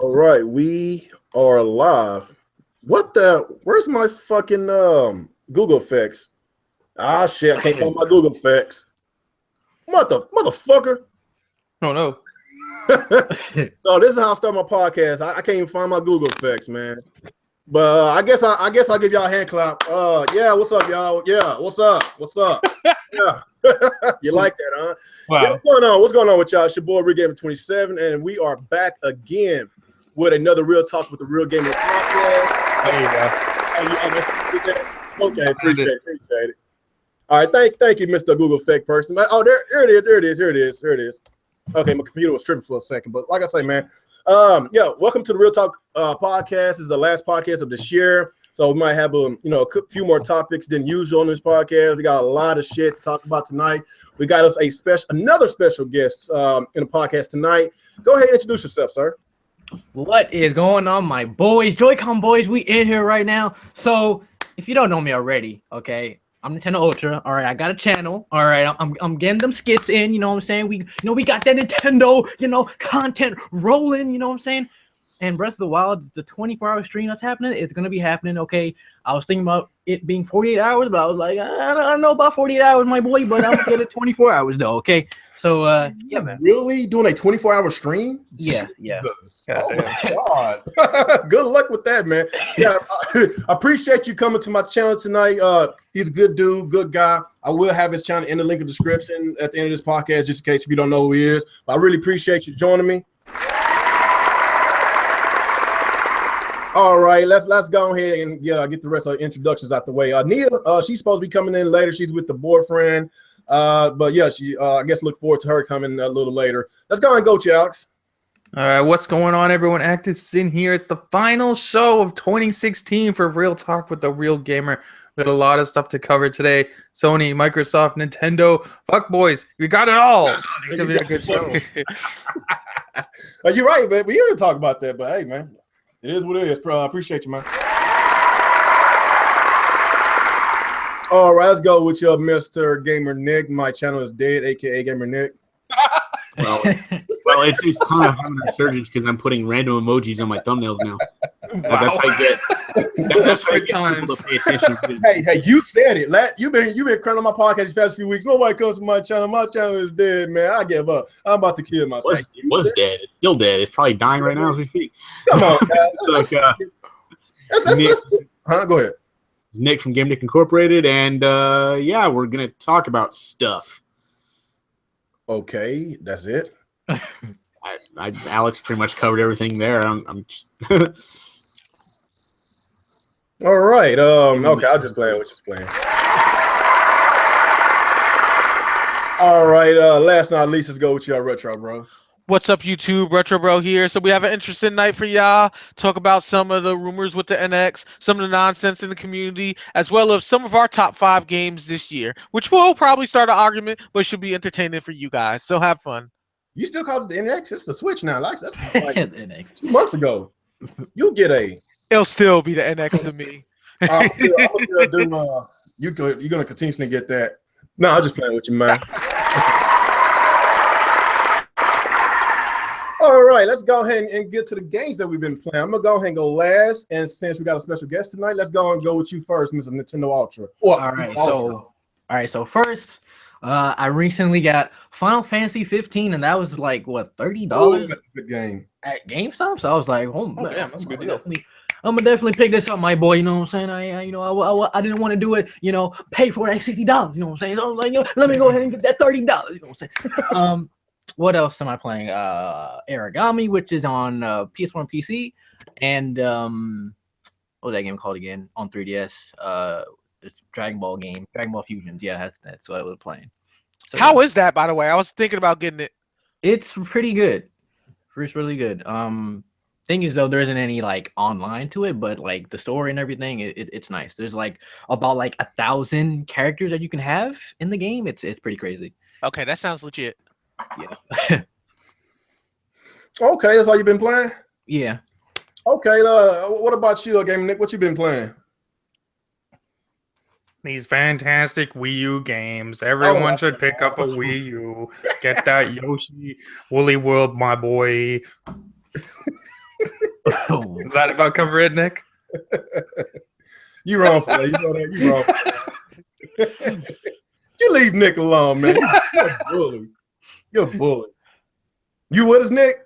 All right, we are live. What the? Where's my fucking Google effects? Ah, shit! I can't find my Google effects. Motherfucker! Oh no! No, this is how I start my podcast. I can't even find my Google effects, man. But I guess I'll give y'all a hand clap. Yeah, what's up, y'all? Yeah, what's up? What's up? Yeah, you like that, huh? Wow. Yeah, what's going on? What's going on with y'all? It's your boy RealGamer27, and we are back again with another Real Talk with the Real Gamer podcast. There you go. Okay, appreciate it. All right, thank you, Mr. Google Effect person. Oh, there it is. Okay, my computer was tripping for a second, but like I say, man, yeah, welcome to the Real Talk podcast. This is the last podcast of this year, so we might have a few more topics than usual on this podcast. We got a lot of shit to talk about tonight. We got us another special guest in the podcast tonight. Go ahead and introduce yourself, sir. What is going on, my boys? Joy-Con boys, we in here right now. So if you don't know me already, okay, I'm Nintendo Ultra. All right, I got a channel. All right, I'm getting them skits in. You know what I'm saying? We got that Nintendo content rolling. You know what I'm saying? And Breath of the Wild, the 24-hour stream that's happening, it's gonna be happening. Okay, I was thinking about it being 48 hours, but I was like, I don't know about 48 hours, my boy, but I'm gonna get it 24 hours though. Okay, so yeah, man. Really doing a 24-hour stream? Yeah. Oh my god! Good luck with that, man. Yeah, I appreciate you coming to my channel tonight. He's a good dude, good guy. I will have his channel in the link in the description at the end of this podcast, just in case if you don't know who he is. But I really appreciate you joining me. All right, let's go ahead and get the rest of the introductions out the way. Nia, she's supposed to be coming in later. She's with the boyfriend. But yeah, she I guess look forward to her coming a little later. Let's go ahead and go to Alex. All right, what's going on, everyone? Active's in here. It's the final show of 2016 for Real Talk with the Real Gamer. We got a lot of stuff to cover today. Sony, Microsoft, Nintendo. Fuck boys, we got it all. It's gonna be a good show. You're right, man. We ain't gonna talk about that, but hey, man. It is what it is, bro. I appreciate you, man. All right, let's go with your Mr. Gamer Nick. My channel is dead, aka Gamer Nick. Well, it's kind of having a surge because I'm putting random emojis on my thumbnails now. Wow. That's how I get. That's how I get people to pay attention. Hey, you said it. You've been crying on my podcast these past few weeks. Nobody comes to my channel. My channel is dead, man. I give up. I'm about to kill myself. It was dead. It's still dead. It's probably dying right now as we speak. Come on, guys. Go ahead. Nick from Game Nick Incorporated, and yeah, we're gonna talk about stuff. Okay, that's it. Alex pretty much covered everything there. I'm just all right. Okay, I'll just play. All right. Last but not least, let's go with your retro, bro. What's up, YouTube? Retro Bro here. So we have an interesting night for y'all. Talk about some of the rumors with the NX, some of the nonsense in the community, as well as some of our top 5 games this year, which will probably start an argument, but should be entertaining for you guys. So have fun. You still call it the NX? It's the Switch now. That's like NX. 2 months ago. You'll get a. It'll still be the NX to me. I'm still do. You're gonna continue to get that. No, I'm just playing with you, man. All right, let's go ahead and get to the games that we've been playing. I'm gonna go ahead and go last, and since we got a special guest tonight, let's go with you first, Mr. Nintendo Ultra. All right, so first, I recently got Final Fantasy 15, and that was like what, $30? That's a good game at GameStop. So I was like, oh man, that's a good deal. I'm gonna definitely pick this up, my boy. You know what I'm saying? I didn't want to do it. Pay for that $60. You know what I'm saying? So I was like, let me go ahead and get that $30. You know what I'm saying? What else am I playing? Origami, which is on PS4 and PC, and what was that game called again? On 3DS. It's Dragon Ball game, Dragon Ball Fusions. Yeah, that's what I was playing. So, How is that, by the way? I was thinking about getting it. It's pretty good. It's really good. Thing is though, there isn't any like online to it, but like the story and everything, it's nice. There's like about 1,000 characters that you can have in the game. It's pretty crazy. Okay, that sounds legit. Yeah. Okay, that's all you've been playing? Yeah. Okay, what about you, Game Nick? What you been playing? These fantastic Wii U games. Everyone should pick up a Wii U. Get that Yoshi Woolly World, my boy. Is that about cover it, Nick? You wrong for that. You know that. You wrong. You leave Nick alone, man. You're a bully. You're a bully. You with us, Nick?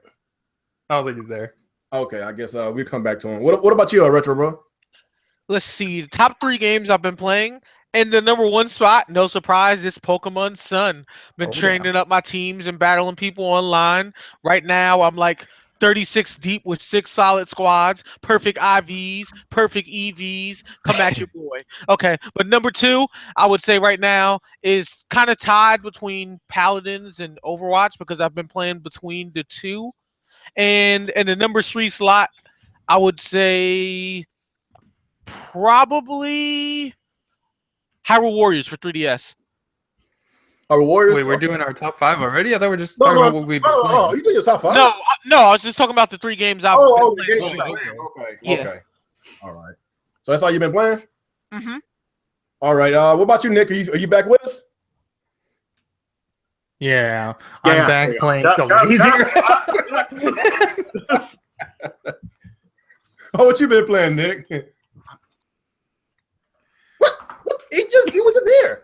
I don't think he's there. Okay, I guess we'll come back to him. What about you, Retro Bro? Let's see. The top 3 games I've been playing. And the number 1 spot, no surprise, is Pokemon Sun. Been training up my teams and battling people online. Right now, I'm like 36 deep with 6 solid squads, perfect IVs, perfect EVs. Come at your boy. Okay, but number 2, I would say right now is kind of tied between Paladins and Overwatch because I've been playing between the two. And in the number 3 slot, I would say probably Hyrule Warriors for 3DS. Our Warriors. Wait, we're doing our top 5 already? I thought we were just talking about what we've been playing. Oh, you doing your top 5? No, I was just talking about the 3 games I've the been games playing. you've been playing. Okay. Yeah. Okay. All right. So that's all you've been playing? Mm-hmm. All right. What about you, Nick? Are you back with us? Yeah, I'm back playing some easier. Oh, what you been playing, Nick? What? He was just here.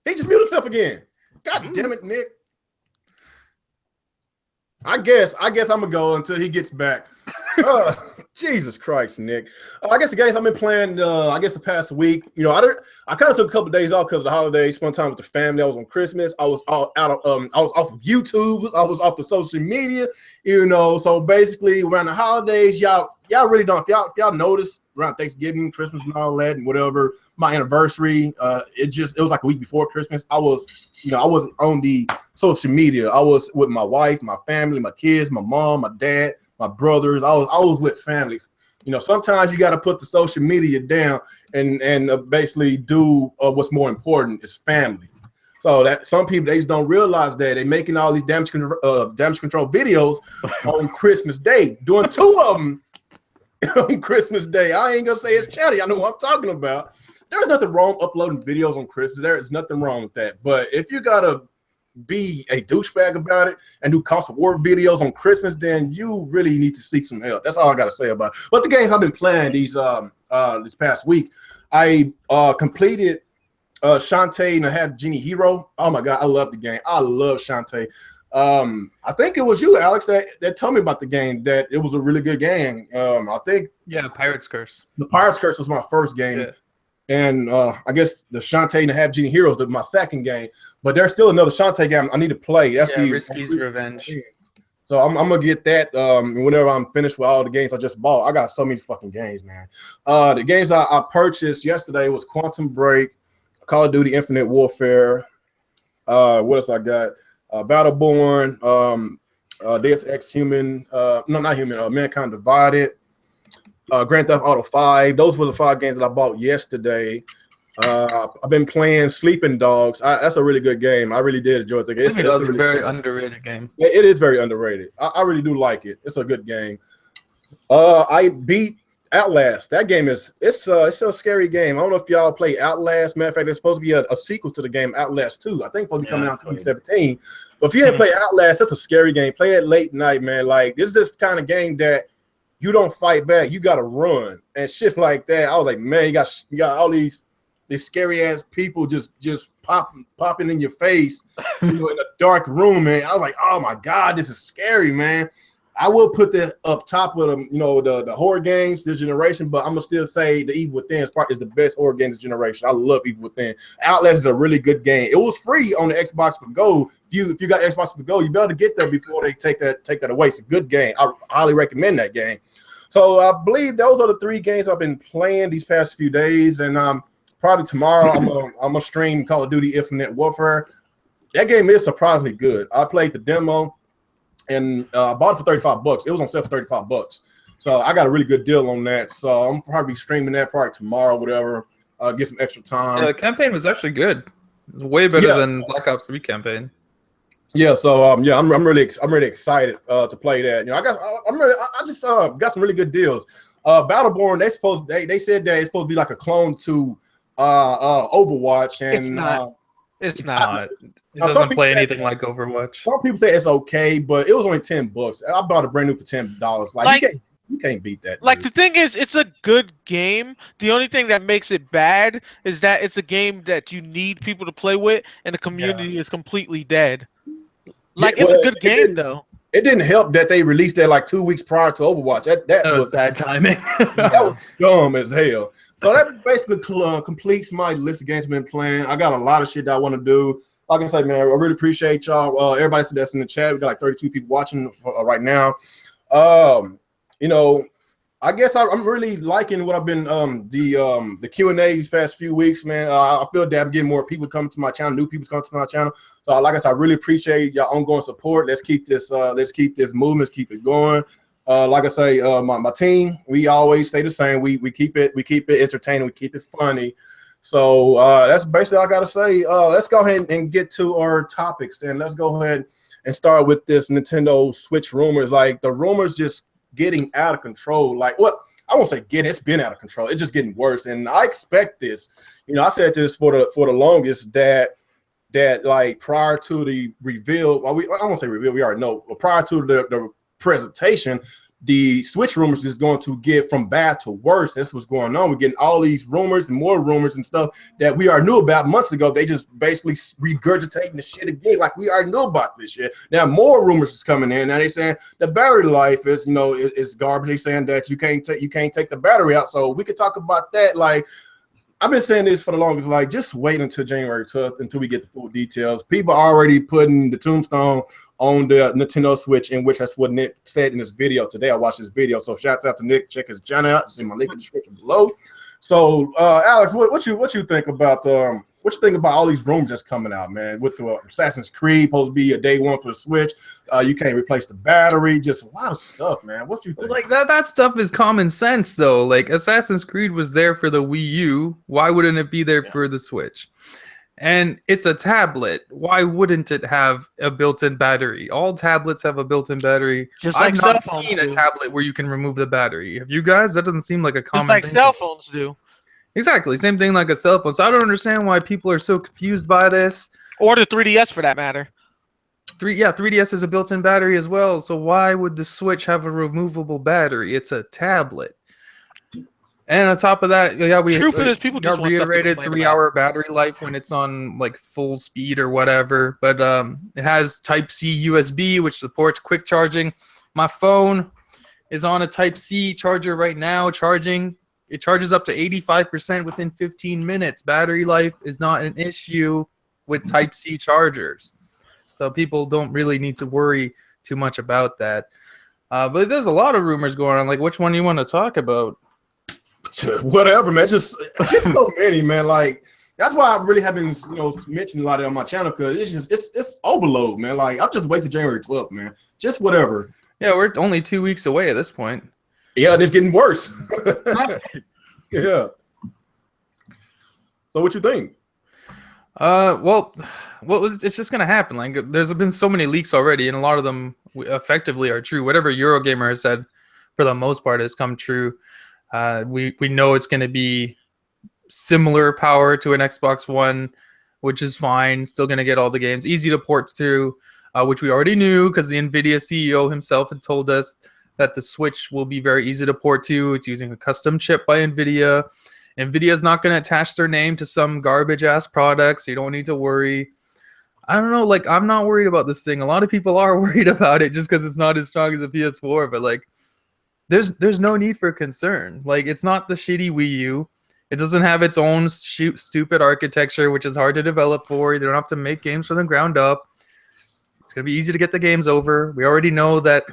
He just muted himself again. God damn it, Nick. I guess I'm gonna go until he gets back. Jesus Christ, Nick. I guess the games I've been playing, I guess the past week, you know, I kind of took a couple of days off because of the holidays, spent time with the family. I was on Christmas. I was I was off of YouTube. I was off the social media, you know. So basically, around the holidays, y'all really don't. If y'all notice around Thanksgiving, Christmas, and all that, and whatever, my anniversary, it was like a week before Christmas. I wasn't on the social media. I was with my wife, my family, my kids, my mom, my dad, my brothers. I was with family. You know, sometimes you got to put the social media down and basically do what's more important is family. So that some people, they just don't realize that they're making all these damage control videos on Christmas Day, doing 2 of them on Christmas Day. I ain't gonna say it's chatty. I know what I'm talking about. There's nothing wrong uploading videos on Christmas. There is nothing wrong with that. But if you gotta be a douchebag about it and do constant war videos on Christmas, then you really need to seek some help. That's all I gotta say about it. But the games I've been playing this past week, I completed Shantae and I had Genie Hero. Oh my god, I love the game. I love Shantae. I think it was you, Alex, that told me about the game, that it was a really good game. I think Pirate's Curse. The Pirate's Curse was my first game. Yeah. And I guess the Shantae and a Half Genie Heroes is my second game, but there's still another Shantae game I need to play. That's the Risky's Revenge. So I'm gonna get that whenever I'm finished with all the games I just bought. I got so many fucking games, man. The games I purchased yesterday was Quantum Break, Call of Duty Infinite Warfare. What else I got? Battleborn, Deus Ex Human, Mankind Divided. Grand Theft Auto 5. Those were the 5 games that I bought yesterday. I've been playing Sleeping Dogs. That's a really good game. I really did enjoy the game. It's a really very underrated game. It is very underrated. I really do like it. It's a good game. I beat Outlast. That game it's a scary game. I don't know if y'all play Outlast. Matter of fact, there's supposed to be a sequel to the game Outlast 2. I think it's supposed to be coming out in 2017. But if you didn't play Outlast, that's a scary game. Play it late night, man. Like, this is this kind of game that you don't fight back, you gotta run and shit like that. I was like, man, you got all these scary ass people just popping in your face, in a dark room, man. I was like, oh my god, this is scary, man. I will put that up top with them, the horror games this generation, but I'm gonna still say the Evil Within is the best horror game this generation. I love Evil Within. Outlast is a really good game. It was free on the Xbox for Go. If you got Xbox for Go, you better get there before they take that away. It's a good game. I highly recommend that game. So I believe those are the 3 games I've been playing these past few days, and probably tomorrow I'm gonna stream Call of Duty Infinite Warfare. That game is surprisingly good. I played the demo. And I bought it for $35. It was on sale for $35. So I got a really good deal on that. So I'm probably streaming that probably tomorrow, whatever. Get some extra time. Yeah, the campaign was actually good. It was way better than Black Ops 3 campaign. Yeah, so I'm really excited to play that. I just got some really good deals. Battleborn, they said that it's supposed to be like a clone to Overwatch, and it's not. It doesn't play anything like Overwatch. Some people say it's okay, but it was only $10. I bought it brand new for $10. Like you can't beat that. Like dude. the thing is, it's a good game. The only thing that makes it bad is that it's a game that you need people to play with, and the community is completely dead. Like it's a good game though. It didn't help that they released that like 2 weeks prior to Overwatch. That was bad timing. That was dumb as hell. So that basically completes my list of games I've been playing. I got a lot of shit that I want to do. Like I said, man, I really appreciate y'all. Everybody that's in the chat. We got like 32 people watching right now. You know, I guess I'm really liking what I've been the Q&A these past few weeks, man. I feel that I'm getting more people coming to my channel, new people coming to my channel. So like I said, I really appreciate y'all ongoing support. Let's keep this movement, let's keep it going. Like I say, my team, we always stay the same. We keep it entertaining, we keep it funny. So that's basically all I gotta say. Let's go ahead and get to our topics, and let's go ahead and start with this Nintendo Switch rumors. Like the rumors just getting out of control. Like what I won't say it's been out of control. It's just getting worse. And I expect this. You know, I said this for the longest that like prior to the reveal, well, I won't say reveal, we already know, but prior to the presentation, the Switch rumors is going to get from bad to worse. That's what's going on. We're getting all these rumors and more rumors and stuff that we already knew about months ago. They just basically regurgitating the shit again, like we already knew about this shit. Now more rumors is coming in. Now they saying the battery life is, you know, is garbage. They saying that you can't take the battery out. So we could talk about that. Like I've been saying this for the longest, like just wait until January 12th until we get the full details. People are already putting the tombstone on the Nintendo Switch, in which that's what Nick said in his video today. I watched this video, so shouts out to Nick. Check his channel out. It's in my link in the description below. So, Alex, what you think about all these rumors that's coming out, man? With the Assassin's Creed supposed to be a day one for the Switch, you can't replace the battery, just a lot of stuff, man. What you think? Like that stuff is common sense though. Like Assassin's Creed was there for the Wii U. Why wouldn't it be there for the Switch? And it's a tablet. Why wouldn't it have a built-in battery? All tablets have a built-in battery. Just like I've not seen a tablet where you can remove the battery. Have you guys? That doesn't seem like a common thing. Just like cell phones do. Exactly, same thing like a cell phone. So I don't understand why people are so confused by this. Or the 3DS for that matter. 3DS is a built-in battery as well. So why would the Switch have a removable battery? It's a tablet. And on top of that, people just reiterated 3-hour battery life when it's on like full speed or whatever. But it has Type-C USB, which supports quick charging. My phone is on a Type-C charger right now, charging. It charges up to 85% within 15 minutes. Battery life is not an issue with Type-C chargers. So people don't really need to worry too much about that. But there's a lot of rumors going on. Like, which one you want to talk about? Whatever, man. Just so many, man. Like, that's why I really haven't, mentioned a lot of it on my channel, because it's overload, man. Like, I'll just wait till January 12th, man. Just whatever. Yeah, we're only 2 weeks away at this point. Yeah, and it's getting worse. Yeah. So what you think? Well, it's just gonna happen. Like, there's been so many leaks already, and a lot of them effectively are true. Whatever Eurogamer has said, for the most part, has come true. We know it's gonna be similar power to an Xbox One, which is fine. Still gonna get all the games, easy to port to, which we already knew because the Nvidia CEO himself had told us that the Switch will be very easy to port to. It's using a custom chip by Nvidia. Nvidia's not going to attach their name to some garbage-ass product, so you don't need to worry. I don't know, like, I'm not worried about this thing. A lot of people are worried about it just because it's not as strong as a PS4, but, like, there's no need for concern. Like, it's not the shitty Wii U. It doesn't have its own stupid architecture, which is hard to develop for. They don't have to make games from the ground up. It's going to be easy to get the games over. We already know that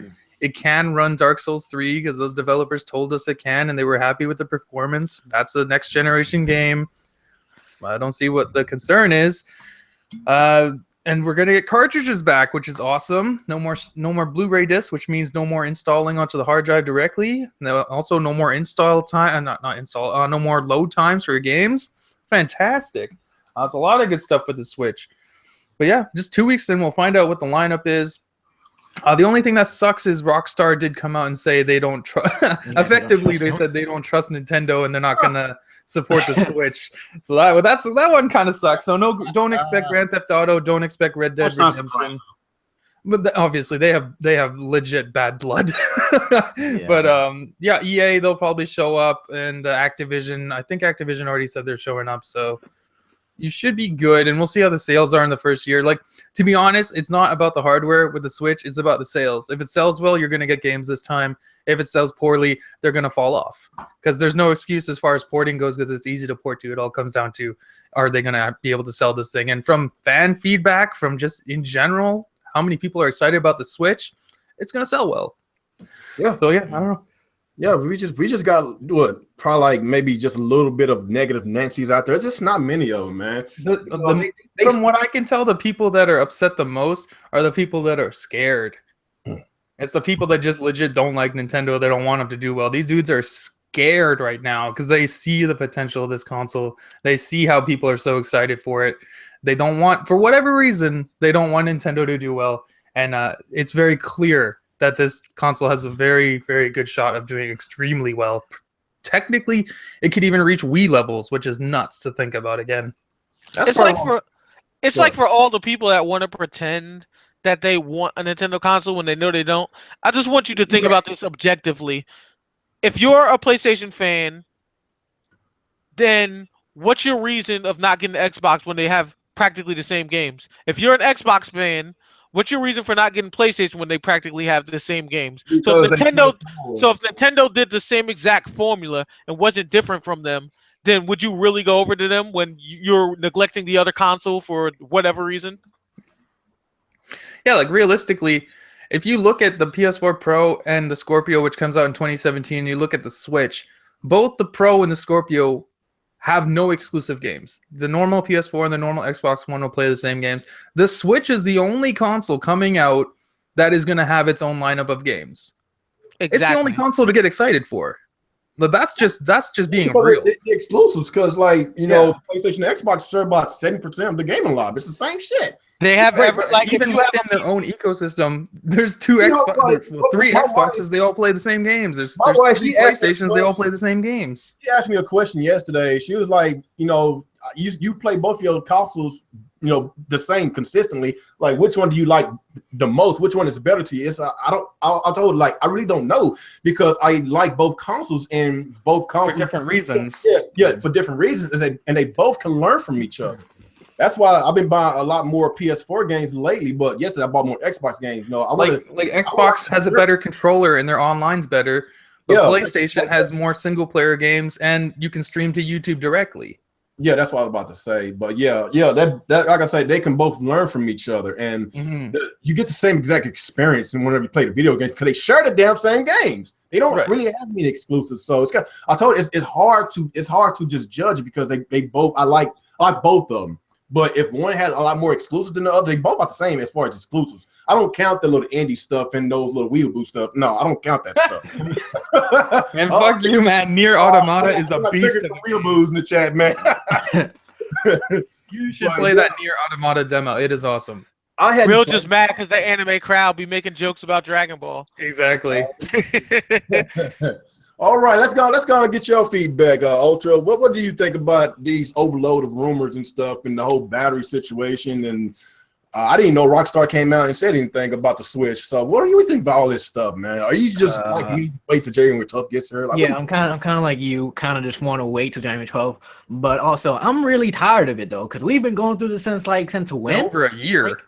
it can run Dark Souls 3 because those developers told us it can, and they were happy with the performance. That's a next generation game. I don't see what the concern is. And we're gonna get cartridges back, which is awesome. No more Blu-ray discs, which means no more installing onto the hard drive directly. Also, no more install time. No more load times for your games. Fantastic. It's a lot of good stuff with the Switch. But yeah, just 2 weeks, then we'll find out what the lineup is. The only thing that sucks is Rockstar did come out and say they don't trust. Effectively, they said they don't trust Nintendo and they're not gonna support the Switch. So that one kind of sucks. So no, don't expect Grand Theft Auto. Don't expect Red Dead Redemption. But obviously they have legit bad blood. But yeah, EA they'll probably show up, and Activision. I think Activision already said they're showing up. So you should be good, and we'll see how the sales are in the first year. Like, to be honest, it's not about the hardware with the Switch. It's about the sales. If it sells well, you're going to get games this time. If it sells poorly, they're going to fall off. Because there's no excuse as far as porting goes, because it's easy to port to. It all comes down to, are they going to be able to sell this thing? And from fan feedback, from just in general, how many people are excited about the Switch, it's going to sell well. Yeah. So, yeah, I don't know. Yeah, we just got probably like maybe just a little bit of negative Nancy's out there. It's just not many of them, man. From what I can tell, the people that are upset the most are the people that are scared. It's the people that just legit don't like Nintendo. They don't want them to do well. These dudes are scared right now because they see the potential of this console. They see how people are so excited for it. They don't want, for whatever reason, they don't want Nintendo to do well. And it's very clear that this console has a very, very good shot of doing extremely well. Technically, it could even reach Wii levels, which is nuts to think about again. It's like for all the people that want to pretend that they want a Nintendo console when they know they don't. I just want you to think about this objectively. If you're a PlayStation fan, then what's your reason of not getting the Xbox when they have practically the same games? If you're an Xbox fan, what's your reason for not getting PlayStation when they practically have the same games? So if Nintendo did the same exact formula and wasn't different from them, then would you really go over to them when you're neglecting the other console for whatever reason? Yeah, like realistically, if you look at the PS4 Pro and the Scorpio, which comes out in 2017, you look at the Switch, both the Pro and the Scorpio have no exclusive games. The normal PS4 and the normal Xbox One will play the same games. The Switch is the only console coming out that is going to have its own lineup of games. Exactly. It's the only console to get excited for. But that's just being real. The exclusives, because know, PlayStation and Xbox share about 70% of the gaming lobby. It's the same shit. They have even within their own ecosystem. There's three Xboxes. They all play the same games. There's three PlayStations. They all play the same games. She asked me a question yesterday. She was like, you play both your consoles, the same consistently. Like, which one do you like the most? Which one is better to you? I told her, I really don't know, because I like both consoles, and both consoles for different reasons. Yeah, for different reasons, and they both can learn from each other. That's why I've been buying a lot more PS4 games lately. But yesterday I bought more Xbox games. Xbox has a better controller and their online's better. But PlayStation has more single player games, and you can stream to YouTube directly. Yeah, that's what I was about to say. But that like I said, they can both learn from each other, and you get the same exact experience whenever you play the video game, because they share the damn same games. They don't really have any exclusives, so I told you, it's hard to just judge, because they both I like both of them. But if one has a lot more exclusives than the other, they both about the same as far as exclusives. I don't count the little indie stuff and those little weeaboo stuff. No, I don't count that stuff. And fuck you, man. Nier Automata is a beast. Some weeaboos in the chat, man. You should play that Nier Automata demo. It is awesome. Real just mad because the anime crowd be making jokes about Dragon Ball. Exactly. All right, let's go and get your feedback, Ultra. What do you think about these overload of rumors and stuff, and the whole battery situation? And I didn't know Rockstar came out and said anything about the Switch. So what do you think about all this stuff, man? Are you just like me, wait till January 12th gets here? I'm kind of like you, kind of just want to wait till January 12th. But also, I'm really tired of it though, because we've been going through this since when? Over a year.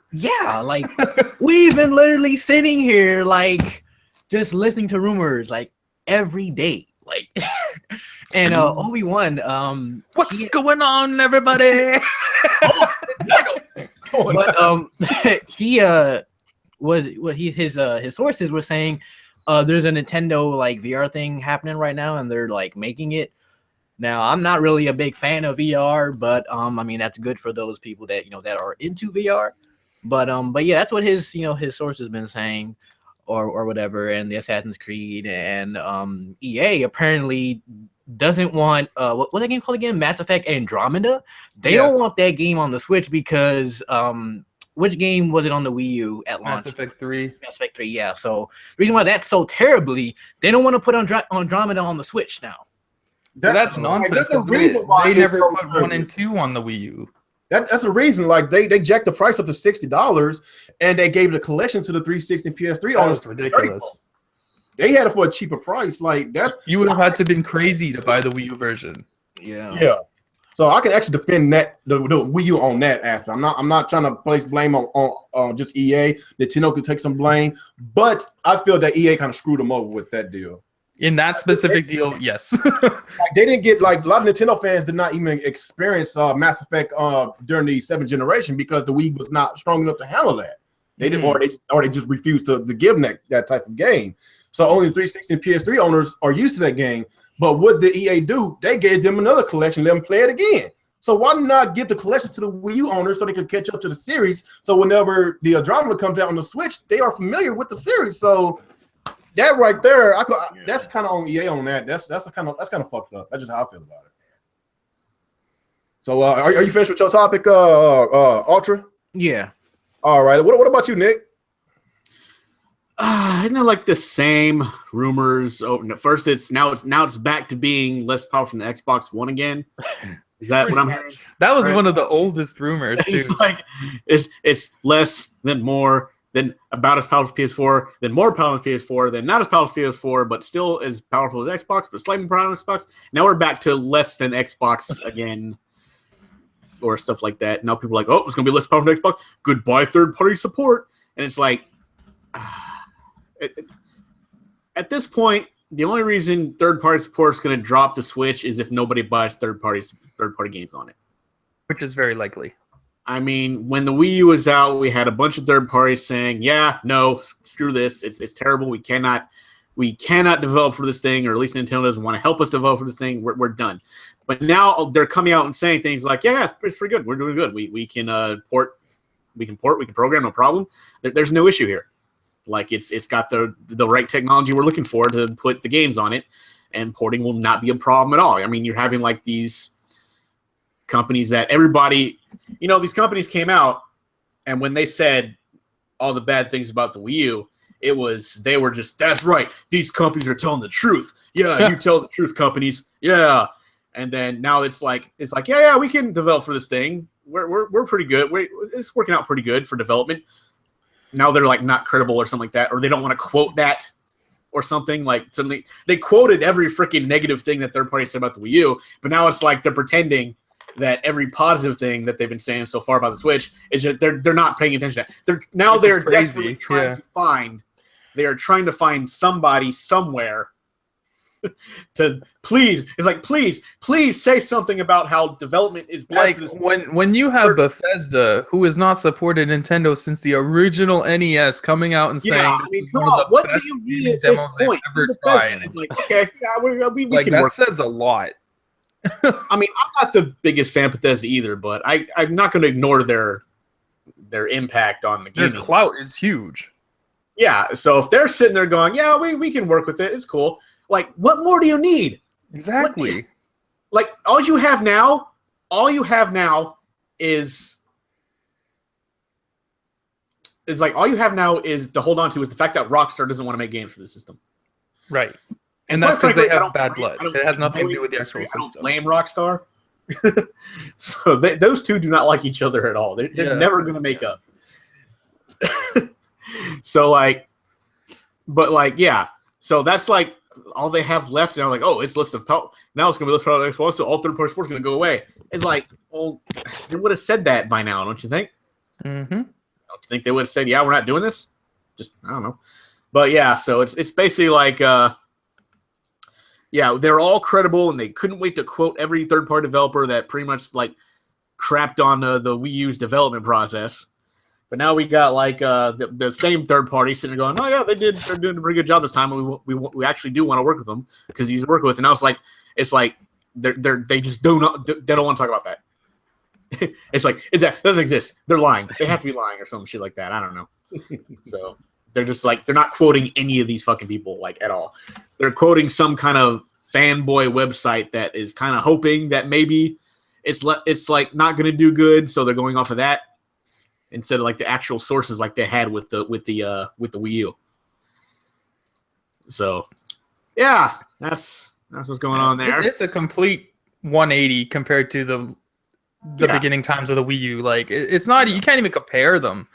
We've been literally sitting here just listening to rumors every day, and Obi-Wan, what's going on, everybody? But his sources were saying there's a Nintendo VR thing happening right now, and they're making it. Now, I'm not really a big fan of VR, but I mean, that's good for those people that that are into VR. But yeah, that's what his source has been saying, or whatever. And the Assassin's Creed and EA apparently doesn't want what's that game called again? Mass Effect Andromeda. They don't want that game on the Switch because which game was it on the Wii U at launch? Mass Effect 3. Mass Effect 3, yeah. So the reason why that's so terribly, they don't want to put Andromeda on the Switch now. That's nonsense. That's the reason why they never so put 1 and 2 on the Wii U. That's the reason. Like they jacked the price up to $60, and they gave the collection to the 360 and PS3. That was ridiculous. They had it for a cheaper price. Like you would have had to been crazy to buy the Wii U version. Yeah. So I can actually defend that the Wii U on that aspect. I'm not trying to place blame on just EA. Nintendo could take some blame, but I feel that EA kind of screwed them over with that deal. In that specific deal, yes. Like they didn't get, like, a lot of Nintendo fans did not even experience Mass Effect during the 7th generation because the Wii was not strong enough to handle that. They didn't, or they just refused to give them that type of game. So only 360 and PS3 owners are used to that game. But what did EA do? They gave them another collection, let them play it again. So why not give the collection to the Wii U owners so they could catch up to the series? So whenever the Andromeda comes out on the Switch, they are familiar with the series. So that right there, that's kind of on EA on that. That's kind of fucked up. That's just how I feel about it. So are you finished with your topic, Ultra? Yeah. All right. What about you, Nick? Isn't it like the same rumors? Oh, no, first it's back to being less powerful than the Xbox One again. Is that what I'm hearing? That was one of the oldest rumors. It's like it's less than more than about as powerful as PS4, then more powerful as PS4, then not as powerful as PS4, but still as powerful as Xbox, but slightly more powerful as Xbox. Now we're back to less than Xbox again, or stuff like that. Now people are like, oh, it's gonna be less powerful than Xbox. Goodbye third-party support, and it's like. At this point, the only reason third-party support is going to drop the Switch is if nobody buys third-party games on it, which is very likely. I mean, when the Wii U was out, we had a bunch of third parties saying, "Yeah, no, screw this. It's terrible. We cannot develop for this thing, or at least Nintendo doesn't want to help us develop for this thing. We're done." But now they're coming out and saying things like, "Yeah, it's pretty good. We're doing good. We can port, we can program, no problem. There's no issue here." Like it's got the right technology we're looking for to put the games on it, and porting will not be a problem at all. I mean, you're having like these companies that everybody, these companies came out, and when they said all the bad things about the Wii U, they were just, that's right, these companies are telling the truth. Yeah, you tell the truth, companies. Yeah. And then now it's like, yeah, we can develop for this thing. We're pretty good. It's working out pretty good for development. Now they're like not credible or something like that, or they don't want to quote that or something. Like suddenly they quoted every freaking negative thing that third parties said about the Wii U, but now it's like they're pretending that every positive thing that they've been saying so far about the Switch is that they're not paying attention to that. They're desperately trying to find. They are trying to find somebody somewhere to please say something about how development is bad like for this. when you have Bethesda, who has not supported Nintendo since the original NES, coming out and saying, what do you need at this point? Like, okay, yeah, we like can that work. says a lot. I mean, I'm not the biggest fan of Bethesda either, but I'm not going to ignore their impact on the game. Their clout is huge. Yeah, so if they're sitting there going, yeah, we can work with it, it's cool. Like, what more do you need? Exactly. Like, all you have now is to hold on to is the fact that Rockstar doesn't want to make games for the system. Right. And that's because they have bad blood. It has nothing to do with the actual system. I don't blame Rockstar. So those two do not like each other at all. They're never going to make up. So, so that's like all they have left now. Like, oh, it's list of now it's going to be list of Xbox, so all third-party sports going to go away. It's like, well, they would have said that by now, don't you think? Mm-hmm. Don't you think they would have said, yeah, we're not doing this? Just, I don't know. But yeah, so it's basically like, they're all credible, and they couldn't wait to quote every third-party developer that pretty much like crapped on the Wii U's development process. But now we got like the same third party sitting there going, oh yeah, they're doing a pretty good job this time. And we actually do want to work with them because he's working with. And now it's like they just don't want to talk about that. It's like that doesn't exist. They're lying. They have to be lying or some shit like that. I don't know. So they're just like, they're not quoting any of these fucking people like at all. They're quoting some kind of fanboy website that is kind of hoping that maybe it's like not going to do good. So they're going off of that. instead of like the actual sources like they had with the Wii U. So yeah, that's what's going on there. It's a complete 180 compared to the beginning times of the Wii U. Like it's not, you can't even compare them.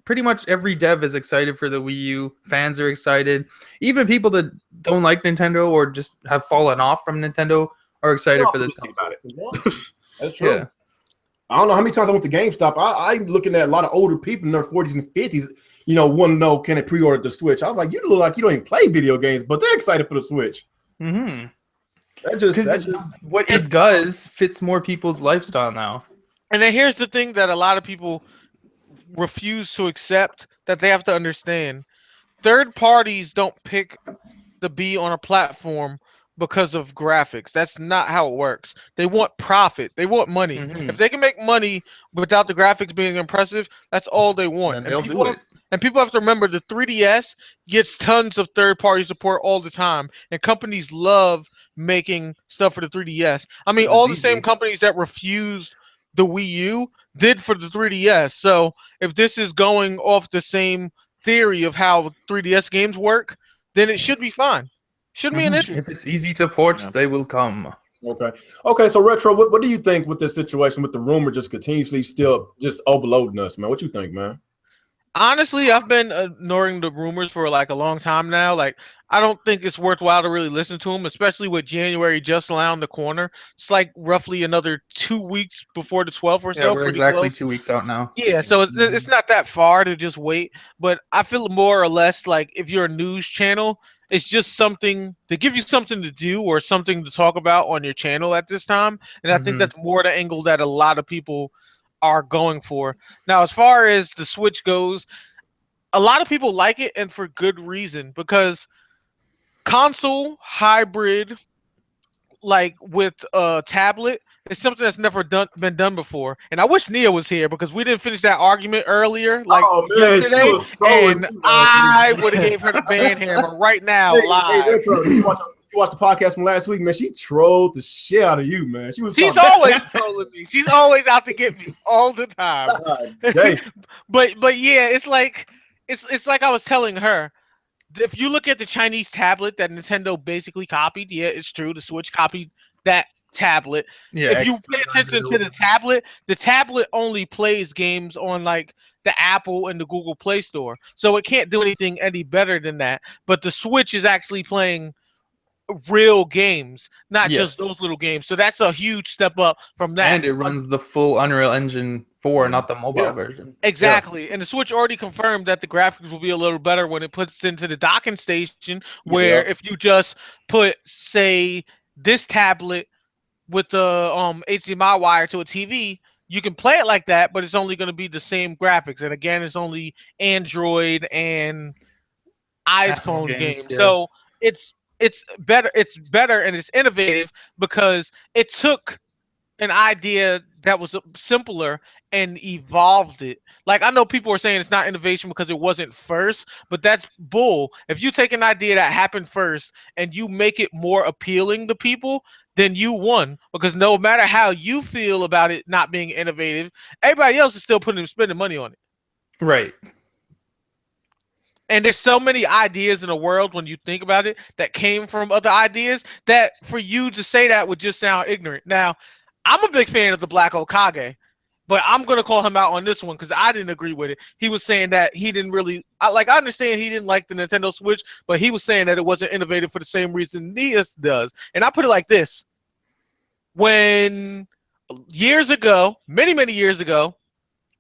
Pretty much every dev is excited for the Wii U. Fans are excited. Even people that don't like Nintendo or just have fallen off from Nintendo are excited for this console. About it. That's true. Yeah. I don't know how many times I went to GameStop. I'm looking at a lot of older people in their 40s and 50s, want to know, can they pre-order the Switch? I was like, you look like you don't even play video games, but they're excited for the Switch. Mm-hmm. That just what it does fits more people's lifestyle now. And then here's the thing that a lot of people refuse to accept, that they have to understand. Third parties don't pick to be on a platform because of graphics. That's not how it works. They want profit. They want money. Mm-hmm. If they can make money without the graphics being impressive, that's all they want. And they'll do it. And people have to remember the 3DS gets tons of third-party support all the time, and companies love making stuff for the 3DS. I mean, all the same companies that refused the Wii U did for the 3DS. So if this is going off the same theory of how 3DS games work, then it should be fine. Shouldn't be an issue. If it's easy to port, they will come. Okay. So Retro, what do you think with this situation with the rumor just continuously still just overloading us, man? What you think, man? Honestly, I've been ignoring the rumors for like a long time now. Like, I don't think it's worthwhile to really listen to them, especially with January just around the corner. It's like roughly another 2 weeks before the 12th or so. Yeah, we're exactly close. 2 weeks out now. Yeah, so it's not that far to just wait. But I feel more or less like if you're a news channel, it's just something to give you something to do or something to talk about on your channel at this time. And I think that's more the angle that a lot of people are going for. Now, as far as the Switch goes, a lot of people like it, and for good reason, because console hybrid, like with a tablet, is something that's never been done before. And I wish Nia was here because we didn't finish that argument earlier, like yesterday, and I would have gave her the ban hammer right now live. Hey, Retro, you watch the podcast from last week, man. She trolled the shit out of you, man. She's always trolling me. She's always out to get me all the time. But yeah, it's like I was telling her. If you look at the Chinese tablet that Nintendo basically copied, yeah, it's true. The Switch copied that tablet. Yeah, if you pay attention to the tablet only plays games on like the Apple and the Google Play Store. So it can't do anything any better than that. But the Switch is actually playing real games, not just those little games. So that's a huge step up from that. And it runs the full Unreal Engine 4, not the mobile version. Exactly. And the Switch already confirmed that the graphics will be a little better when it puts into the docking station, where if you just put, say, this tablet with the HDMI wire to a TV, you can play it like that, but it's only going to be the same graphics. And again, it's only Android and iPhone games. So it's better and it's innovative because it took an idea that was simpler and evolved it. Like, I know people are saying it's not innovation because it wasn't first, but that's bull. If you take an idea that happened first and you make it more appealing to people, then you won. Because no matter how you feel about it not being innovative, everybody else is still spending money on it. Right. And there's so many ideas in the world when you think about it that came from other ideas that for you to say that would just sound ignorant. Now, I'm a big fan of the Black Okage, but I'm going to call him out on this one because I didn't agree with it. He was saying that he didn't really – I understand he didn't like the Nintendo Switch, but he was saying that it wasn't innovative for the same reason Nia does. And I put it like this. When years ago, many, many years ago,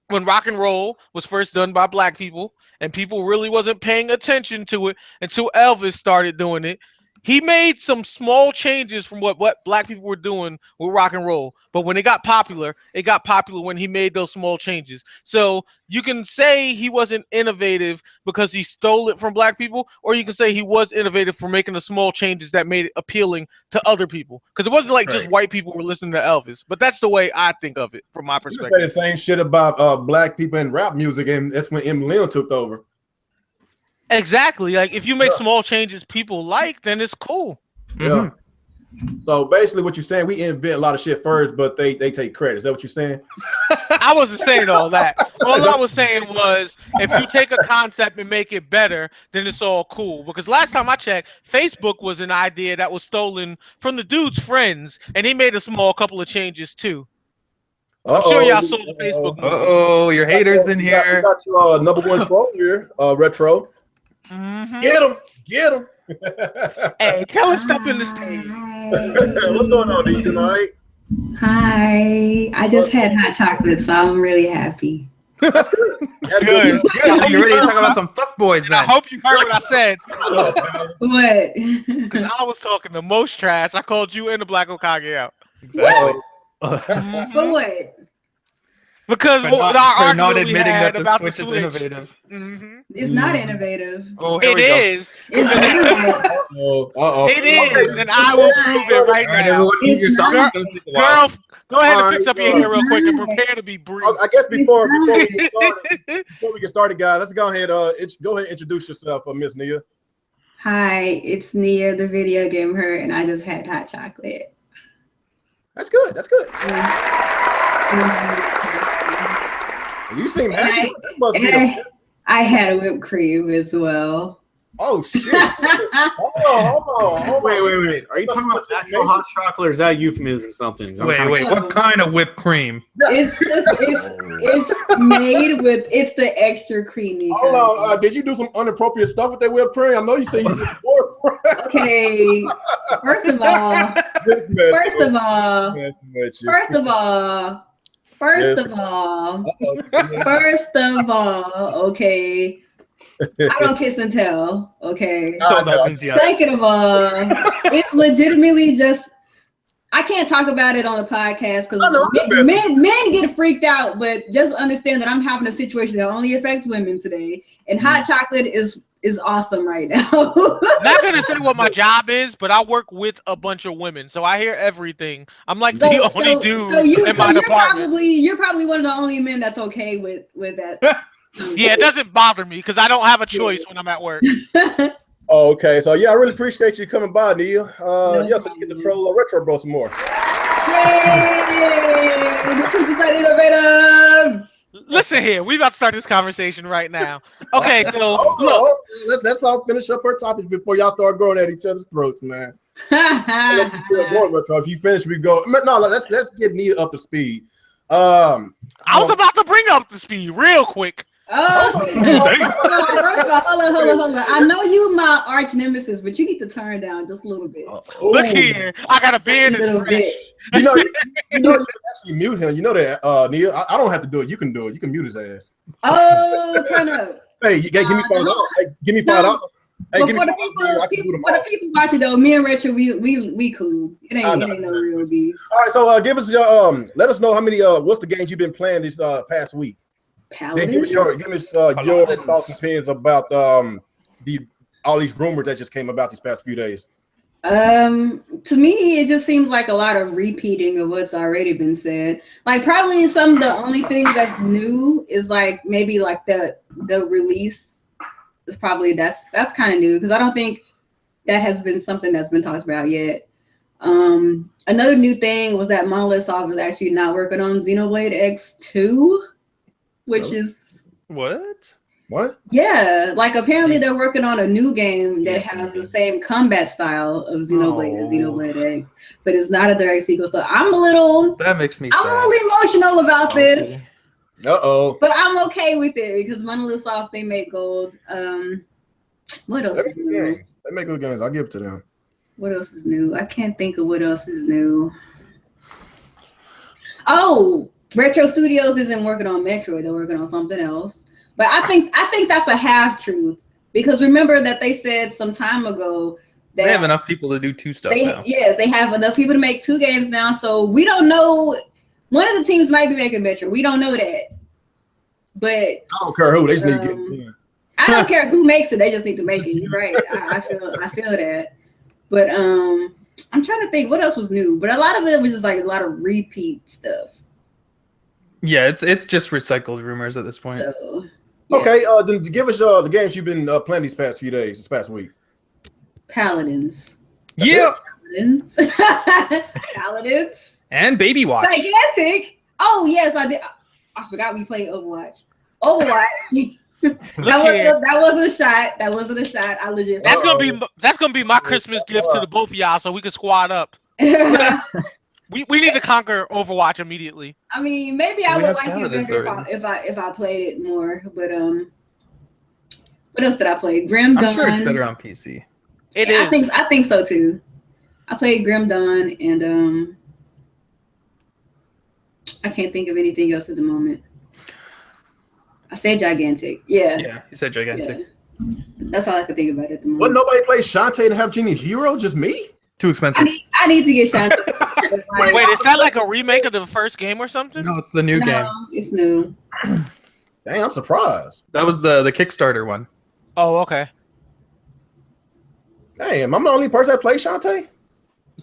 when rock and roll was first done by black people and people really wasn't paying attention to it until Elvis started doing it, he made some small changes from what black people were doing with rock and roll. But when it got popular when he made those small changes. So you can say he wasn't innovative because he stole it from black people, or you can say he was innovative for making the small changes that made it appealing to other people. Because it wasn't like just white people were listening to Elvis. But that's the way I think of it from my perspective. You say the same shit about black people in rap music, and that's when Eminem took over. Exactly. Like, if you make small changes people like, then it's cool. Yeah. So basically, what you're saying, we invent a lot of shit first, but they take credit. Is that what you're saying? I wasn't saying all that. All I was saying was, if you take a concept and make it better, then it's all cool. Because last time I checked, Facebook was an idea that was stolen from the dude's friends, and he made a small couple of changes too. I'm sure y'all saw the Facebook movie. Uh-oh, your haters in We here. got your number one troll here, Retro. Get him. Hey, tell us step in the stage. What's going on, D? You all right? Hi. I just had hot chocolate, so I'm really happy. That's good. That's Good. Good. You ready to talk about some fuckboys I then? hope you heard what I said. What? Because I was talking the most trash. I called you and the Black Okage out. Exactly. But what? Because For our not argument we admitting had that the about Switch the is Switch. innovative. It's not innovative. Oh, here It we go. is. It's not. Uh-oh. It is, and I will prove it right All right, now. everyone, mute It's yourself. not. It's gonna take a while. Girl, go ahead and fix Alright, up your hair real quick and not. prepare to be brief. I guess before we It's get started, guys, let's go ahead and introduce yourself, Miss Nia. Hi, it's Nia, the video gamer, and I just had hot chocolate. That's good. That's good. You seem happy. That must be the- I had whipped cream as well. Oh shit! Hold on. Wait. Are you talking about actual hot chocolate, or is that a euphemism or something? Wait. What kind of whipped cream? It's made with the extra creamy. Hold on. Did you do some inappropriate stuff with that whipped cream? I know you said you did before. Okay. First of all, okay. I don't kiss and tell. Okay. So that means yes. Second of all, it's legitimately just. I can't talk about it on a podcast because men get freaked out, but just understand that I'm having a situation that only affects women today, and hot chocolate is awesome right now. Not gonna say what my job is, but I work with a bunch of women, so I hear everything. I'm like the only dude in my department. You're probably one of the only men that's okay with that. Yeah, it doesn't bother me because I don't have a choice when I'm at work. Okay, so yeah, I really appreciate you coming by, Neil. So you get to troll Retro Bro some more. Yay! The Switch is not innovative. Listen here, we about to start this conversation right now. Okay, so look, let's all finish up our topics before y'all start growing at each other's throats, man. If you finish, we go. No, let's get Neil up to speed. I was about to bring up the speed real quick. Hold on. I know you my arch nemesis, but you need to turn down just a little bit. Look here, I got a beard. Just a little bit. You know, you can actually mute him. You know that, Neil. I don't have to do it. You can do it. You can mute his ass. Oh, turn up. Hey, give me $5. Hey, give me $5. Hey, But give me for the $5. people watching though, me and Retro, we cool. It ain't no real beef. All right, so give us your let us know how many what's the games you've been playing this past week. Paladins? Then give us your thoughts and opinions about all these rumors that just came about these past few days. To me, it just seems like a lot of repeating of what's already been said. Like probably some of the only thing that's new is like maybe like the release is probably that's kind of new because I don't think that has been something that's been talked about yet. Another new thing was that Monolith Soft is actually not working on Xenoblade X2. Which is what? Yeah, like apparently they're working on a new game that has the same combat style of Xenoblade and Xenoblade X, but it's not a direct sequel. So that makes me sad. I'm a little emotional about this. Uh-oh. But I'm okay with it because Monolith Soft, they make gold. What else is new? They make good games. I'll give it to them. What else is new? I can't think of what else is new. Oh, Retro Studios isn't working on Metroid, they're working on something else. But I think that's a half truth because remember that they said some time ago that they have enough people to do two stuff now. Yes, they have enough people to make two games now. So we don't know. One of the teams might be making Metro. We don't know that. But I don't care who. They just need to get it in. I don't care who makes it. They just need to make it. You're right. I feel that. But I'm trying to think what else was new. But a lot of it was just like a lot of repeat stuff. Yeah, it's just recycled rumors at this point. So, yeah. Okay, then give us the games you've been playing these past few days, this past week. Paladins. Yeah. Paladins. Paladins. And Baby Watch. Gigantic. Oh yes, I did. I forgot we played Overwatch. Overwatch. that wasn't a shot. That wasn't a shot. I legit. That's gonna be my Christmas gift to the both of y'all, so we can squad up. We need to conquer Overwatch immediately. I mean, maybe I would like it Paladins better if I played it more. But what else did I play? Grim Dawn. I'm sure it's better on PC. It is. I think so too. I played Grim Dawn and I can't think of anything else at the moment. I said gigantic. Yeah. Yeah, you said gigantic. Yeah. That's all I could think about at the moment. What, nobody plays Shantae and have Genie Hero? Just me? Too expensive. I need to get Shantae. Wait, is that like a remake of the first game or something? No, it's the new game. It's new. Dang, I'm surprised. That was the Kickstarter one. Oh, okay. Damn, I'm the only person that plays Shantae?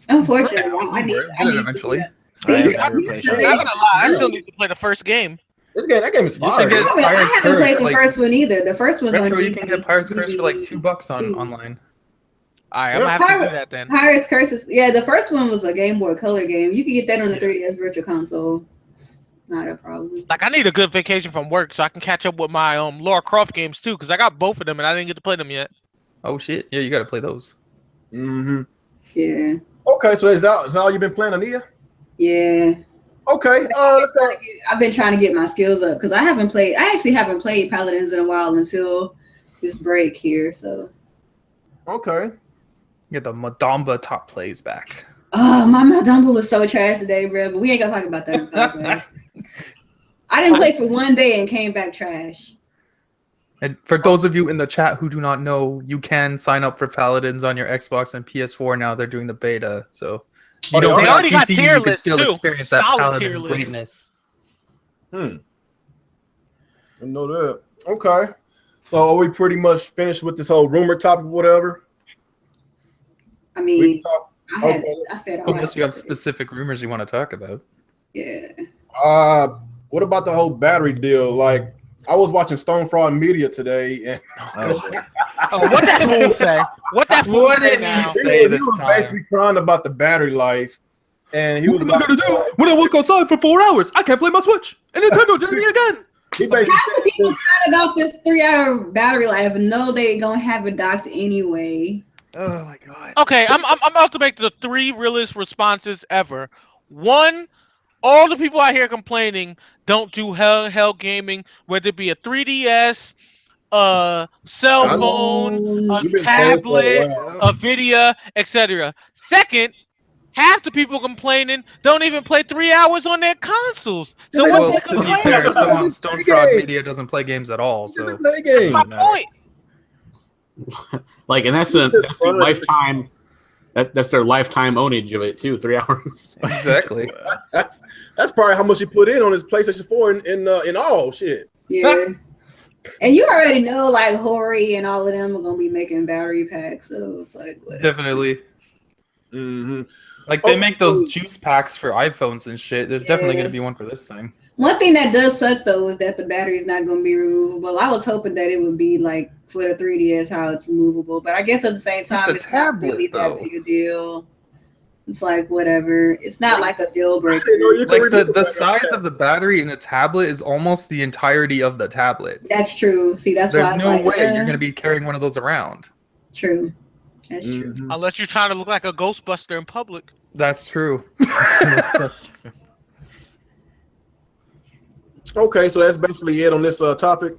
Unfortunately, I need it eventually. I'm not gonna lie, I still need to play the first game. That game is You should fire. get I Pirate's haven't played Curse, the first one either. The first one's Retro, on you can get Pirate's Curse for like $2 online. Alright, I'm gonna have to do that then. Pirate's Curse is the first one was a Game Boy Color game. You can get that on the 3DS Virtual Console. It's not a problem. Like, I need a good vacation from work so I can catch up with my Lara Croft games too, because I got both of them and I didn't get to play them yet. Oh shit! Yeah, you got to play those. Mm-hmm. Yeah. Okay, so is that all you've been playing, Ania? Yeah. Okay. Let's go. I've been trying to get my skills up because I actually haven't played Paladins in a while until this break here. So. Okay. Get the Madamba top plays back. Oh, my Madamba was so trash today, bro. But we ain't gonna talk about that. I didn't play for one day and came back trash. And for those of you in the chat who do not know, you can sign up for Paladins on your Xbox and PS4 now. They're doing the beta, so you don't. They already got PC, tier you can lists still too. experience that Solid Paladins tier list. greatness. I know that. Okay. So are we pretty much finished with this whole rumor topic, whatever? I mean, I said all Unless right. you have specific rumors you want to talk about. Yeah. What about the whole battery deal? Like, I was watching Stone Fraud Media today, and What that fool say? What that fool say did now? he say? he was basically crying about the battery life, and he was What am I gonna do when I work outside for 4 hours? I can't play my Switch, and Nintendo did me again. He Half the basically people crying about this 3-hour battery life and know they gonna have it docked anyway. Oh my god. Okay, I'm about to make the 3 realest responses ever. 1, all the people out here complaining don't do hell gaming, whether it be a 3DS, a cell phone, a tablet, a video, etc. 2nd, half the people complaining don't even play 3 hours on their consoles. So Well, what's to the be complaint fair, about? Stone Fraud Media doesn't play games at all, so play game. That's my point. Like, and that's the lifetime. That's their lifetime ownage of it too. 3 hours. exactly. That's probably how much he put in on his PlayStation 4 in all shit. Yeah. And you already know, like, Hori and all of them are gonna be making battery packs, so it's like, whatever. Definitely. Mm-hmm. Like they make those juice packs for iPhones and shit. There's definitely gonna be one for this thing. One thing that does suck though is that the battery's not gonna be removable. I was hoping that it would be like for the 3DS how it's removable, but I guess at the same time It's a tablet, not really though. that big a deal. It's like whatever. It's not like a deal breaker. Like the size of the battery in a tablet is almost the entirety of the tablet. That's true. See, that's There's why no way you're gonna be carrying one of those around. True. That's true. Mhm. Unless you're trying to look like a Ghostbuster in public. That's true. Okay, so that's basically it on this topic.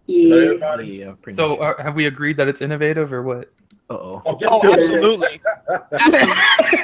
Yeah. Yeah, pretty So much. have we agreed that it's innovative or what? Uh-oh. Oh, absolutely.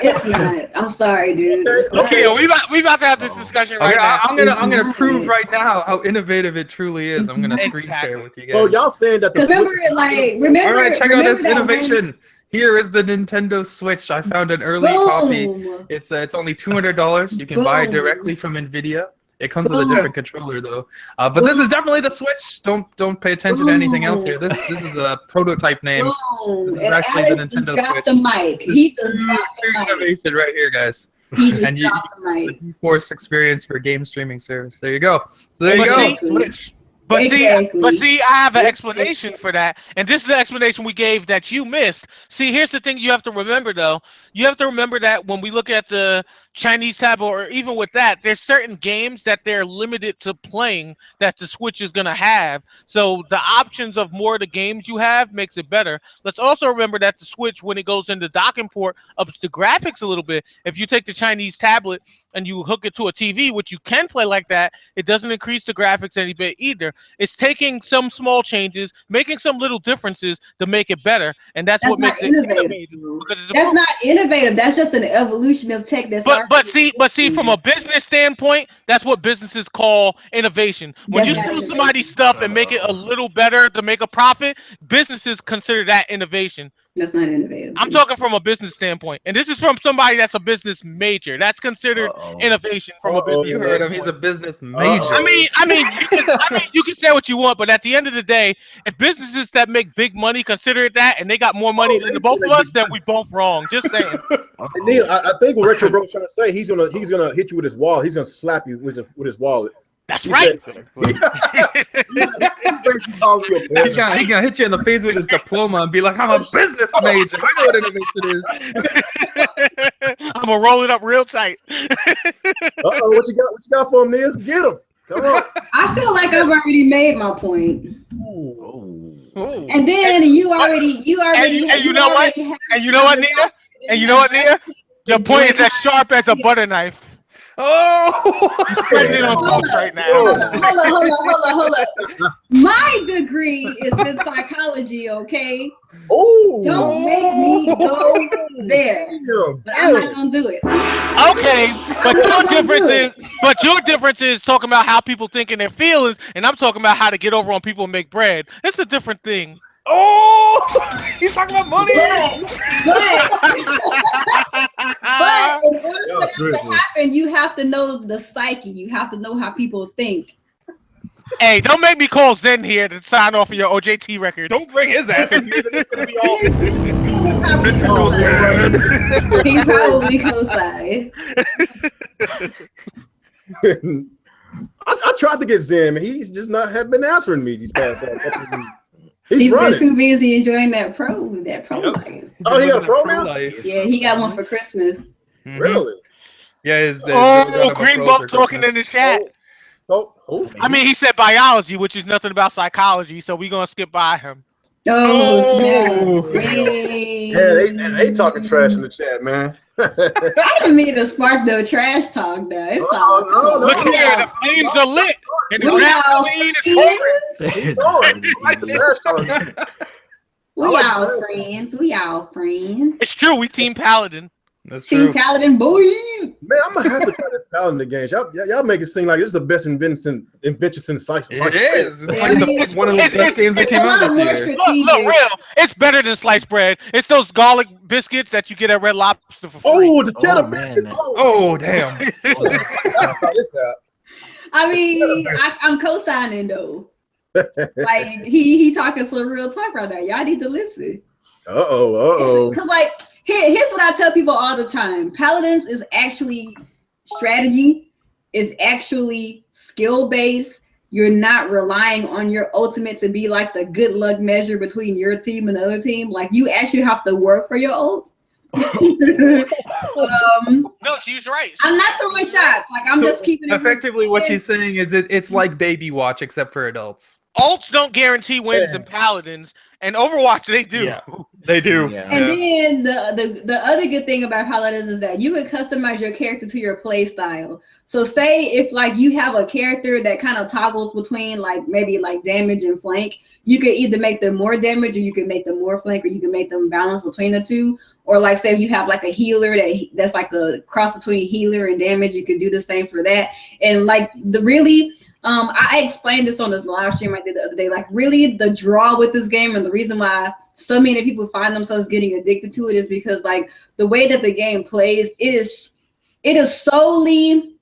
It's not. I'm sorry, dude. It's not. Okay, we about to have this discussion right now. I'm gonna prove right now how innovative it truly is. I'm gonna screen share with you guys. Oh, y'all saying that the Remember, Switch- All right, check out this that innovation. Here is the Nintendo Switch. I found an early copy. Boom. It's only $200. You can buy it Boom. directly from Nvidia. It comes with a Boom. different controller though. But this is definitely the Switch. Don't pay attention to anything else here. This is a prototype name. Boom. This is And actually the Alex Nintendo just dropped Switch. the mic. He just dropped Pure the mic. innovation right here, guys. He just And you- dropped the mic. Force experience for game streaming service. There you go. So there you But go. see- Switch. But Exactly. see, I have an explanation for that, and this is the explanation we gave that you missed. See, here's the thing you have to remember, though. You have to remember that when we look at the Chinese tablet, or even with that, there's certain games that they're limited to playing that the Switch is gonna have. So the options of more of the games you have makes it better. Let's also remember that the Switch, when it goes into docking port, ups the graphics a little bit. If you take the Chinese tablet and you hook it to a TV, which you can play like that, it doesn't increase the graphics any bit either. It's taking some small changes, making some little differences to make it better, and that's what not makes it innovative. because it's That's not innovative. That's just an evolution of tech that's but see, from a business standpoint, that's what businesses call innovation. When That's you not steal innovation. somebody's stuff and make it a little better to make a profit, businesses consider that innovation. That's not innovative. I'm talking from a business standpoint, and this is from somebody that's a business major. That's considered innovation from a business. You heard him. standpoint. He's a business major. I mean, you can say what you want, but at the end of the day, if businesses that make big money consider it that, and they got more money than the both of us, then we both wrong. Just saying. Neil, I think what Retro Bro's trying to say, he's gonna hit you with his wallet. He's gonna slap you with his wallet. That's right. He's gonna hit you in the face with his diploma and be like, "I'm a business major. I know what innovation is." I'm gonna roll it up real tight. What you got for him, Neil? Get him. Come on. I feel like I've already made my point. Ooh. And then you already and you know what? And you know what, Nia? And you know what, Nia? Your point is as sharp as a butter knife. Oh, You're spreading it on toast right now. Hold up. My degree is in psychology, okay? Oh, Don't make me go there. But I'm not gonna do it. Okay, but your difference is talking about how people think in their feelings, and I'm talking about how to get over on people and make bread. It's a different thing. oh, he's talking about money. But in order for that to happen, you have to know the psyche. You have to know how people think. Hey, don't make me call Zen here to sign off of your OJT records. Don't bring his ass in here. It's gonna be all. He probably co-signed. I tried to get Zen, man. He's just not have been answering me these past couple of weeks. He's been too busy enjoying that pro life. Oh, he got a pro now? Yeah, he got one for Christmas. Mm-hmm. Really? Yeah, Green Buck talking in the chat. I mean, he said biology, which is nothing about psychology, so we're gonna skip by him. Oh, yeah, they talking trash in the chat, man. I didn't mean to spark no trash talk, though. It's all Look here, the flames are lit, and the gasoline is pouring. We all friends. It's true, we team Paladin. That's Team true. Paladin boys. Man, I'm gonna have to try this Paladin games. Y'all make it seem like it's the best invention since slice. It is. It's one of the best games that came out this year. Look, real. It's better than sliced bread. It's those garlic biscuits that you get at Red Lobster for free. Oh, the cheddar biscuits. Oh, damn. I mean, I'm co-signing though. Like he talking some real talk right now. Y'all need to listen. Because like here's what I tell people all the time. Paladins is actually strategy, is actually skill based. You're not relying on your ultimate to be like the good luck measure between your team and the other team. Like you actually have to work for your ult. No, she's right. I'm not throwing shots. Like I'm just keeping it effectively what she's saying is it's like Baby Watch except for adults. Ults don't guarantee wins in Paladins, and Overwatch they do. Yeah, they do. Yeah. And then the other good thing about Paladins is that you can customize your character to your play style. So say if like you have a character that kind of toggles between like maybe like damage and flank, you could either make them more damage or you can make them more flank, or you can make them balance between the two. Or like say you have like a healer that's like a cross between healer and damage, you could do the same for that. And like I explained this on this live stream I did the other day. Like really the draw with this game and the reason why so many people find themselves getting addicted to it is because like the way that the game plays, it is solely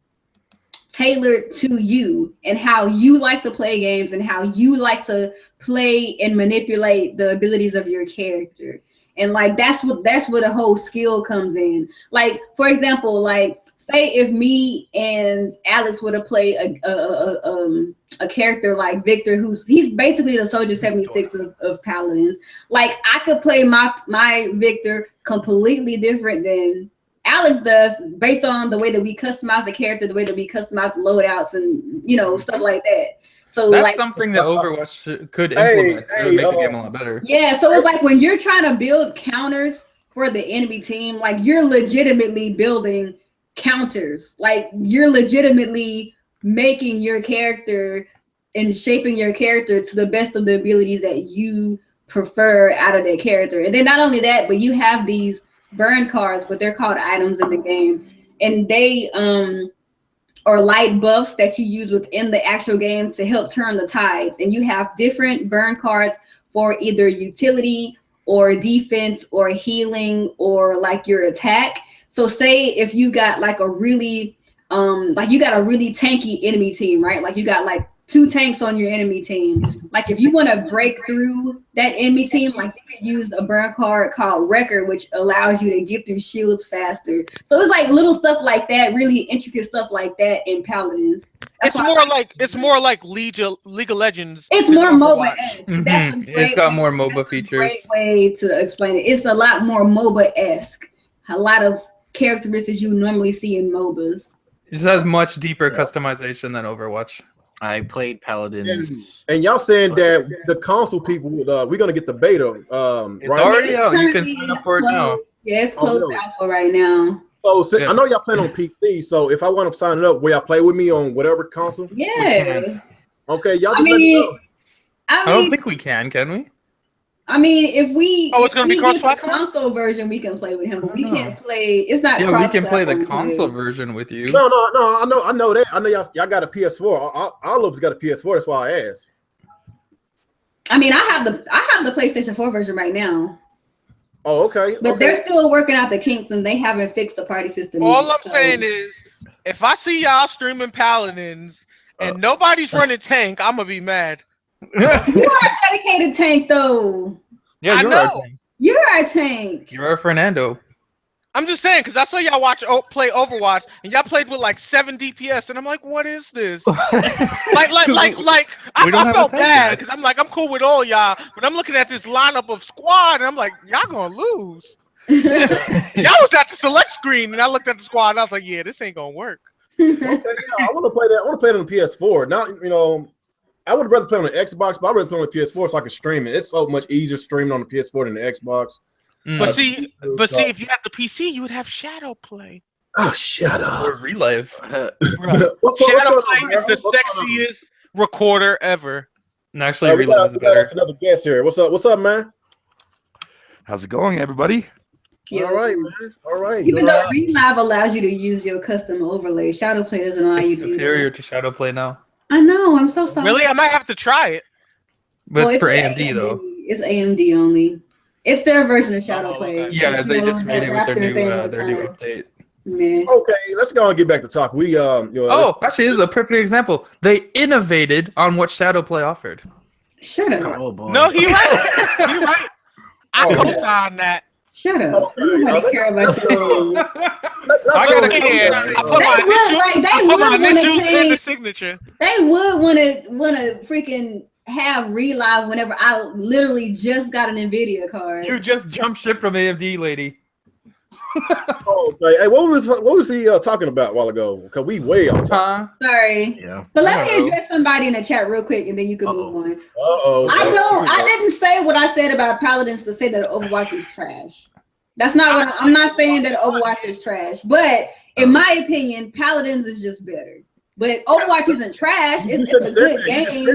tailored to you and how you like to play games and how you like to play and manipulate the abilities of your character. And like that's what the whole skill comes in. Like for example, like say if me and Alex would have played a character like Victor, he's basically the Soldier 76 of Paladins. Like I could play my Victor completely different than Alex does based on the way that we customize the character, the way that we customize the loadouts, and stuff like that. So that's something that Overwatch could implement to make the game a lot better. Yeah, so it's like when you're trying to build counters for the enemy team, like you're legitimately building counters. Like you're legitimately making your character and shaping your character to the best of the abilities that you prefer out of that character. And then not only that, but you have these burn cards, but they're called items in the game, and they are light buffs that you use within the actual game to help turn the tides. And you have different burn cards for either utility or defense or healing or like your attack. So say if you got like a really tanky enemy team, right? Like you got like 2 tanks on your enemy team. Like if you want to break through that enemy team, like you could use a burn card called Record, which allows you to get through shields faster. So it's like little stuff like that, really intricate stuff like that in Paladins. It's more like League of Legends. It's more MOBA-esque. It's got more MOBA features. Great way to explain it. It's a lot more MOBA-esque. A lot of characteristics you normally see in MOBAs. It just has much deeper customization than Overwatch. I played Paladins. And y'all saying that the console people, we're gonna get the beta. It's right? already out. You can sign up for it now. Yeah, it's closed out for right now. So I know y'all playing on PC. So if I want to sign it up, will y'all play with me on whatever console? Yeah. Okay, y'all just let me know. I don't think we can we? I mean, if we it's gonna be cross-platform? the console version, we can play with him, but we can't play. It's not. Yeah, we can play the console version with you. No. I know that. I know y'all got a PS4. All of us got a PS4. That's why I asked. I mean, I have the PlayStation 4 version right now. Oh, okay. But they're still working out the kinks, and they haven't fixed the party system. All I'm saying is, if I see y'all streaming Paladins and nobody's running tank, I'm gonna be mad. You are a dedicated tank, though. Yeah, you're our tank. You're a tank. You're our Fernando. I'm just saying, because I saw y'all play Overwatch, and y'all played with like 7 DPS, and I'm like, what is this? I felt bad, because I'm like, I'm cool with all y'all, but I'm looking at this lineup of squad, and I'm like, y'all gonna lose. Y'all was at the select screen, and I looked at the squad, and I was like, yeah, this ain't gonna work. Okay, I want to play that. I want to play it on the PS4. Not, I would rather play on the Xbox, but I'd rather play on the PS4 so I can stream it. It's so much easier streaming on the PS4 than the Xbox. But see, if you had the PC, you would have Shadow Play. Oh, shut up. Or Relive. Shadow Play is the sexiest recorder ever. And actually, Relive is better. Another guest here. What's up, man? How's it going, everybody? Yeah. All right, man. All right. Even though Relive allows you to use your custom overlay, Shadow Play doesn't allow you to. It's superior to Shadow Play now. I know. I'm so sorry. Really, I might have to try it. But it's for AMD though. It's AMD only. It's their version of Shadow Play. Yeah, they just made it with their new update. Man. Okay, let's go and get back to talk. We actually, this is a perfect example. They innovated on what Shadow Play offered. Shut up. Oh boy. No, he right. He right. I co-sign that. Shut up. Nobody care about you. I gotta care. I put my initials and the signature. They would want to freaking have Relive whenever I literally just got an NVIDIA card. You just jumped ship from AMD, lady. Okay. Hey, what was he talking about a while ago? Because we way off topic. Sorry. Yeah. But let me address somebody in the chat real quick, and then you can move on. Uh-oh. I didn't say what I said about Paladins to say that Overwatch is trash. That's not what I'm not saying that Overwatch is trash, but in my opinion, Paladins is just better. But Overwatch isn't trash. It's a good game.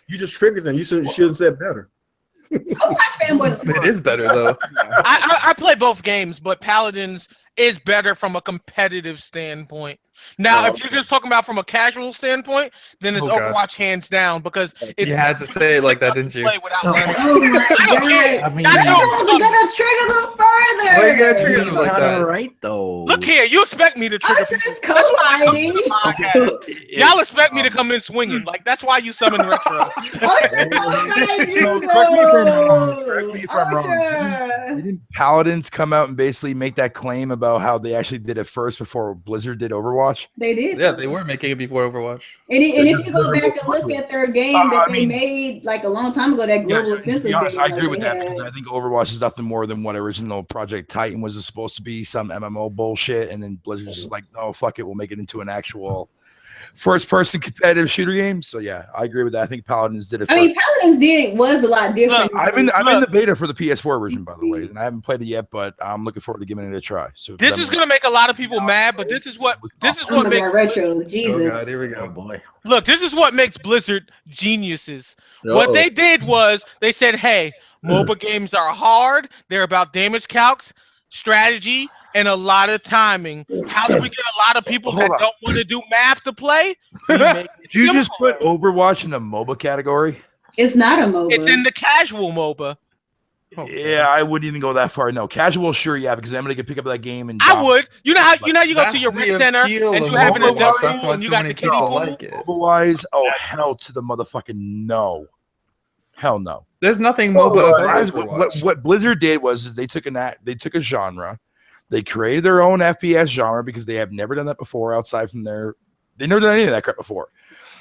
You just triggered them. You shouldn't have said better. Overwatch fanboys. It is better though. I play both games, but Paladins is better from a competitive standpoint. Now, if you're just talking about from a casual standpoint, then it's Overwatch hands down because it's, you had to say it like that, didn't you? Oh my god! I mean, was gonna trigger them further. Why you gotta trigger them like that? Right though. Look here, you expect me to trigger people? Co-signing. Y'all expect me to come in swinging, like that's why you summon Retro. So correct me if I'm wrong. Didn't Paladins come out and basically make that claim about how they actually did it first before Blizzard did Overwatch? They did. Yeah, they were making it before Overwatch. And if you go back and look at their game that they made like a long time ago, that Global Offensive to be honest, game, I agree with that because I think Overwatch is nothing more than what original Project Titan was supposed to be, some MMO bullshit, and then Blizzard's just like, no, fuck it, we'll make it into an actual first-person competitive shooter game. So yeah, I agree with that. I think Paladins did it. I mean, Paladins was a lot different. I'm in the beta for the PS4 version, by the way, and I haven't played it yet, but I'm looking forward to giving it a try. So this is gonna make a lot of people mad, but this is what makes retro. Jesus, oh God, here we go, boy. Look, this is what makes Blizzard geniuses. What they did was they said, "Hey, MOBA games are hard. They're about damage calcs, strategy, and a lot of timing. How do we get a lot of people that don't want to do math to play? Did you just put Overwatch in the MOBA category? It's not a MOBA. It's in the casual MOBA. Yeah, I wouldn't even go that far. No, casual, sure, yeah, because anybody could pick up that game and. I would. You know how you go to your rec center and you have an event pool and you got the kiddie pool. Otherwise, oh hell to the motherfucking no. Hell no. There's nothing MOBA. What Blizzard did was they took a genre, they created their own FPS genre because they have never done that before outside from they never done any of that crap before.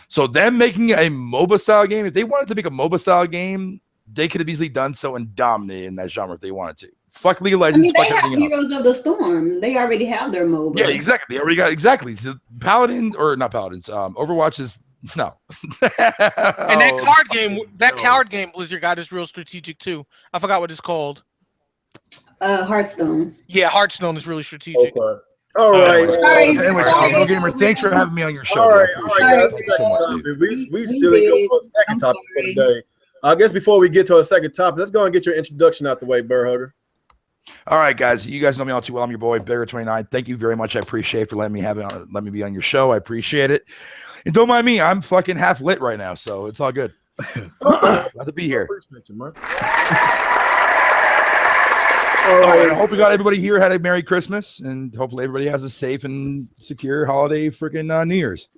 So them making a MOBA style game, if they wanted to make a MOBA style game, they could have easily done so and dominated in that genre if they wanted to. Fuck League of Legends. They have Heroes of the Storm. They already have their MOBA. Yeah, exactly. They already got So Paladin or not Paladins. Overwatch is. No. And that card game Blizzard got is real strategic too. I forgot what it's called. Hearthstone. Yeah, Hearthstone is really strategic. Okay. All right. Anyways, Real Gamer, thanks for having me on your show. All right, guys. We still go for a second topic for today. I guess before we get to our second topic, let's go and get your introduction out the way, Burr Hugger. All right, guys. You guys know me all too well. I'm your boy, Bigger29. Thank you very much. I appreciate it for letting me be on your show. I appreciate it. And don't mind me, I'm fucking half lit right now, so it's all good. Glad to be here. All right. I hope we got everybody here had a Merry Christmas, and hopefully everybody has a safe and secure holiday freaking New Year's.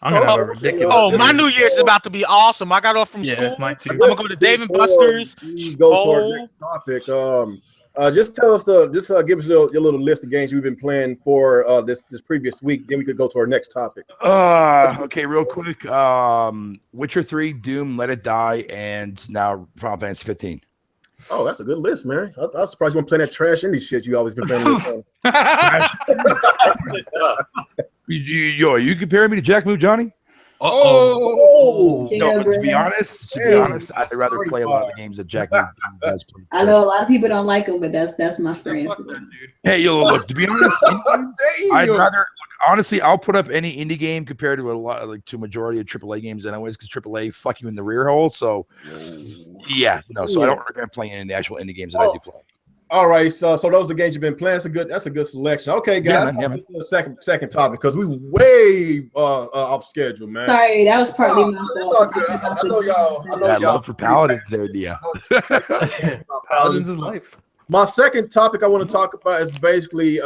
I'm gonna have a ridiculous. Oh, my New Year's is about to be awesome. I got off from school. Mine too. I'm gonna go to Dave & Buster's. Go to our next topic. Just tell us give us your little list of games you've been playing for this previous week. Then we could go to our next topic. Okay, real quick. Witcher 3, Doom, Let It Die, and now Final Fantasy 15. Oh, that's a good list, man. I was surprised you weren't playing that trash indie shit you always been playing. You comparing me to Jack Move Johnny? Oh, no, but to be honest, I'd rather play a lot of the games that Jack Move does play. I know a lot of people don't like him, but that's my friend. Hey, look, to be honest, I'd rather honestly, I'll put up any indie game compared to a majority of AAA games anyways, because AAA fuck you in the rear hole. So I don't recommend playing any of the actual indie games that I do play. All right, so those are the games you've been playing. That's a good selection. Okay, guys, second topic because we way off schedule, man. Sorry, that was partly my fault. I know y'all. Love for Paladins there, Dia. Paladins is life. My second topic I want to talk about is basically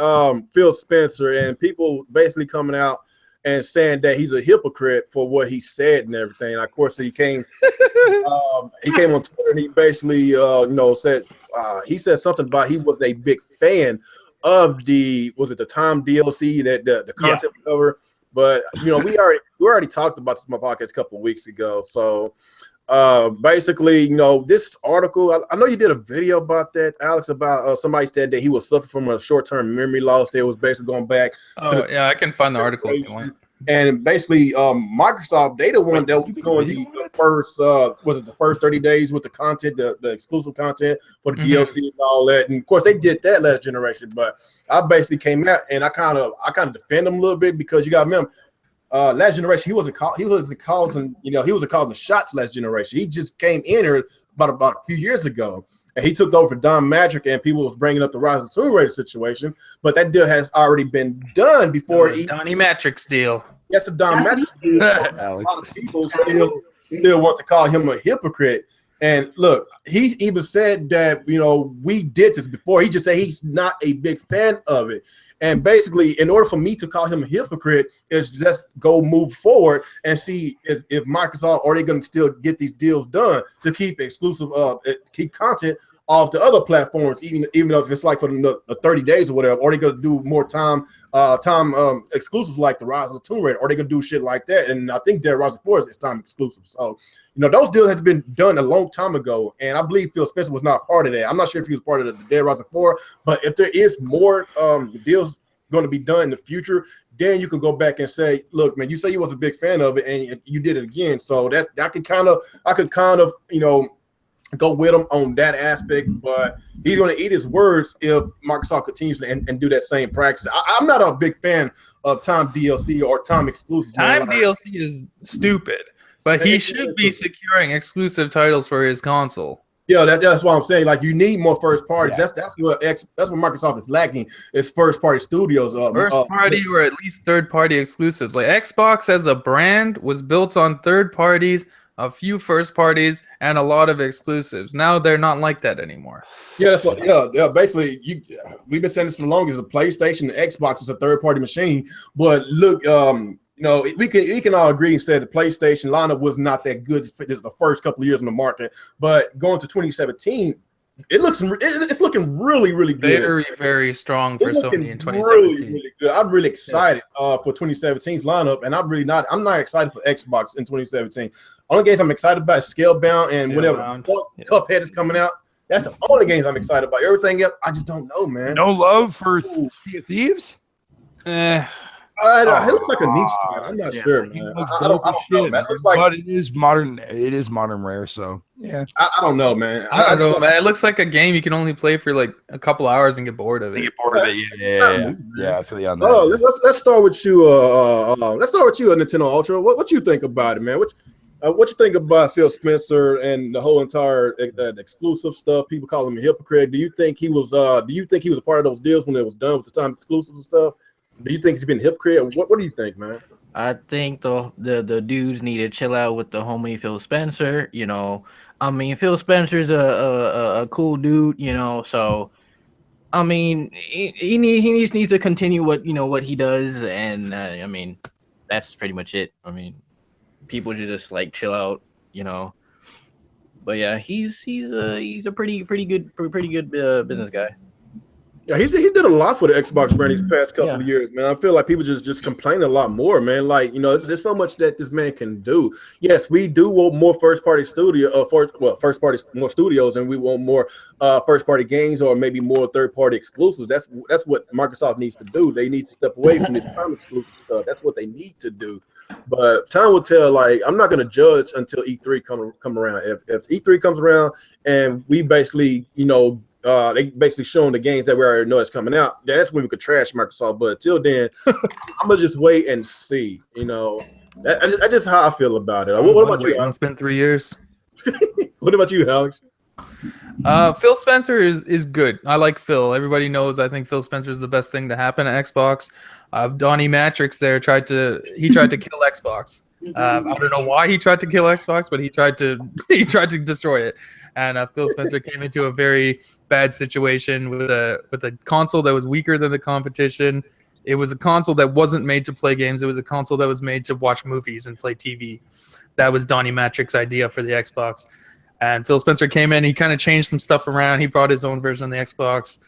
Phil Spencer and people basically coming out and saying that he's a hypocrite for what he said and everything. Of course, he came on Twitter and he basically said he said something about he was a big fan of the Time DLC that the concept cover. But we already talked about this in my podcast a couple of weeks ago. So basically, this article, I know you did a video about that, Alex, about somebody said that he was suffering from a short-term memory loss. They was basically going back. I can find the article if you want. And basically, Microsoft, they the one that was doing the first 30 days with the content, the exclusive content for the DLC and all that. And of course, they did that last generation. But I basically came out and I kind of defend them a little bit because you got to remember, last generation he wasn't causing the shots last generation. He just came in here about a few years ago. And he took over for Don Matrick, and people was bringing up the Rise of the Tomb Raider situation, but that deal has already been done before. Donnie Matrick's deal. Yes, the Don Matrick deal. A lot of people still want to call him a hypocrite. And look, he even said that we did this before. He just said he's not a big fan of it. And basically, in order for me to call him a hypocrite, is let's go move forward and see if Microsoft are they going to still get these deals done to keep exclusive, keep content off the other platforms, even though if it's like for the 30 days or whatever, or they're gonna do more time exclusives like the Rise of the Tomb Raider, or they're gonna do shit like that. And I think Dead Rising 4 is time exclusive. So, those deals has been done a long time ago, and I believe Phil Spencer was not part of that. I'm not sure if he was part of the Dead Rising 4, but if there is more deals going to be done in the future, then you can go back and say, look, man, you say you was a big fan of it and you did it again. So I could kind of go with him on that aspect, but he's going to eat his words if Microsoft continues and do that same practice. I'm not a big fan of time DLC or time exclusive. Time DLC is stupid, but he should be securing exclusive titles for his console. Yeah, that's why I'm saying, like, you need more first parties. Yeah. That's what Microsoft is lacking, is first party studios. First party or at least third party exclusives. Like Xbox as a brand was built on third parties, a few first parties, and a lot of exclusives. Now they're not like that anymore. Yeah, that's what. Yeah. Basically, we've been saying this for the longest. The PlayStation, the Xbox is a third party machine, but look, we can all agree and say the PlayStation lineup was not that good this the first couple of years on the market, but going to 2017, it's looking really, really good. Very, very strong for Sony in 2017. Really, really good. I'm really excited for 2017's lineup, and I'm not excited for Xbox in 2017. Only games I'm excited about is Scalebound and whenever Cuphead is coming out. That's the only games I'm excited about. Everything else, I just don't know, man. No love for Sea of Thieves? It looks like a niche title. I'm not sure, man. I don't know, man. It looks like, but it is modern. It is modern rare, so yeah. I don't know, man. I don't know, man. It looks like a game you can only play for like a couple hours and get bored of it. Yeah. I feel you on that. Oh, let's start with you. Let's start with you, Nintendo Ultra. What you think about it, man? What you think about Phil Spencer and the whole entire exclusive stuff? People call him a hypocrite. Do you think he was a part of those deals when it was done with the time exclusive and stuff? Do you think he's been a hypocrite? What do you think, man? I think the dudes need to chill out with the homie Phil Spencer. I mean, Phil Spencer's a cool dude. So I mean, he needs to continue what he does, and I mean, that's pretty much it. I mean, people should just like chill out. But yeah, he's a pretty good business guy. Yeah, he did a lot for the Xbox brand these past couple of years, man. I feel like people just complain a lot more, man. Like, there's so much that this man can do. Yes, we do want more first-party more studios, and we want more first-party games or maybe more third-party exclusives. That's what Microsoft needs to do. They need to step away from this time exclusive stuff. That's what they need to do. But time will tell. Like, I'm not going to judge until E3 come around. If E3 comes around and we basically, they basically showing the games that we already know is coming out, that's when we could trash Microsoft. But until then, I'm gonna just wait and see. That's just how I feel about it. What about you? It's been 3 years. What about you, Alex? Phil Spencer is good. I like Phil. Everybody knows I think Phil Spencer is the best thing to happen to Xbox. Donnie Matrix there tried to kill Xbox. I don't know why he tried to kill Xbox, but he tried to destroy it. And Phil Spencer came into a very bad situation with a console that was weaker than the competition. It was a console that wasn't made to play games. It was a console that was made to watch movies and play TV. That was Donnie Matrix's idea for the Xbox. And Phil Spencer came in. He kind of changed some stuff around. He brought his own version of the Xbox.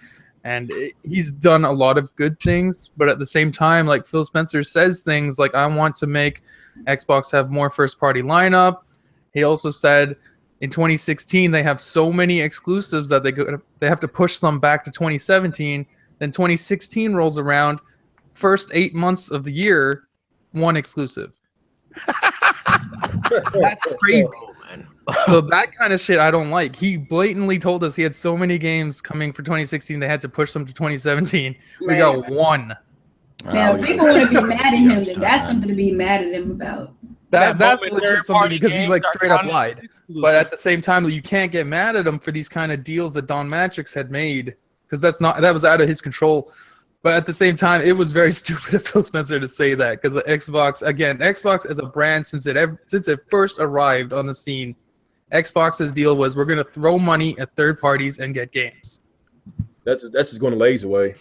And he's done a lot of good things. But at the same time, like Phil Spencer says things like, I want to make Xbox have more first-party lineup. He also said in 2016, they have so many exclusives that they have to push some back to 2017. Then 2016 rolls around, first 8 months of the year, one exclusive. That's crazy. So that kind of shit I don't like. He blatantly told us he had so many games coming for 2016, they had to push them to 2017. We got one. Now, if people want to be mad at him, then that's something to be mad at him about. That's legit something because he like straight up lied. But at the same time, you can't get mad at him for these kind of deals that Don Matrix had made because that was out of his control. But at the same time, it was very stupid of Phil Spencer to say that because the Xbox as a brand since it first arrived on the scene, Xbox's deal was we're going to throw money at third parties and get games. That's just going to laze away.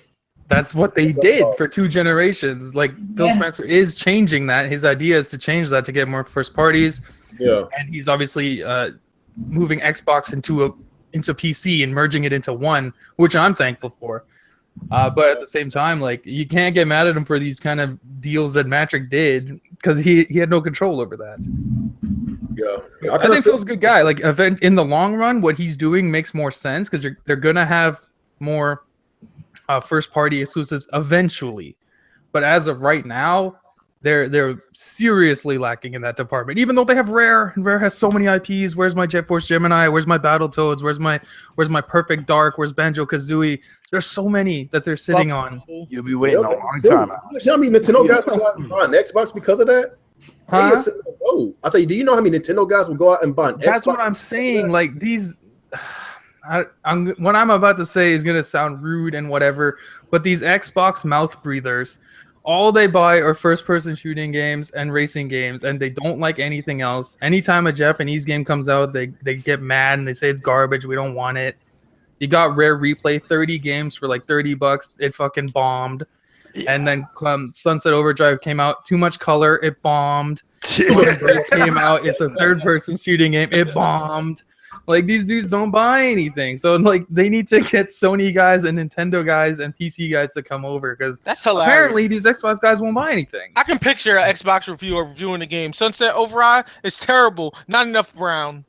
That's what they did for 2 generations. Like Phil Spencer is changing that. His idea is to change that to get more first parties. Yeah. And he's obviously moving Xbox into into PC and merging it into one, which I'm thankful for. But at the same time, like, you can't get mad at him for these kind of deals that Matrick did, because he had no control over that. Yeah, I think Phil's a good guy. Like, in the long run, what he's doing makes more sense, because they're gonna have more first party exclusives eventually. But as of right now, they're seriously lacking in that department. Even though they have Rare, and Rare has so many IPs. Where's my Jet Force Gemini? Where's my Battletoads? Where's my Perfect Dark? Where's Banjo Kazooie? There's so many that they're sitting on. You'll be waiting a long time. You know how many Nintendo guys will go out and buy an Xbox because of that? Huh? Oh, I say, do you know how many Nintendo guys will go out and buy an Xbox? That's what I'm saying. Like, these, what I'm about to say is gonna sound rude and whatever, but these Xbox mouth breathers, all they buy are first-person shooting games and racing games, and they don't like anything else. Anytime a Japanese game comes out, they get mad and they say it's garbage. We don't want it. You got Rare Replay, 30 games for like $30. It fucking bombed. Yeah. And then Sunset Overdrive came out. Too much color. It bombed. Came out. It's a third-person shooting game. It bombed. Like, these dudes don't buy anything. So, like, they need to get Sony guys and Nintendo guys and PC guys to come over, because that's hilarious. Apparently these Xbox guys won't buy anything. I can picture an Xbox reviewer reviewing the game. Sunset Overdrive is terrible. Not enough brown.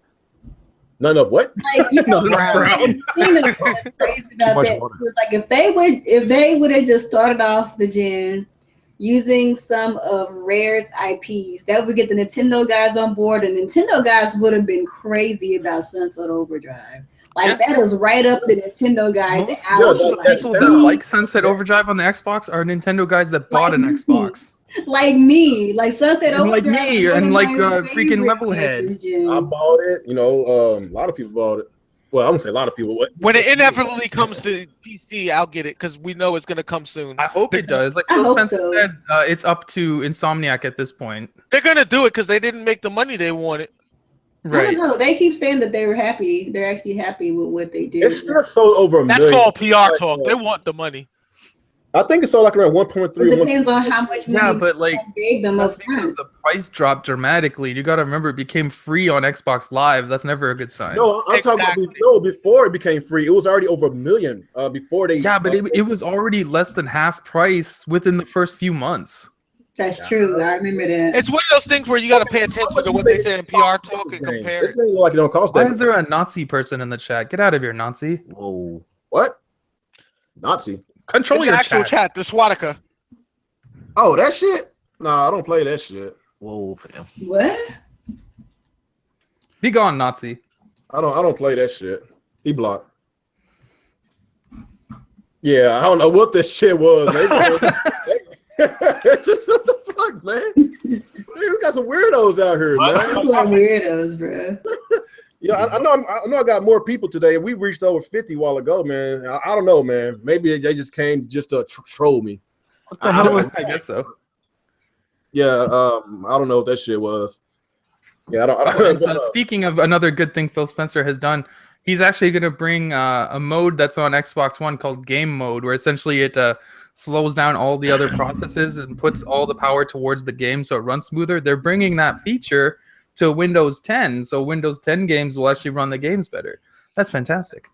Not enough what? Like, you know, brown. You know, what's crazy about that was, like, if they would have just started off the gen using some of Rare's IPs, that would get the Nintendo guys on board, and Nintendo guys would have been crazy about Sunset Overdrive. Like, that is right up the Nintendo guys' alley. People that like Sunset Overdrive on the Xbox are Nintendo guys that bought an Xbox. Like me, like Sunset Overdrive, like me, and like freaking Levelhead. I bought it. You know, a lot of people bought it. Well, I won't say a lot of people. When it inevitably comes to PC, I'll get it, because we know it's going to come soon. I hope it does. Like Phil Spencer said, it's up to Insomniac at this point. They're going to do it because they didn't make the money they wanted. Right. I don't know. They keep saying that they were happy. They're actually happy with what they did. It's still sold over $1 million. That's called PR talk. They want the money. I think it's sold like around 1.3. It depends on how much money. Yeah, but like, gave them that's because the price dropped dramatically. You got to remember, it became free on Xbox Live. That's never a good sign. No, I'm talking about before it became free. It was already over $1 million before they. Yeah, but it was already less than half price within the first few months. That's true. I remember that. It's one of those things where you got to pay attention to what they say in PR talk and compare. This thing like it don't cost that. Why is there a Nazi person in the chat? Get out of here, Nazi. Whoa. What? Nazi? Control your actual chat. The Swatica. Oh, that shit? Nah, I don't play that shit. Whoa, fam. What? Be gone, Nazi. I don't play that shit. He blocked. Yeah, I don't know what this shit was. Just what the fuck, man? We got some weirdos out here, man. People are weirdos, bro. Yeah, I know I got more people today. We reached over 50 a while ago, man. I don't know, man. Maybe they just came just to troll me. What the hell? I guess so. Yeah, I don't know what that shit was. Yeah, I don't. So speaking of another good thing Phil Spencer has done, he's actually going to bring a mode that's on Xbox One called Game Mode, where essentially it slows down all the other processes and puts all the power towards the game so it runs smoother. They're bringing that feature to Windows 10, so Windows 10 games will actually run the games better. That's fantastic.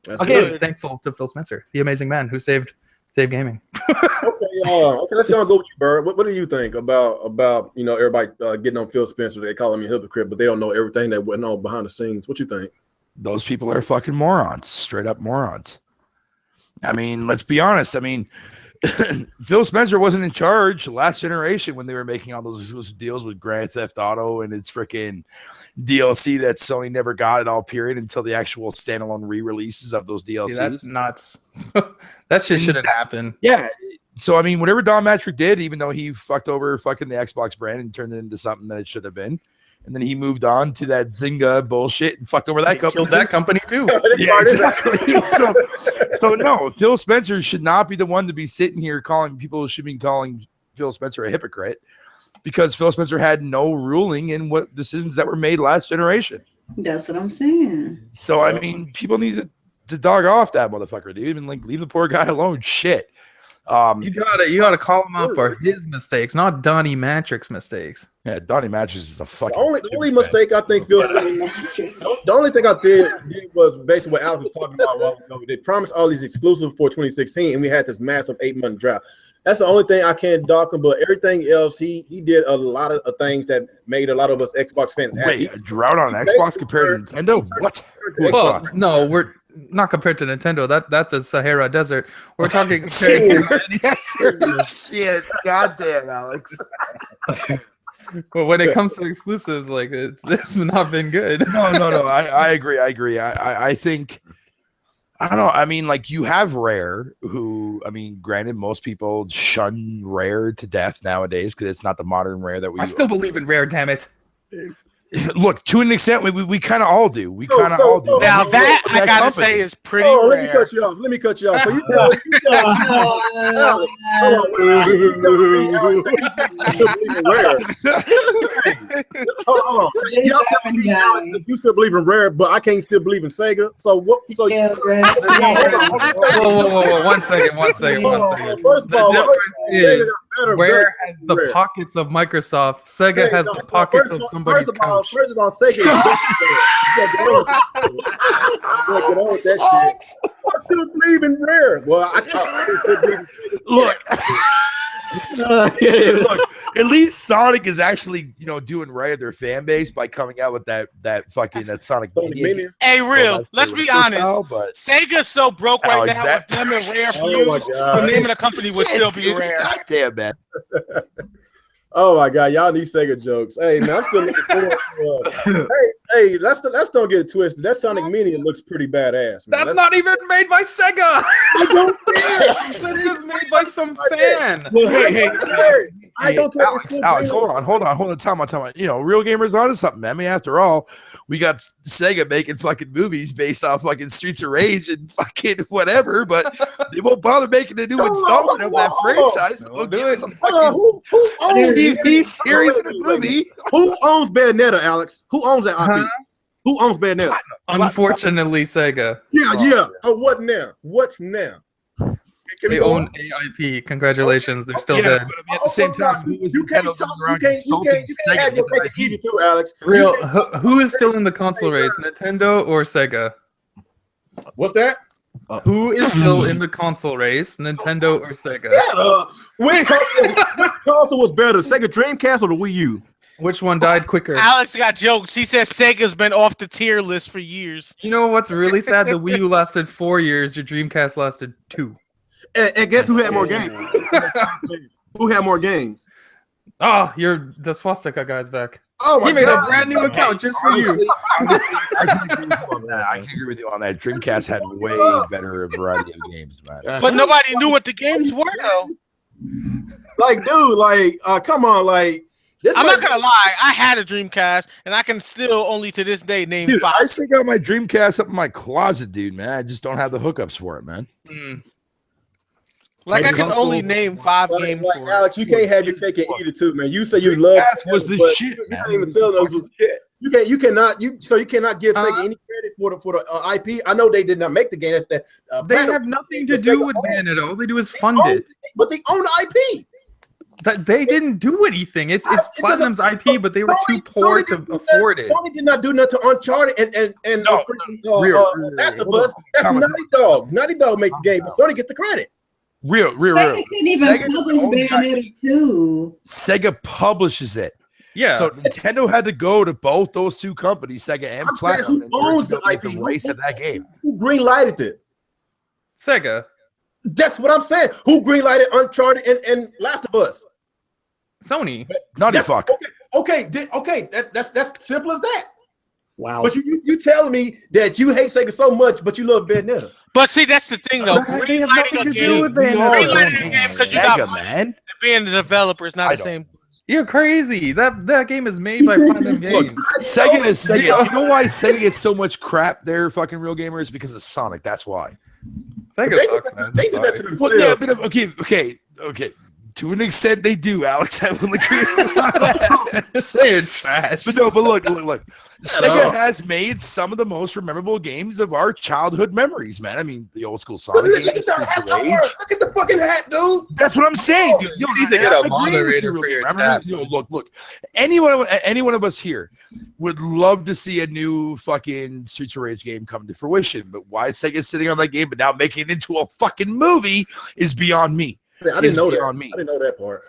That's okay, thankful to Phil Spencer, the amazing man who saved gaming. Okay, let's go with you, Bird. What do you think about everybody getting on Phil Spencer? They call him a hypocrite, but they don't know everything that went on behind the scenes. What you think? Those people are fucking morons, straight up morons. I mean, let's be honest. I mean, Phil Spencer wasn't in charge last generation when they were making all those exclusive deals with Grand Theft Auto and its freaking DLC that Sony never got at all, period, until the actual standalone re-releases of those DLCs. See, that's nuts. That shit shouldn't happen. Yeah. So, I mean, whatever Don Matrick did, even though he fucked over fucking the Xbox brand and turned it into something that it should have been, and then he moved on to that Zynga bullshit and fucked over that company. Killed that company too. Yeah, exactly. So no, Phil Spencer should not be the one to be sitting here calling people who should be calling Phil Spencer a hypocrite, because Phil Spencer had no ruling in what decisions that were made last generation. That's what I'm saying. So I mean, people need to dog off that motherfucker, dude, and like leave the poor guy alone. Shit. You gotta call him out for his mistakes, not Donnie Matrix mistakes. Yeah, Donnie Matches is a fucking. The only mistake I think feels. The only thing I did was basically what Alex was talking about a while ago. They promised all these exclusives for 2016, and we had this massive 8-month drought. That's the only thing I can't dock him, but everything else, he did a lot of things that made a lot of us Xbox fans happy. Wait, a drought on Xbox compared to Nintendo? What? Well, no, we're not compared to Nintendo. That's a Sahara Desert. We're talking Shit, goddamn, Alex. But when it comes to exclusives, like it's not been good. No. I agree. I think. I don't know. I mean, like you have Rare, who, I mean, granted, most people shun Rare to death nowadays because it's not the modern Rare that we. I still believe in Rare. Damn it. Look, to an extent, we kind of all do. We kind of all do. Now that I gotta say is pretty rare. Let me cut you off. So you tell hold on. Y'all tell me you still believe in Rare, but I can't still believe in Sega. So what? So Yeah, whoa. One second. First of all, Rare has the pockets of Microsoft. Sega has the pockets of somebody's couch. First of all, Sega is get on with that shit. I still believe in Rare. Well, I still believe in Look. Look, at least Sonic is actually, doing right at their fan base by coming out with that Sonic Mania. Hey, let's be honest. Sega's so broke right now with them and Rare feud. The name of the company would still be Rare. God damn, man. Oh my God, y'all need Sega jokes. Hey man, I'm still looking forward to hey, let's don't get it twisted. That Sonic Mania looks pretty badass, man. That's not even made by Sega. I don't care. This is made by some fan. Well, hey, I don't care. Alex, hold on, time out. Real gamers onto something, man. I mean, after all, we got Sega making fucking movies based off fucking Streets of Rage and fucking whatever, but they won't bother making a new installment of that franchise. We'll give us a fucking who owns TV series in the movie. Who owns Bayonetta, Alex? Who owns that IP? Who owns Bayonetta? Unfortunately, Sega. Yeah. Oh, what now? What's now? They own AIP. Congratulations, they're still dead. But I mean, at the same time, who is have your cake and eat it too, Alex. Who is still in the console race, Nintendo or Sega? What's that? Who is still in the console race, Nintendo or Sega? Which console was better, Sega Dreamcast or the Wii U? Which one died quicker? Alex got jokes. He says Sega's been off the tier list for years. You know what's really sad? The Wii U lasted 4 years. Your Dreamcast lasted 2. And guess who had more games? Who had more games? Oh, the swastika guy's back. Oh my God. He made a brand new account just for you. I can agree with you on that. Dreamcast had way better variety of games, man. But nobody knew what the games were, though. Like, dude, come on, like. I'm not gonna lie. I had a Dreamcast, and I can still only to this day name 5. I still got my Dreamcast up in my closet, dude. Man, I just don't have the hookups for it, man. Like I can only name 5 games. Like Alex, you can't have your cake and eat it too, man. You say you love was the shit. You can't even tell those. You cannot give Sega any credit for the IP. I know they did not make the game. They have nothing to do with Bayonetta. All they do is fund it. But they own the IP. They didn't do anything. It's Platinum's IP, but they were too poor to afford it. Sony did not do nothing to Uncharted and Last of Us. That's Naughty Dog. Naughty Dog makes the game, but Sony gets the credit. Real. Sega couldn't even publish Bayonetta 2. Sega publishes it. Yeah. So Nintendo had to go to both those two companies, Sega and Platinum, who owns the IP? The race of that game. Who greenlighted it? Sega. That's what I'm saying. Who greenlighted Uncharted and Last of Us? Sony. Naughty fuck. Okay. That's simple as that. Wow. But you telling me that you hate Sega so much, but you love Bayonetta. But see, that's the thing, though. They have nothing to do with Bayonetta. Sega, man. Being the developer is not the same. You're crazy. That game is made by Platinum Games. Look, Sega is Sega. You know why Sega gets so much crap? They're fucking real gamers because of Sonic. That's why. Sega sucks, man. They did that to themselves. Well, yeah, but okay. To an extent, they do, Alex. I will agree with you on that. They're trash. But no, but look. Shut Sega up. has made some of the most memorable games of our childhood memories, man. I mean, the old school Look Sonic at games, the Streets of hat, Rage. look at the fucking hat, dude. That's what I'm saying, dude. You need to get I a agree with moderator you, for your Rogan. chat. Look. Any one of us here would love to see a new fucking Streets of Rage game come to fruition. But why Sega's sitting on that game, but now making it into a fucking movie is beyond me. I didn't know that. Beyond me. I didn't know that part.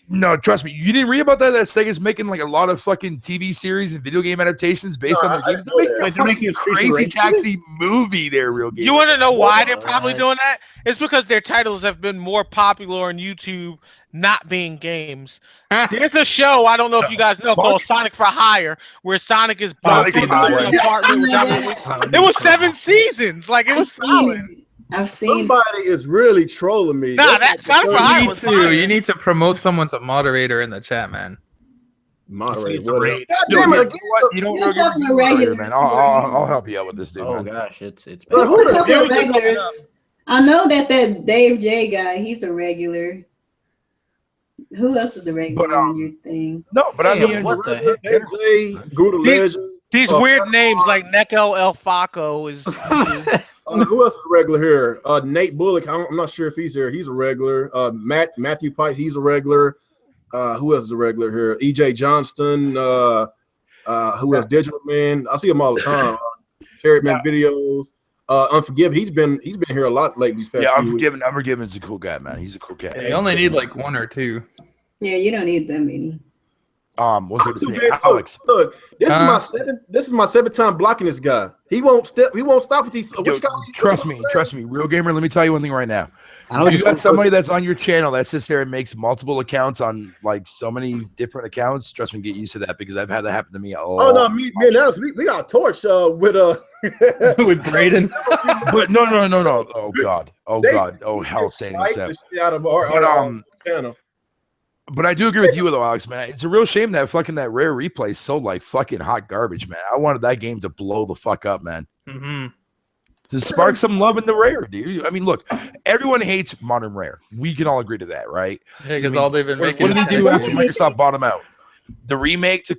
No, trust me. You didn't read about that? That Sega's making like a lot of fucking TV series and video game adaptations based on their games. They're making a crazy taxi movie there, real game. You want to know why they're probably doing that? It's because their titles have been more popular on YouTube, not being games. There's a show, I don't know if you guys know, called Sonic for Hire, where Sonic is Sonic for Hire. It was 7 seasons. Like, it was solid. I've seen. Somebody is really trolling me. Nah, that's Sonic for Hire was fire. You need to promote someone to moderator in the chat, man. Moderate. Raid. You know Damn it, what? You don't You're know, fucking a regular. man. I'll help you out with this, dude. Oh Man. gosh, it's But who the Couple hell of regulars. I know that Dave J guy, he's a regular. Who else is a regular But, on your thing? No, but I Damn, mean, what the heck? AJ, Guru Legends. These weird names like Neko El Faco is. Who else is a regular here? Nate Bullock. I'm not sure if he's here. He's a regular. Matthew Pike. He's a regular. Who else is a regular here? EJ Johnston. Who else? Digital Man. I see him all the time. Cherryman videos. Unforgiven. He's been here a lot lately. These past few weeks. Unforgiven's a cool guy, man. He's a cool cat. You only need like 1 or 2. Yeah, you don't need that many. What's it say? Alex. Look, this is my 7th time blocking this guy. He won't stop with these. Trust me, real gamer. Let me tell you one thing right now. I You got somebody that's on your channel that sits there and makes multiple accounts on like so many different accounts. Trust me, get used to that because I've had that happen to me. Oh no, me and Alex, we got a torch with With Braden. But no. Oh god. Oh hell, saying the shit out of our channel. But I do agree with you though, Alex, man. It's a real shame that fucking that rare replay is so like fucking hot garbage, man. I wanted that game to blow the fuck up, man. Mm-hmm. To spark some love in the rare, dude. I mean, look, everyone hates modern rare. We can all agree to that, right? Yeah, because all they've been What making. did they do after Microsoft bought them out? The remake to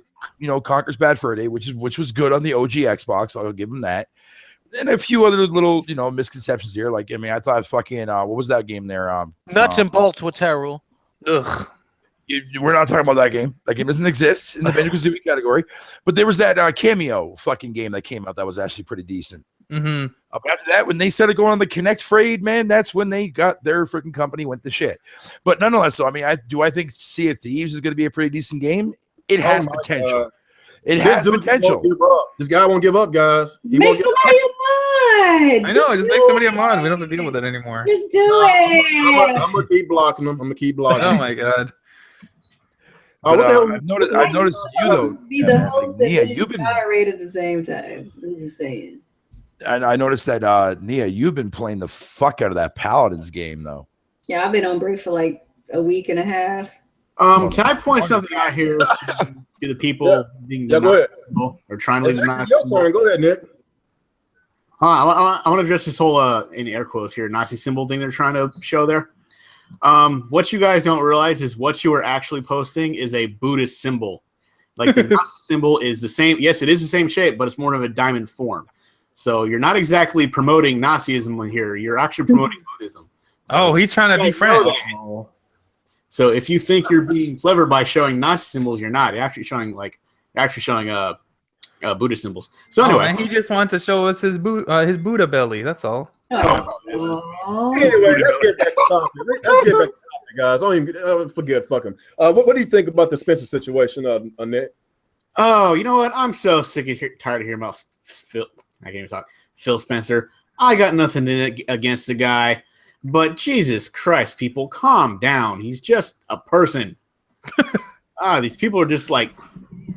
Conker's Bad Fur Day, which was good on the OG Xbox. I'll give them that. And a few other little misconceptions here. Like, I mean, I thought fucking what was that game there? Nuts and bolts with Terrell. Ugh. We're not talking about that game. That game doesn't exist in the Banjo-Kazooie category. But there was that cameo fucking game that came out that was actually pretty decent. Mm-hmm. But after that, when they started going on the Connect Frayed, man, that's when they got their freaking company went to shit. But nonetheless, so I mean, I think Sea of Thieves is going to be a pretty decent game. It has potential. God. It has potential. This guy won't give up, guys. He Make won't give somebody a mod. I know. Just make somebody a mod. We don't have to deal with it anymore. Just do it. I'm gonna keep blocking him. Oh my god. What the hell? I've noticed you though. Be the host Nia, and you've been moderate at the same time. I'm just saying. And I noticed that Nia, you've been playing the fuck out of that Paladins game though. Yeah, I've been on break for like a week and a half. Can I point something out here to the people being go ahead. or trying to leave the Nazi Your turn. Go ahead, Nick. I want to address this whole in air quotes here Nazi symbol thing they're trying to show there. What you guys don't realize is what you are actually posting is a Buddhist symbol. Like the Nazi symbol is the same. Yes, it is the same shape, but it's more of a diamond form. So you're not exactly promoting Nazism here. You're actually promoting Buddhism. So, he's trying to be friends. So if you think you're being clever by showing Nazi symbols, you're not. You're actually showing Buddhist symbols. So anyway, he just wanted to show us his Buddha belly. That's all. Anyway, let's get back to topic, guys. Don't even forget. Fuck him. What do you think about the Spencer situation, Nick? Oh, you know what? I'm so sick of tired of hearing about Phil. I can't even talk. Phil Spencer. I got nothing against the guy, but Jesus Christ, people, calm down. He's just a person. These people are just like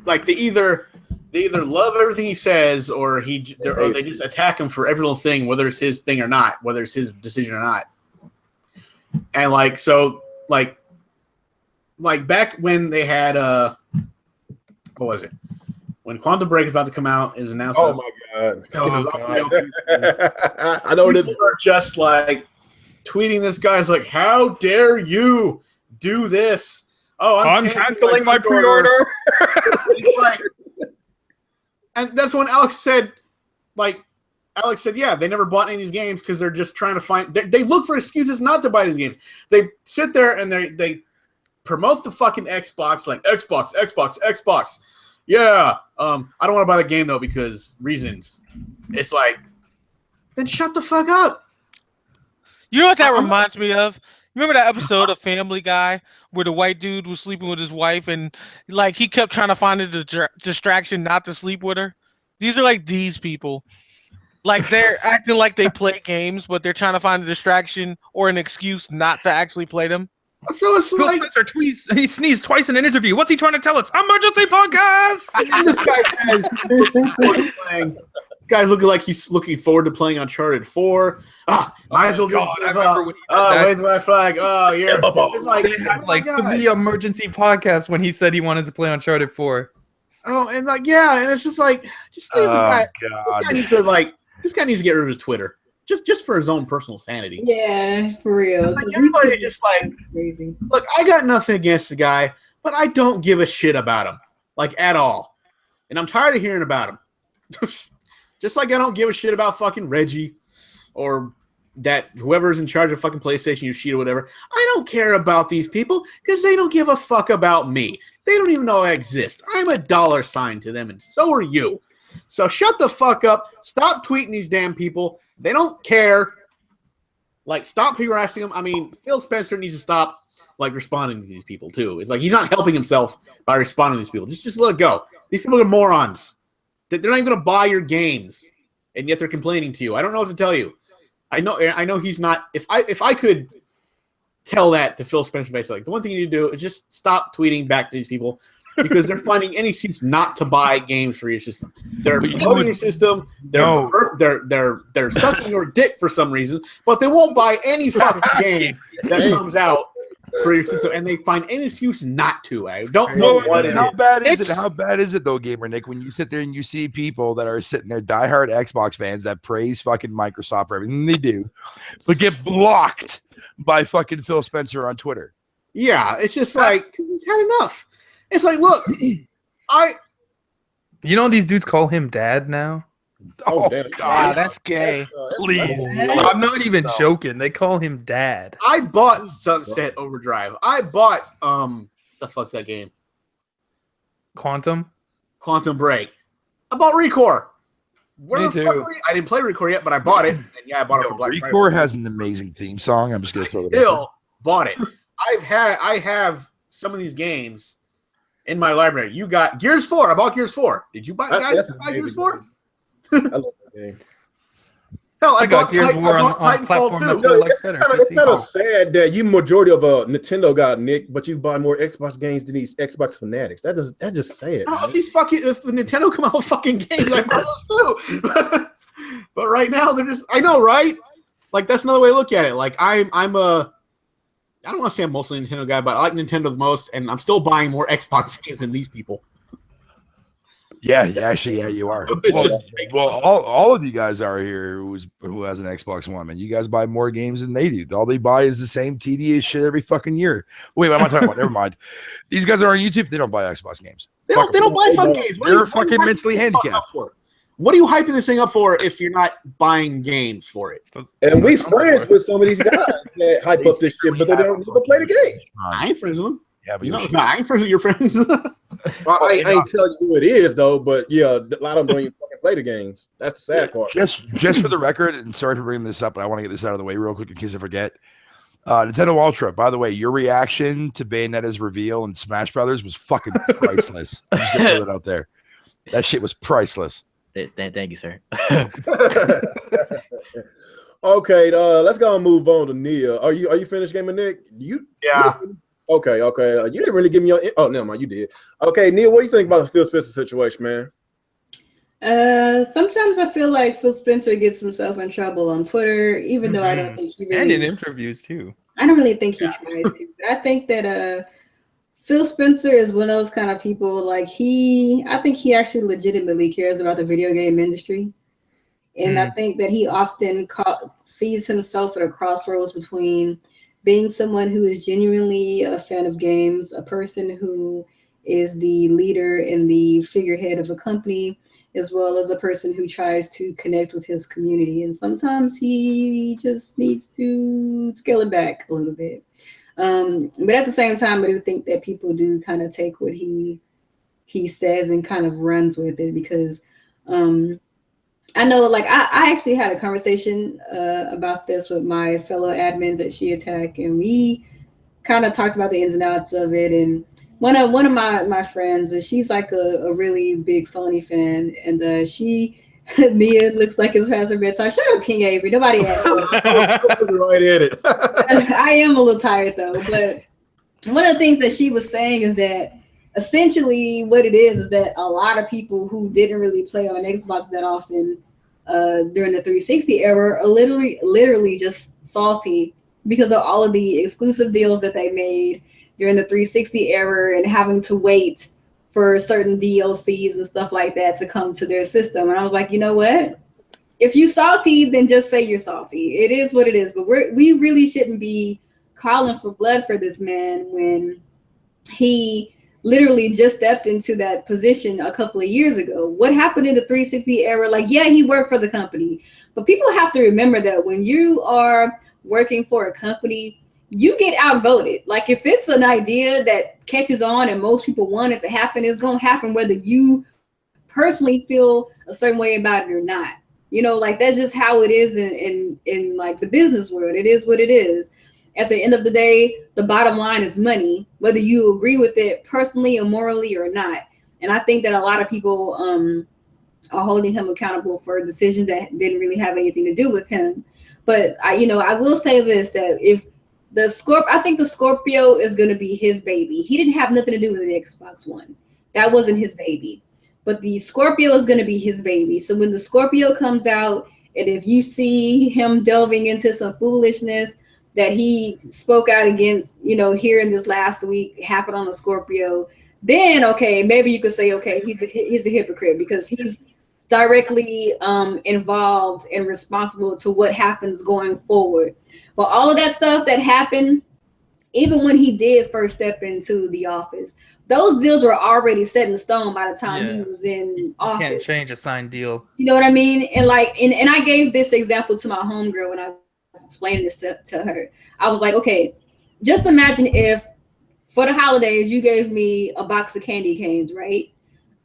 they either love everything he says, or they just attack him for every little thing, whether it's his thing or not, whether it's his decision or not. And like back when they had what was it? When Quantum Break is about to come out, is announced. Oh my god! I know this. People are just like tweeting this guy's like, "How dare you do this. Oh, I'm canceling my pre-order. Like, and that's when Alex said, yeah, they never bought any of these games because they're just trying to find. They look for excuses not to buy these games. They sit there and they promote the fucking Xbox, like Xbox. Yeah, I don't want to buy the game though because reasons. It's like, then shut the fuck up. You know what that reminds me of? Remember that episode of Family Guy where the white dude was sleeping with his wife and like he kept trying to find a distraction not to sleep with her? These are like these people. Like they're acting like they play games, but they're trying to find a distraction or an excuse not to actually play them. So it's Phil like Spencer he sneezed twice in an interview. What's he trying to tell us? Emergency podcast. and this guy's looking like he's looking forward to playing Uncharted 4. Might as well just give up. Where's my flag? Oh, yeah. It's like, They had like 3 emergency podcasts when he said he wanted to play Uncharted 4. oh, and like, yeah, and it's just like, just leave the guy. This guy needs to get rid of his Twitter. Just for his own personal sanity. Yeah, for real. Like, everybody just like, crazy. look, I got nothing against the guy, but I don't give a shit about him. Like, at all. And I'm tired of hearing about him. Just like I don't give a shit about fucking Reggie or that whoever's in charge of fucking PlayStation Yoshida or whatever. I don't care about these people because they don't give a fuck about me. They don't even know I exist. I'm a $sign to them, and so are you. So shut the fuck up. Stop tweeting these damn people. They don't care. Like, stop harassing them. I mean, Phil Spencer needs to stop like responding to these people too. It's like he's not helping himself by responding to these people. Just let it go. These people are morons. They're not even going to buy your games, and yet they're complaining to you. I don't know what to tell you. I know he's not. If I could tell that to Phil Spencer, basically, like, the one thing you need to do is just stop tweeting back to these people because they're finding any excuse not to buy games for your system. They're promoting your system. They're sucking your dick for some reason, but they won't buy any fucking game that comes out for your system, and they find any excuse not to. I don't know what it is. How bad is it? How bad is it though, Gamer Nick, when you sit there and you see people that are sitting there, diehard Xbox fans that praise fucking Microsoft for everything they do, but get blocked by fucking Phil Spencer on Twitter? Yeah, it's just like, because he's had enough. It's like, look, You know these dudes call him dad now? Oh, damn. Wow, that's gay. Please. I'm not even joking. They call him dad. I bought Sunset Overdrive. I bought the fuck's that game? Quantum Break. I bought Recore. Where Me the fuck too. were you? I didn't play Recore yet, but I bought it. And yeah, I bought it for Black Friday. Recore has an amazing theme song. I'm just gonna I throw it still bought it. I have some of these games in my library. You got Gears 4. I bought Gears 4. Did you buy Gears 4? I love that game. Hell, I got bought Gears of War on Titanfall platform 2. that No, feel like it's better. kind of sad that you majority of a Nintendo guy, Nick, but you buy more Xbox games than these Xbox fanatics. That's just sad. No, if the Nintendo come out with fucking games, I buy those too. But right now they're just, I know, right? Like, that's another way to look at it. Like, I don't want to say I'm mostly a Nintendo guy, but I like Nintendo the most, and I'm still buying more Xbox games than these people. Yeah, you are. Well, all of you guys are here who has an Xbox One, man. You guys buy more games than they do. All they buy is the same tedious shit every fucking year. Wait, what am I talking about? Never mind. These guys are on YouTube. They don't buy Xbox games. They don't buy fucking games. They're fucking mentally handicapped. What are you hyping this thing up for if you're not buying games for it? And we friends with some of these guys that hype up this shit, but they don't play the game. I ain't friends with them. Yeah, but I ain't friends with your friends. I ain't telling you who it is though, but yeah, a lot of them don't even fucking play the games. That's the sad part. Just for the record, and sorry for bringing this up, but I want to get this out of the way real quick in case I forget. Nintendo Ultra, by the way, your reaction to Bayonetta's reveal in Smash Brothers was fucking priceless. I'm just gonna put it out there. That shit was priceless. Thank you, sir. Okay, let's go and move on to Nia. Are you finished gaming, Nick? Yeah. Okay. You didn't really give me your. Oh, never mind. You did. Okay, Nia, what do you think about the Phil Spencer situation, man? Sometimes I feel like Phil Spencer gets himself in trouble on Twitter, even though I don't think he really. And in interviews too. I don't really think he tries to. I think that Phil Spencer is one of those kind of people. Like I think he actually legitimately cares about the video game industry, and I think that he often sees himself at a crossroads between being someone who is genuinely a fan of games, a person who is the leader and the figurehead of a company, as well as a person who tries to connect with his community. And sometimes he just needs to scale it back a little bit. But at the same time, I do think that people do kind of take what he says and kind of runs with it, because I know, like, I actually had a conversation about this with my fellow admins at She Attack, and we kind of talked about the ins and outs of it. And one of my friends, she's like a really big Sony fan, and Mia looks like it's past her bedtime. Shut up, King Avery. Nobody asked. Right at it. I am a little tired though, but one of the things that she was saying is that essentially what it is that a lot of people who didn't really play on Xbox that often during the 360 era are literally just salty because of all of the exclusive deals that they made during the 360 era and having to wait for certain DLCs and stuff like that to come to their system. And I was like, you know what? If you salty, then just say you're salty. It is what it is. But we really shouldn't be calling for blood for this man when he literally just stepped into that position a couple of years ago. What happened in the 360 era? Like, yeah, he worked for the company, but people have to remember that when you are working for a company, you get outvoted. Like, if it's an idea that catches on and most people want it to happen, it's going to happen whether you personally feel a certain way about it or not. You know, like, that's just how it is in like the business world. It is what it is. At the end of the day, the bottom line is money, whether you agree with it personally or morally or not. And I think that a lot of people are holding him accountable for decisions that didn't really have anything to do with him. But I will say this, that if I think the Scorpio is going to be his baby. He didn't have nothing to do with the Xbox One. That wasn't his baby. But the Scorpio is going to be his baby. So when the Scorpio comes out, and if you see him delving into some foolishness that he spoke out against, here in this last week happened on the Scorpio, then okay, maybe you could say, okay, he's a hypocrite because he's directly involved and responsible to what happens going forward. But all of that stuff that happened, even when he did first step into the office, those deals were already set in stone by the time he was in office. You can't change a signed deal. You know what I mean? And like, and I gave this example to my homegirl when I was explaining this to her. I was like, okay, just imagine if for the holidays you gave me a box of candy canes, right?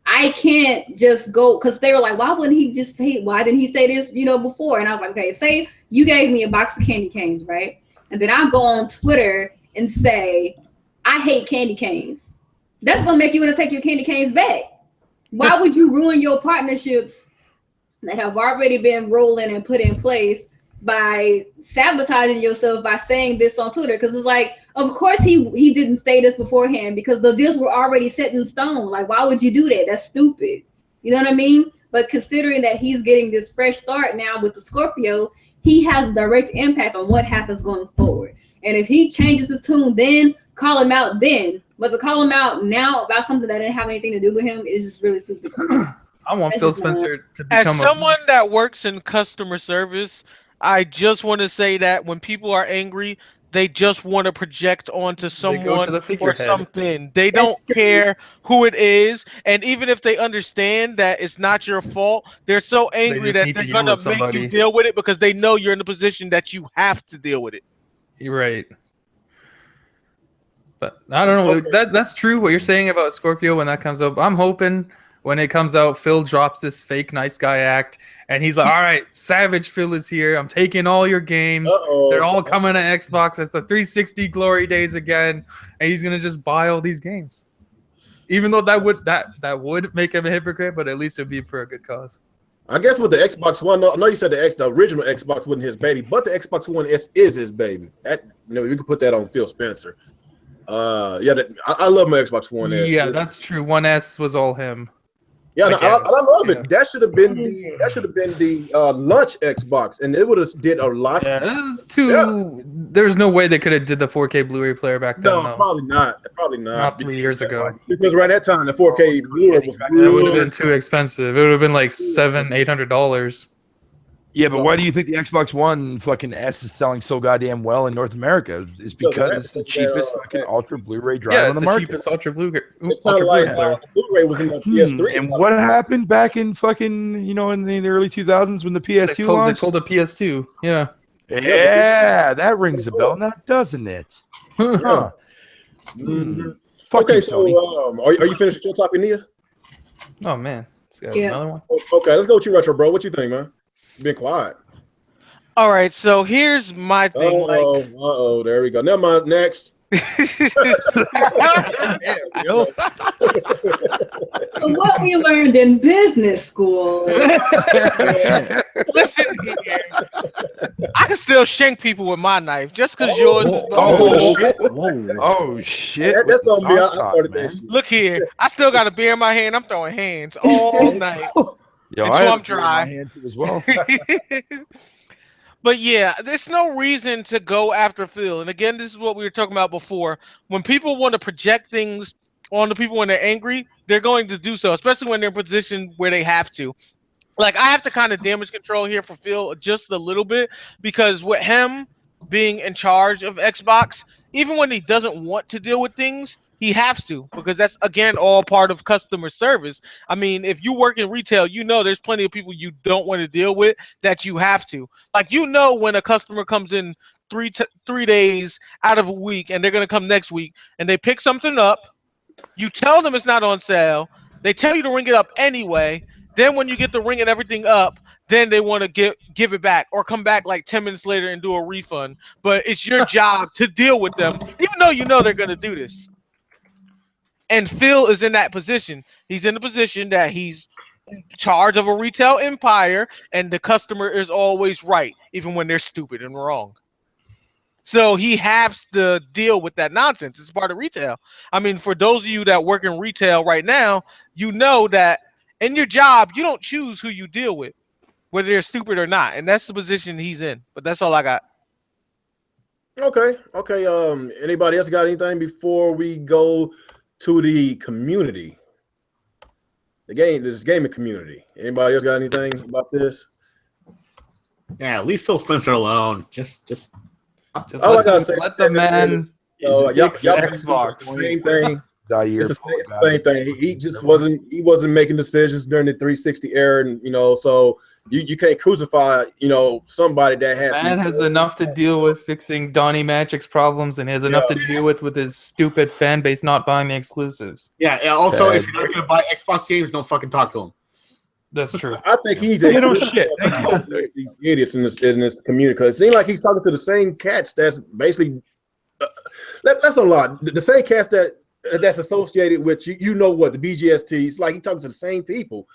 I can't just go, because they were like, why didn't he say this, before? And I was like, okay, say you gave me a box of candy canes, right? And then I go on Twitter and say, I hate candy canes. That's going to make you want to take your candy canes back. Why would you ruin your partnerships that have already been rolling and put in place by sabotaging yourself by saying this on Twitter? Because it's like, of course he didn't say this beforehand because the deals were already set in stone. Like, why would you do that? That's stupid. You know what I mean? But considering that he's getting this fresh start now with the Scorpio, he has direct impact on what happens going forward. And if he changes his tune, then call him out then. But to call him out now about something that didn't have anything to do with him is just really stupid to me. I want Phil Spencer to become as someone that works in customer service, I just want to say that when people are angry, they just want to project onto someone or something. They don't care who it is. And even if they understand that it's not your fault, they're so angry that they're going to make you deal with it because they know you're in the position that you have to deal with it. You're right. But I don't know. Okay. That's true what you're saying about Scorpio when that comes up. I'm hoping when it comes out, Phil drops this fake nice guy act, and he's like, all right, Savage Phil is here. I'm taking all your games. They're all coming to Xbox. It's the 360 glory days again, and he's going to just buy all these games. Even though that would make him a hypocrite, but at least it would be for a good cause. I guess with the Xbox One, I know you said the original Xbox wasn't his baby, but the Xbox One S is his baby. We could put that on Phil Spencer. I love my Xbox One S. Yeah, that's true. One S was all him. Yeah, I love it. That should have been the launch Xbox, and it would have did a lot. Yeah, there's no way they could have did the 4K Blu-ray player back then. No, probably not. Not 3 years ago. Because around that time, the 4K Blu-ray was. It would have been too expensive. It would have been like $700-800. Yeah, but why do you think the Xbox One fucking S is selling so goddamn well in North America? It's because it's the cheapest fucking Ultra Blu-ray drive Yeah, on it's the the market. cheapest Ultra Blu-ray. It's kind of like the Blu-ray was in the PS3. And what happened back in fucking, in the early 2000s when the PS2 They launched? told the PS2. Yeah. Yeah, that rings a bell now, doesn't it? Huh. Fuck Okay, you, so Sony. are you finished with your topic, Nia? Oh man, let's get Yeah. another one. Okay, let's go with you, Retro Bro. What you think, man? You've been quiet. All right, so here's my thing. There we go. Never mind. Next. So what we learned in business school. Listen here. I can still shank people with my knife just because yours is shit. Oh shit. That's on me. I started man. that shit. Look here. I still got a beer in my hand. I'm throwing hands all night. Yo, Until I I'm have beer in my dry. hand too as well. But yeah, there's no reason to go after Phil. And again, this is what we were talking about before. When people want to project things on the people when they're angry, they're going to do so, especially when they're in a position where they have to. Like, I have to kind of damage control here for Phil just a little bit, because with him being in charge of Xbox, even when he doesn't want to deal with things, he has to, because that's, again, all part of customer service. I mean, if you work in retail, there's plenty of people you don't want to deal with that you have to. Like, when a customer comes in 3 days out of a week and they're going to come next week and they pick something up, you tell them it's not on sale, they tell you to ring it up anyway. Then when you get the ring and everything up, then they want to give it back or come back like 10 minutes later and do a refund. But it's your job to deal with them, even though they're going to do this. And Phil is in that position. He's in the position that he's in charge of a retail empire, and the customer is always right, even when they're stupid and wrong. So he has to deal with that nonsense. It's part of retail. I mean, for those of you that work in retail right now, you know that in your job, you don't choose who you deal with, whether they're stupid or not. And that's the position he's in. But that's all I got. Okay. Anybody else got anything before we go to the community? This gaming community. Anybody else got anything about this? Yeah, leave Phil Spencer alone. Just All I gotta say, let the man y'all Xbox. Same thing. It's It's the same thing. He just wasn't making decisions during the 360 era, and so you can't crucify somebody that has enough to deal with fixing Donnie Magic's problems, and has enough to deal with his stupid fan base not buying the exclusives. Yeah. Also, if you're not gonna buy Xbox games, don't fucking talk to him. That's true. I think he's shit. these idiots in this community, because it seems like he's talking to the same cats that's basically let's not lie, the same cats that's associated with the BGSTs. Like, he talking to the same people.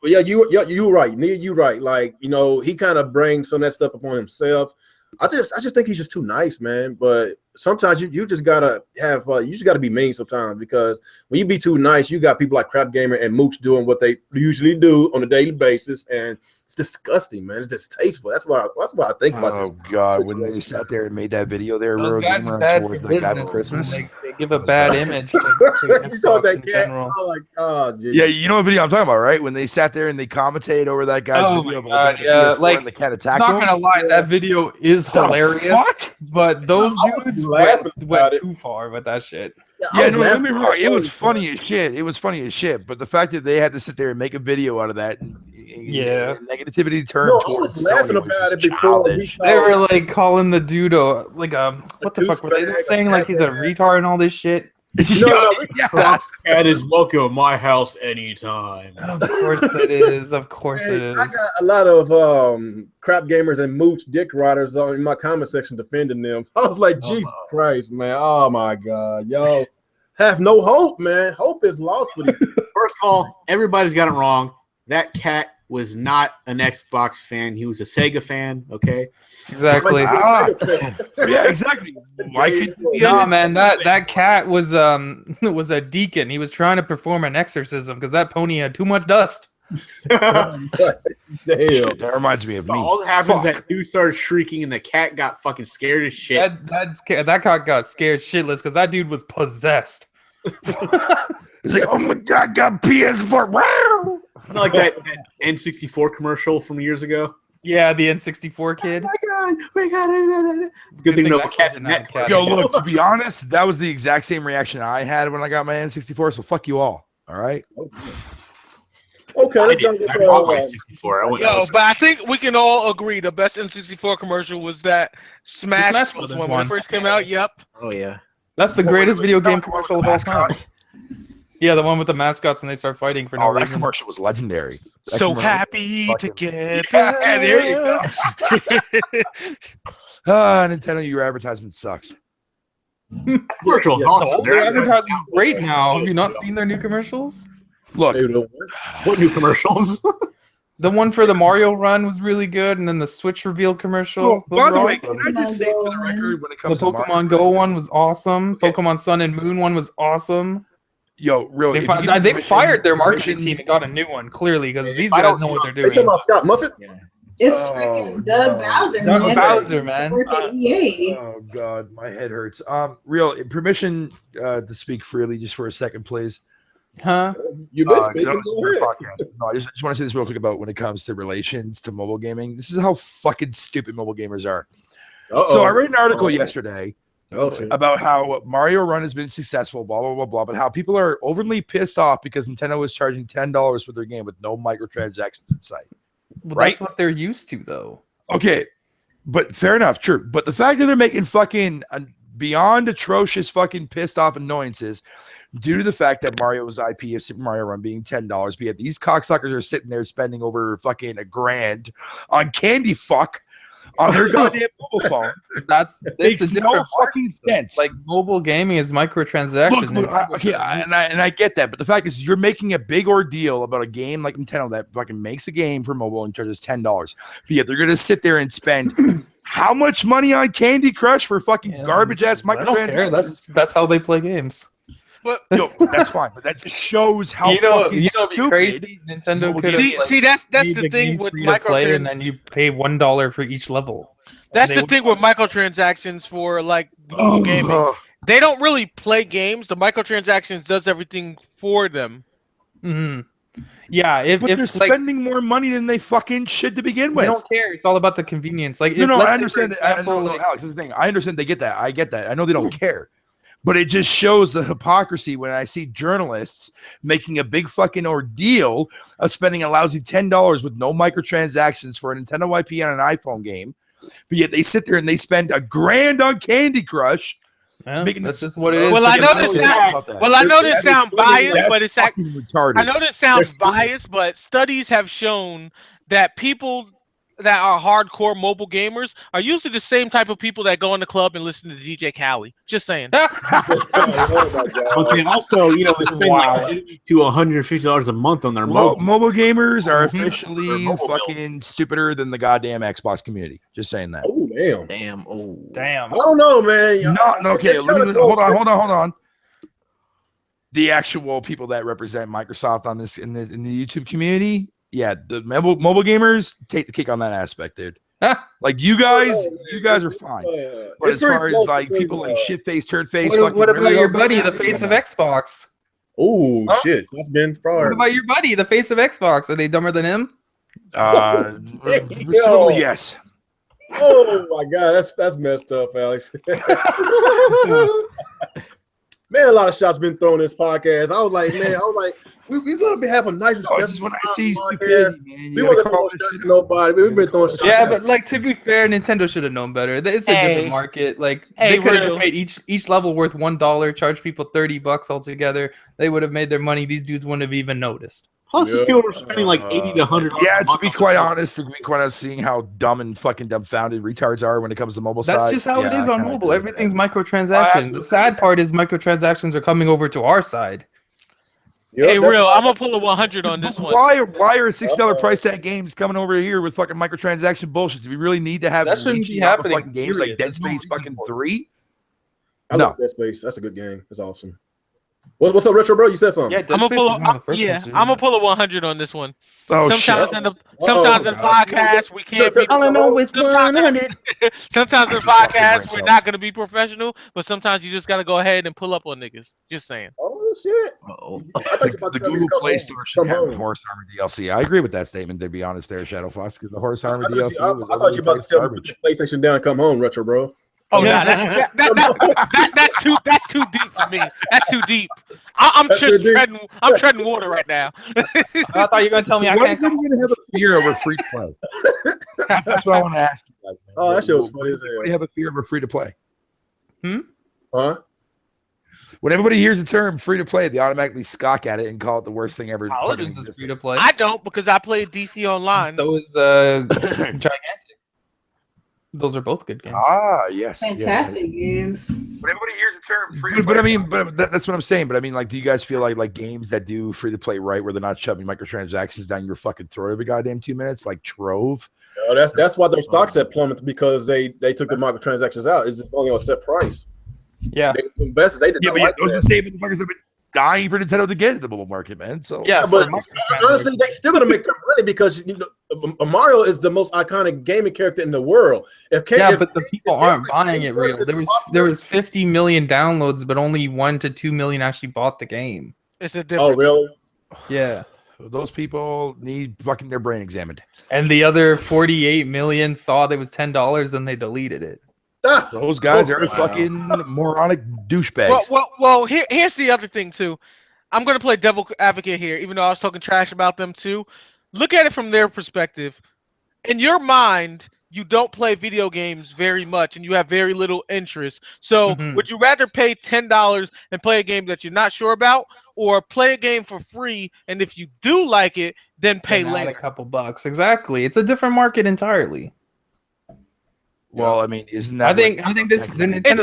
You're right, Nia, you're right. Like, he kind of brings some of that stuff upon himself. I just think he's just too nice, man. But sometimes you just gotta have you just gotta be mean sometimes, because when you be too nice, you got people like Crap Gamer and Mooch doing what they usually do on a daily basis, and it's disgusting, man. It's distasteful. That's what I think about. Oh God, when they sat there and made that video there, Those Real guys Gamer are bad towards for that guy for business. Christmas. They give a bad image to You saw Xbox that in cat? general. Oh, like, oh, geez. Yeah, you know what video I'm talking about, right? When they sat there and they commentated over that guy's Oh video my of God, opening yeah, the PS4 like, and the cat I'm attacked not him. gonna lie, that video is The hilarious. fuck? But those I was dudes laughing went about it. too far with that shit. Yeah, I was no, don't laughing get me about wrong. It was it. funny as shit. It was funny as shit. But the fact that they had to sit there and make a video out of that, and negativity turned No, I towards was laughing Sony, which about is it before he childish. They were like calling the dude like what the fuck were they douchebag, saying? Like he's a retard and all this shit. No, Cat is welcome at my house anytime. Of course it is. Of course it I is. got a lot of Crap Gamers and Mooch dick riders in my comment section defending them. I was like, Jesus Christ, man. Oh my God. Y'all have no hope, man. Hope is lost for these people. First of all, everybody's got it wrong. That cat was not an Xbox fan. He was a Sega fan. Okay. Exactly. Yeah, exactly. Why could No, man, that cat was a deacon. He was trying to perform an exorcism because that pony had too much dust. Damn. that reminds me of me. All that happens is that dude started shrieking and the cat got fucking scared as shit. That cat got scared shitless because that dude was possessed. It's like, oh my God, I got PS4. Wow. Like that N64 commercial from years ago. Yeah, the N64 kid. Oh my God, we got it. Good thing no cast net. Yo, look, to be honest, that was the exact same reaction I had when I got my N64. So fuck you all. All right. Okay, let's go. I bought my 64. I went. Yo, but I think we can all agree the best N64 commercial was that Smash Bros. One when it first came out. Yep. Oh yeah. That's the greatest video game commercial of all time. Mascots. Yeah, the one with the mascots and they start fighting for no Oh, that reason. commercial was legendary. That So commercial- happy fucking- together. Yeah, there you go. Nintendo, your advertisement sucks. Commercial is awesome. Their advertising is great now. Have you not seen their new commercials? Look, What new commercials? The one for the Mario run was really good, and then the Switch reveal commercial. oh, those by were the way, awesome. can I just say for the record, when it The comes to Mario, Pokemon Go one was awesome. Okay. Pokemon Sun and Moon one was awesome. yo, really, They fired their marketing team and got a new one, clearly, because these I don't guys know see what on- they're They talking doing. about Scott Muffet? It's Oh, freaking Doug no. Bowser, Doug man. Bowser, man. Work at EA. Oh God, my head hurts. Real permission to speak freely, just for a second, please. Huh? You 'Cause bet. I was on your podcast. No, I just want to say this real quick about when it comes to relations to mobile gaming. This is how fucking stupid mobile gamers are. So I read an article yesterday about how Mario Run has been successful, blah blah blah blah, but how people are overly pissed off because Nintendo was charging $10 for their game with no microtransactions inside. Well, Right? that's what they're used to, though. Okay, but fair enough, true. But the fact that they're making fucking beyond atrocious fucking pissed off annoyances due to the fact that Mario's IP of Super Mario Run being $10, but yet these cocksuckers are sitting there spending over fucking $1,000 on candy fuck on their goddamn mobile phone. That's Makes a no different fucking sense. Like mobile gaming is microtransactions. Look, I get that, but the fact is, you're making a big ordeal about a game like Nintendo that fucking makes a game for mobile and charges $10. But yet they're gonna sit there and spend how much money on Candy Crush for fucking garbage ass I don't care. microtransactions? That's how they play games. But Yo, that's fine, but that just shows how you know, fucking it'd be stupid. crazy. Nintendo could have see, that's made the thing with free to play, and microtransactions. then you pay $1 for each level. That's They the would- thing with microtransactions for like mobile gaming. Ugh. They don't really play games. The microtransactions does everything for them. Mhm. Yeah, if But they're like, spending more money than they fucking should to begin they with. don't care. It's all about the convenience. Like, No, if, no, let's I say, understand for that. example, No, like- Alex, this is the thing. I understand they get that. I get that. I know they don't care. But it just shows the hypocrisy when I see journalists making a big fucking ordeal of spending a lousy $10 with no microtransactions for a Nintendo IP on an iPhone game. But yet they sit there and they spend $1,000 on Candy Crush. Yeah, making- that's just what it is. Well, I because know this it's- sound- Well, I know this sounds biased, That's but it's fucking retarded. I know this sounds biased, but studies have shown that people that are hardcore mobile gamers are usually the same type of people that go in the club and listen to DJ Khaled. Just saying. Okay, also, they spend Wow. like $80 to $150 a month on their mobile. Mobile gamers are Mhm. officially Their mobile bill. fucking stupider than the goddamn Xbox community. Just saying that. Oh damn! Damn. Oh. Damn. I don't know, man. No, okay. Hold on. The actual people that represent Microsoft on this in the YouTube community, yeah, the mobile gamers take the kick on that aspect, dude. Like you guys are fine. But as far as like people like shit face, turd face, What about really your else, buddy, like the that? face of Xbox? Oh Huh? shit, that's been What fraud. about your buddy, the face of Xbox? Are they dumber than him? Reciprocally, yes. Oh my god, that's messed up, Alex. Man, a lot of shots been thrown in this podcast. I was like, we're gonna be having nice. No, it's just when I see podcast. stupidity, man, We you want gotta to call throw it shots shit. to nobody. We've been throwing shots. Yeah, at- but like to be fair, Nintendo should have known better. It's a Hey. different market. Like Hey, they could have Real. just made each level worth $1, charge people $30 altogether. They would have made their money. These dudes wouldn't have even noticed. Plus, these people are spending like $80 to $100. Yeah, a to month be on quite this. honest, seeing how dumb and fucking dumbfounded retards are when it comes to mobile That's side. just how it yeah, is I on kinda mobile. agree with Everything's that. microtransactions. The sad part is microtransactions are coming over to our side. Yep, Hey, that's- real, I'm gonna pull a 100 on this one. Why are $6 price tag games coming over here with fucking microtransaction bullshit? Do we really need to have That shouldn't leeching be off of happening, fucking games like period. Dead There's no Space reason fucking for it. 3? I No. love Dead Space. That's a good game. It's awesome. What's up, Retro Bro? You said something. Yeah, I'm Dead Space gonna is one of the first ones to do I'm gonna that. pull a 100 on this one. Oh Sometimes shit! in the podcast we can't be. All I know is Sometimes 100. Sometimes in the Just lost some brain podcast we're cells. not gonna be professional, but sometimes you just gotta go ahead and pull up on niggas. Just saying. Oh shit! Uh-oh. I thought you were about The to tell me to Google come Play home. Store should Come have home. Horse Armor DLC. I agree with that statement. To be honest, there, Shadow Fox, because the Horse Armor DLC was I thought you were overly about to priced tell me to put garbage. the PlayStation down and come home, Retro Bro. Oh Yeah. no, that's too deep for me. That's too deep. I'm That's just too deep. I'm treading water right now. I thought you were gonna tell me So I why can't is everyone gonna have a fear over free to play? That's what I want to ask you guys. Man. Oh, that shit was funny as Does everybody hell. have a fear over free to play? Huh? When everybody hears the term free to play, they automatically scoff at it and call it the worst thing ever. Paladins fucking is free existed. to play. I don't because I play DC Online. So is Gigantic. Those are both good games. Ah, yes. yeah. Fantastic games. When everybody hears the term free to play, but I mean, that's what I'm saying. But I mean, like, do you guys feel like games that do free to play right, where they're not shoving microtransactions down your fucking throat every goddamn 2 minutes, like Trove? That's why their stocks had plummeted because they took the microtransactions out. It's just only on a set price. Yeah. They investors, they did Yeah, not but like those are that. the same motherfuckers that have been dying for Nintendo to get into the mobile market, man. So Yeah, But for honestly, they still gonna make their money because Mario is the most iconic gaming character in the world. But the people aren't buying it real. There was 50 million downloads, but only 1 to 2 million actually bought the game. It's a Oh difference. really? Yeah. those people need fucking their brain examined. And the other 48 million saw that it was $10 and they deleted it. Ah, Those guys are Wow. fucking moronic douchebags. Well, here's the other thing too. I'm gonna play devil advocate here, even though I was talking trash about them too. Look at it from their perspective. In your mind, you don't play video games very much, and you have very little interest. So, Mhm. would you rather pay $10 and play a game that you're not sure about, or play a game for free, and if you do like it, then pay Then add later? a couple bucks. Exactly. It's a different market entirely. Well, I mean, isn't that? I think this the Nintendo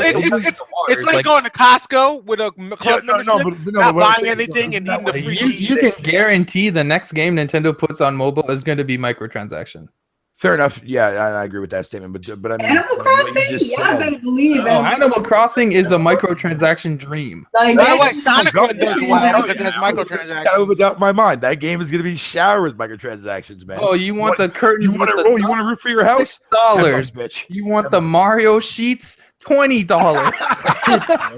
It's like going to Costco with a club membership, not what I'm buying saying, anything and eating the what free he- cheese. you can guarantee the next game Nintendo puts on mobile is going to be microtransaction. Fair enough. Yeah, I agree with that statement. But I mean, Animal what Crossing? you just Y'all said. better believe No, Animal Crossing is a microtransaction dream. Like, By the way, that- Sonic Oh, one does yeah, well yeah, because it has yeah. microtransactions. Got over doubt in my mind. That game is going to be showered with microtransactions, man. Oh, you want the curtains? You want with to roll? You want a roof for your house? $6. $10, bitch. You want $10. the Mario sheets? $20.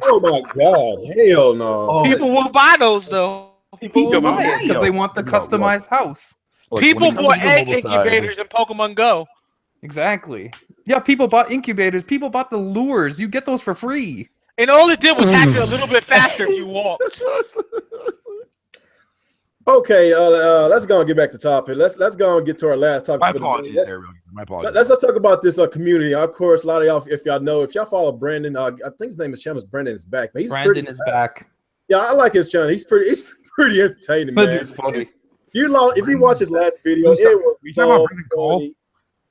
oh my god, hell no. Oh, People will buy those though. people will Yo, buy it because yo, they want the yo, customized house. Look, People when it comes bought to the egg mobile side- incubators in Pokemon Go. Exactly. Yeah, people bought incubators. People bought the lures. You get those for free. And all it did was hack it a little bit faster if you walked. Okay, let's go and get back to topic. Let's go and get to our last topic. My for the apologies day. there. My apologies. Let's talk about this community. Of course, a lot of y'all, if y'all follow Brandon, I think his name is channel is Brandon is back. But he's Brandon pretty, is back. Yeah, I like his channel. He's pretty entertaining, That man. is funny. If you watch his last video, Who's that? it was You talking about so Brandon Cole? funny.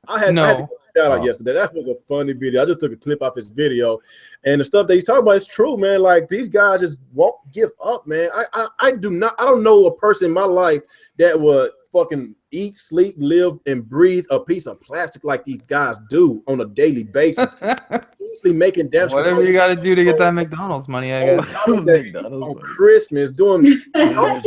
I had to No. give a shout out Oh. yesterday. That was a funny video. I just took a clip off his video, and the stuff that he's talking about is true, man. Like these guys just won't give up, man. I don't know a person in my life that would fucking eat, sleep, live, and breathe a piece of plastic like these guys do on a daily basis. Seriously making damn Whatever you got to do to get that McDonald's money, I on guess. holidays, on Christmas, doing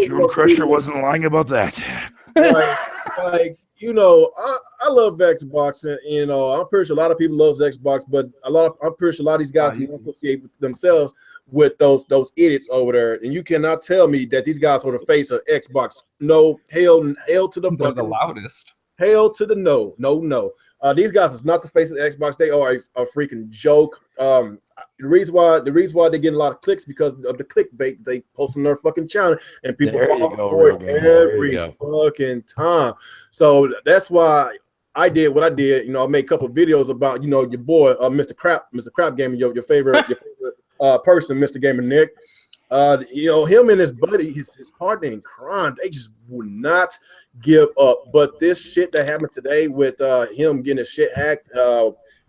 Drew Crusher wasn't lying about that. like I love Xbox, and I'm pretty sure a lot of people love Xbox, but I'm pretty sure a lot of these guys can associate with themselves with those idiots over there, and you cannot tell me that these guys are the face of Xbox. No, hell to the They're the fucking loudest. hell to the no. These guys is not the face of Xbox. They are a freaking joke. The reason why they're getting a lot of clicks because of the clickbait they post on their fucking channel, and people There you fall go, for real it gamer. There every you fucking time. So that's why I did what I did. I made a couple of videos about your boy, Mr. Crap Gaming, your favorite person, Mr. Gamer Nick. Him and his buddy, his partner in crime, they just would not give up. But this shit that happened today with him getting his shit hacked,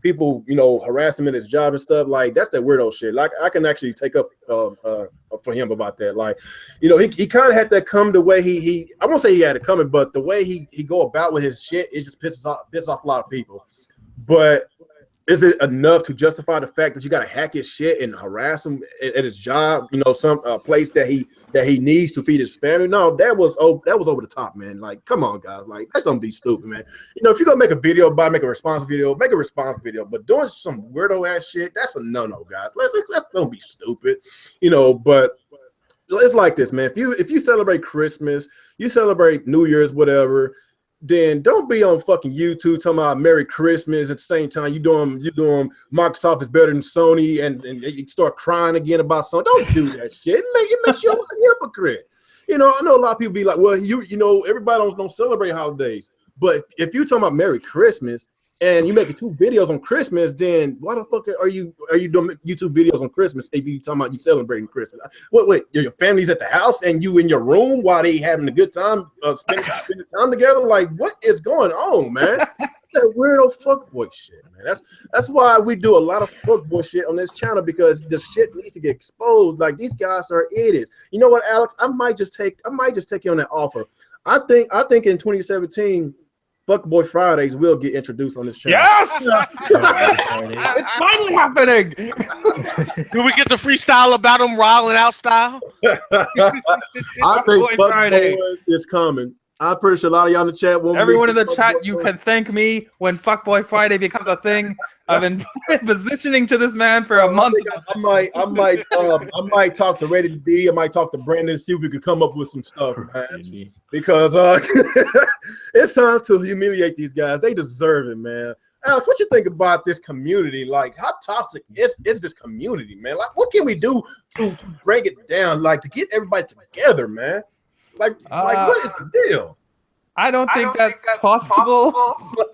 people, harass him in his job and stuff, like that's that weirdo shit. Like I can actually take up for him about that. Like, he kind of had that come the way he I won't say he had it coming, but the way he go about with his shit, it just pisses off a lot of people. But is it enough to justify the fact that you got to hack his shit and harass him at his job? You know, some place that he needs to feed his family. No, that was over the top, man. Like, come on, guys. Like, that's don't be stupid, man. You know, if you're gonna make a video make a response video. But doing some weirdo ass shit, that's a no, guys. Let's don't be stupid. You know, but it's like this, man. If you celebrate Christmas, you celebrate New Year's, whatever, then don't be on fucking YouTube talking about Merry Christmas at the same time you doing Microsoft is better than Sony and you start crying again about Sony. Don't do that shit. It makes you a hypocrite. You know, I know a lot of people be like, well, you know, everybody don't celebrate holidays. But if you talking about Merry Christmas and you making 2 videos on Christmas, then why the fuck are you doing YouTube videos on Christmas if you talking about you celebrating Christmas? Wait, your family's at the house and you in your room while they having a good time, spending time together? Like, what is going on, man? That weirdo fuckboy shit, man. That's why we do a lot of fuckboy shit on this channel, because the shit needs to get exposed. Like, these guys are idiots. You know what, Alex? I might just take you on that offer. I think in 2017. Fuckboy Fridays will get introduced on this channel. Yes! It's finally happening. Do we get the freestyle about them riling out style? I think Fuckboys is coming. I'm pretty sure a lot of y'all in the chat will. Everyone in the chat, you can thank me when Fuckboy Friday becomes a thing. I've been positioning to this man for a month. I might talk to Rated D. I might talk to Brandon, see if we could come up with some stuff, man. Because it's time to humiliate these guys. They deserve it, man. Alex, what you think about this community? Like, how toxic is this community, man? Like, what can we do to break it down? Like, to get everybody together, man. Like what is the deal? I don't think that's possible. But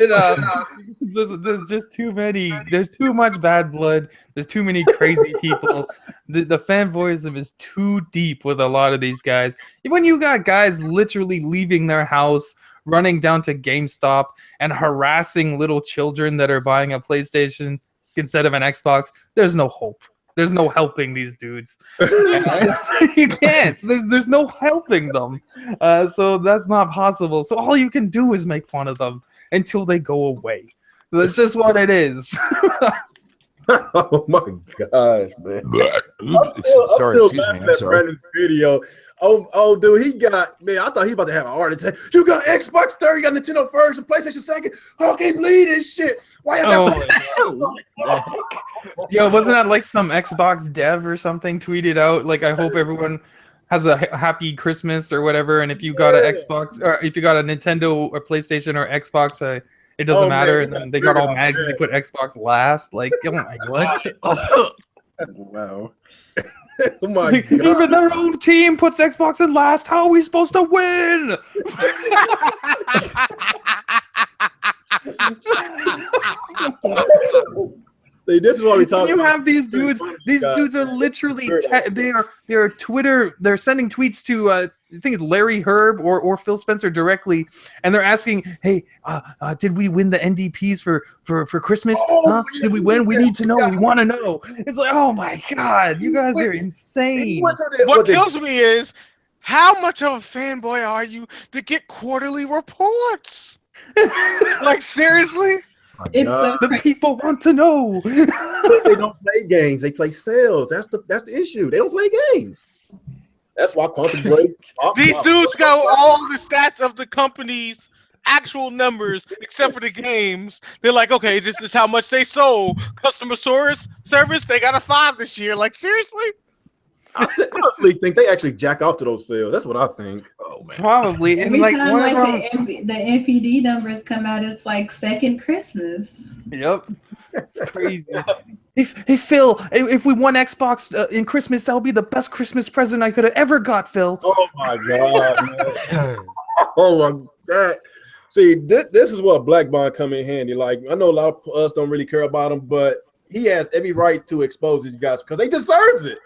there's just too many. There's too much bad blood. There's too many crazy people. The fanboyism is too deep with a lot of these guys. When you got guys literally leaving their house, running down to GameStop and harassing little children that are buying a PlayStation instead of an Xbox, there's no hope. There's no helping these dudes. You can't. There's no helping them. So that's not possible. So all you can do is make fun of them until they go away. That's just what it is. Oh my gosh, man! Sorry, excuse me. I'm sorry. Video. Oh, dude, he got, man. I thought he was about to have a heart attack. You got Xbox 30, you got Nintendo first, and PlayStation second. Oh, I can't believe this shit. Why y'all got? Yo, wasn't that like some Xbox dev or something tweeted out? Like, I hope everyone has a happy Christmas or whatever. And if you got an Xbox, or if you got a Nintendo or PlayStation or Xbox, it doesn't matter. And then they got all mad because they put Xbox last. Like, oh my god. Wow. Oh my god. Even their own team puts Xbox in last. How are we supposed to win? This is what we talk about. You have these dudes. These dudes are literally they're Twitter. They're sending tweets to I think it's Larry Herb or Phil Spencer directly, and they're asking, "Hey, did we win the NDPs for Christmas? Did we win? We need to know. We want to know." It's like, oh my god, you guys are insane. What kills me is how much of a fanboy are you to get quarterly reports? Like, seriously? It's so The people want to know. They don't play games. They play sales. That's the issue. They don't play games. That's why Quantum Break. These dudes got all the stats of the company's actual numbers except for the games. They're like, okay, this is how much they sold. Customer service, they got a 5 this year. Like, seriously? I honestly think they actually jack off to those sales. That's what I think. Oh man, probably. Every time the NPD numbers come out, it's like second Christmas. Yep, it's crazy. Hey Phil, if we won Xbox in Christmas, that'll be the best Christmas present I could have ever got, Phil. Oh my god, man. Oh my god. See, this is what Black Bond come in handy. Like, I know a lot of us don't really care about him, but he has every right to expose these guys because they deserves it.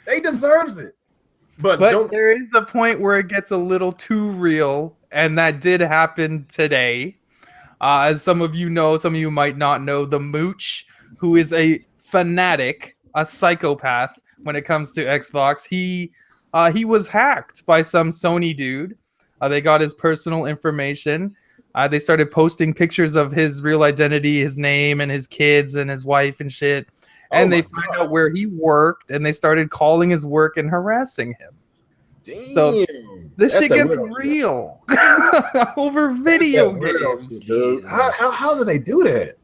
They deserves it. But there is a point where it gets a little too real, and that did happen today. As some of you know, some of you might not know, the Mooch, who is a fanatic, a psychopath when it comes to Xbox, he was hacked by some Sony dude. They got his personal information. They started posting pictures of his real identity, his name, and his kids and his wife and shit. And they find out where he worked, and they started calling his work and harassing him. Damn. So this shit gets real over video games. Dude. How do they do that?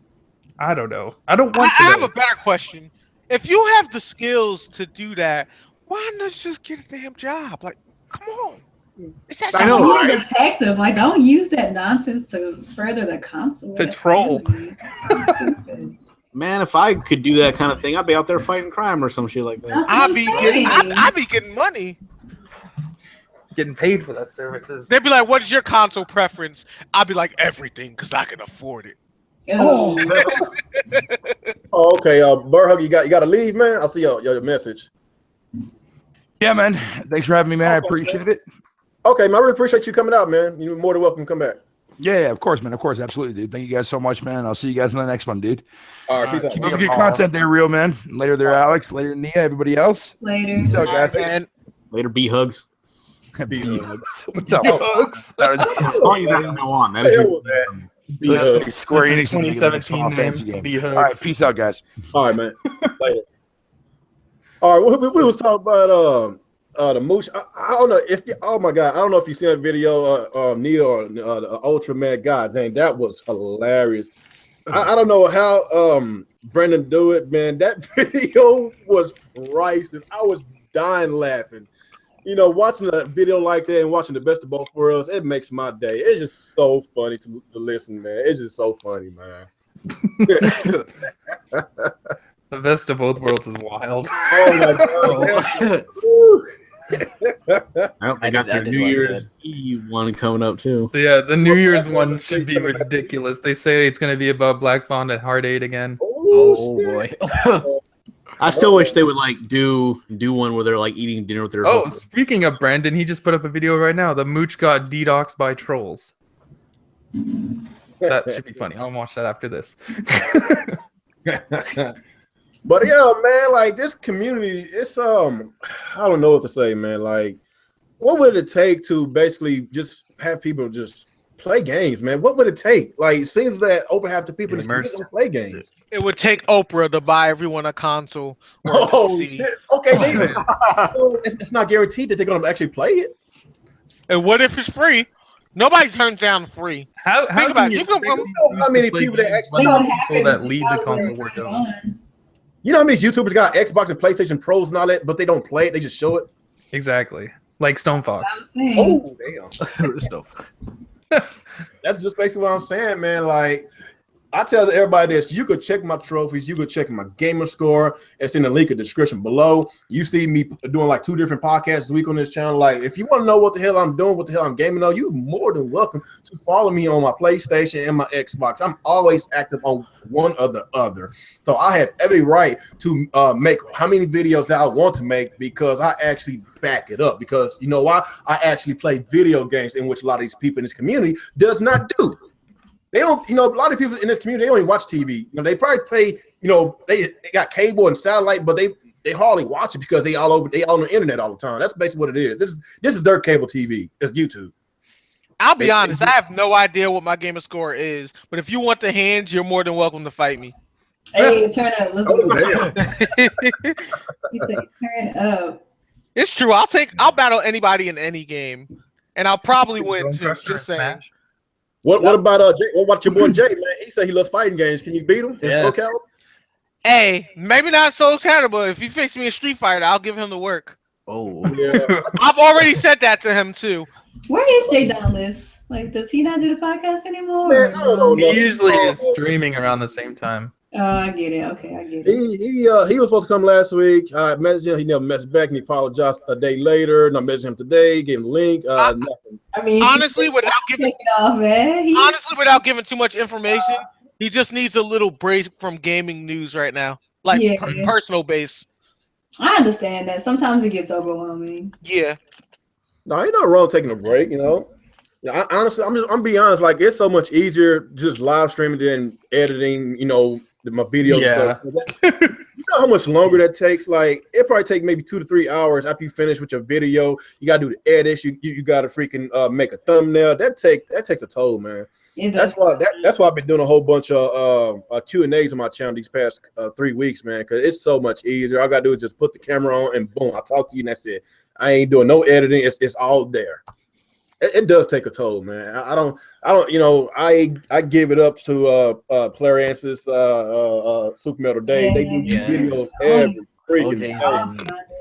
I don't know. I don't want to I have know. a better question. If you have the skills to do that, why not just get a damn job? Like, come on. I know, You're a right? detective. Like, don't use that nonsense to further the console. To troll. That's so stupid. Man, if I could do that kind of thing, I'd be out there fighting crime or some shit like that. That's I'd what be I'm getting, saying. I'd be getting money. Getting paid for that services. They'd be like, "What is your console preference?" I'd be like, "Everything, because I can afford it." Oh. Oh, okay. Burhug, you got to leave, man. I'll see your message. Yeah, man. Thanks for having me, man. I appreciate it. Okay, man. I really appreciate you coming out, man. You're more than welcome to come back. Yeah, of course, man. Of course, absolutely, dude. Thank you guys so much, man. I'll see you guys in the next one, dude. All right, peace Keep out. up your content there, real man. Later there, Alex. Later, Nia. Everybody else. Later. Peace out, guys. And Later, B-hugs. B-hugs. What the fuck? Oh, you don't know on. That What the hell is was that? This Square Enix when they get the next 2017 Final Fantasy name. game. All right, peace out, guys. All right, man. Later. All right, we was talking about the mooch. I don't know if oh my god, I don't know if you seen that video, Neil or the Ultra Man. God dang, that was hilarious. I don't know how Brendan do it, man. That video was priceless. I was dying laughing. You know, watching a video like that and watching the best of both worlds, it makes my day. It's just so funny to listen, man. It's just so funny, man. The best of both worlds is wild. Oh my god. I got their New Year's Eve one coming up too. So yeah, the New Year's one should be ridiculous. They say it's going to be about Black Bond at Heart 8 again. Oh, boy. I still wish they would like do one where they're like eating dinner with their. Oh, speaking of Brandon, he just put up a video right now. The mooch got DDoXed by trolls. That should be funny. I'll watch that after this. But yeah, man, like this community, it's I don't know what to say, man. Like, what would it take to basically just have people just play games, man? What would it take? Like, it seems that over half the people in this community don't play games. it would take Oprah to buy everyone a console. Or a Oh PC. shit! Okay, it's not guaranteed that they're gonna actually play it. And what if it's free? Nobody turns down free. How Think about it. You can- You know how many people that actually, people that leave the console work don't. you know how many YouTubers got Xbox and PlayStation Pros and all that, but they don't play it, they just show it. Exactly. Like Stone Fox. Oh damn! That's just basically what I'm saying, man. Like, I tell everybody this: you could check my trophies, you could check my gamer score. It's in the link in the description below. You see me doing like 2 different podcasts a week on this channel. Like, if you want to know what the hell I'm doing, what the hell I'm gaming on, you're more than welcome to follow me on my PlayStation and my Xbox. I'm always active on one or the other, so I have every right to make how many videos that I want to make because I actually back it up. Because you know why? I actually play video games, in which a lot of these people in this community does not do. They don't, you know, a lot of people in this community, they don't even watch TV. You know, they probably pay, you know, they got cable and satellite, but they hardly watch it because they all on the internet all the time. That's basically what it is. This is their cable TV. It's YouTube. I'll be honest, I have no idea what my gamer score is, but if you want the hands, you're more than welcome to fight me. Hey, turn up. Let's Oh, damn. He said, turn up. It's true. I'll battle anybody in any game, and I'll probably win too. Just saying. What about Jay? What about your boy Jay, man? He said he loves fighting games. Can you beat him in SoCal? Hey, maybe not so terrible. If he fixed me a Street Fighter, I'll give him the work. Oh. Yeah. I've already said that to him too. Where is JDauntless? Like, does he not do the podcast anymore? Man, I don't know. He usually is streaming around the same time. Oh, I get it. Okay, I get it. He was supposed to come last week. I messaged him. He never messaged back, and he apologized a day later. And I messaged him today, gave him a link. Nothing. I mean, Honestly, without giving take it off, man. without giving too much information, he just needs a little break from gaming news right now, like Yeah. personal base. I understand that. Sometimes it gets overwhelming. Yeah. No, ain't nothing wrong taking a break. You know. Yeah, honestly, I'm being honest. Like, it's so much easier just live streaming than editing. You know, my videos. Yeah. And stuff. You know how much longer that takes? Like, it probably take maybe 2 to 3 hours after you finish with your video. You gotta do the edits. You gotta freaking make a thumbnail. That takes a toll, man. That's why I've been doing a whole bunch of Q&As on my channel these past 3 weeks, man, because it's so much easier. All I gotta do is just put the camera on and boom, I talk to you and that's it. I ain't doing no editing. It's all there. It does take a toll, man. I don't, I give it up to Player Answers, Super Metal Day. They do videos every freaking day.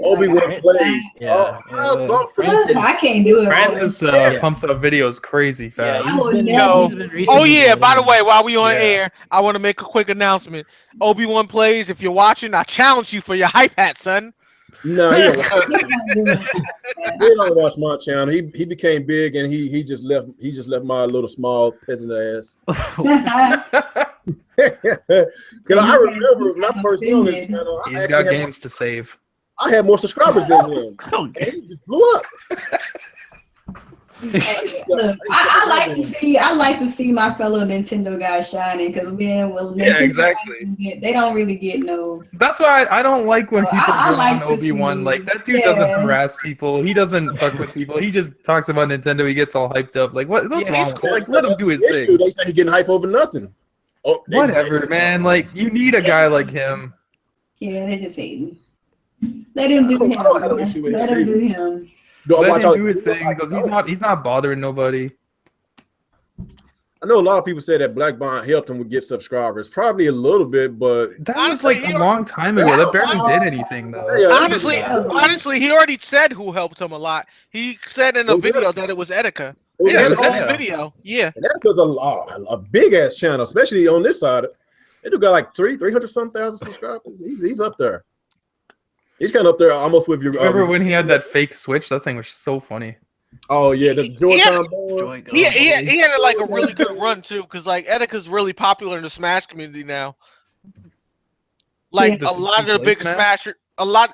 Obi-Wan plays. Yeah. I can't do it. Francis pumps up videos crazy fast. By the way, while we on air, I want to make a quick announcement. Obi-Wan plays. If you're watching, I challenge you for your hype hat, son. No, he don't watch my channel. He became big and he just left my little small peasant ass. Because I remember when I first on this channel, he's got games to save. I had more subscribers than him. And he just blew up. Look, I like to see my fellow Nintendo guys shining because Nintendo they don't really get no. That's why I don't like when people go on Obi-Wan. Like that dude doesn't harass people. He doesn't fuck with people. He just talks about Nintendo. He gets all hyped up. Like what's wrong? Like let him do his thing. They say he's getting hype over nothing. Oh, whatever, man. Like you need a guy like him. Yeah, they're just hating. Let him do him. Let him do him. Let him do his thing because he's not bothering nobody. I know a lot of people say that Black Bond helped him get subscribers. Probably a little bit, but that was like a long time ago. That barely did anything though. Honestly, he already said who helped him a lot. He said in a video that it was Etika. Yeah, it was a video. Yeah, and Etika's a big ass channel, especially on this side. They do got like 300-some thousand subscribers. He's up there. He's kind of up there almost with your. Remember when he had that fake switch? That thing was so funny. Oh yeah, the Joy-Con boys. He had like a really good run too, because like Etika's really popular in the Smash community now. Like a lot of the big Smasher,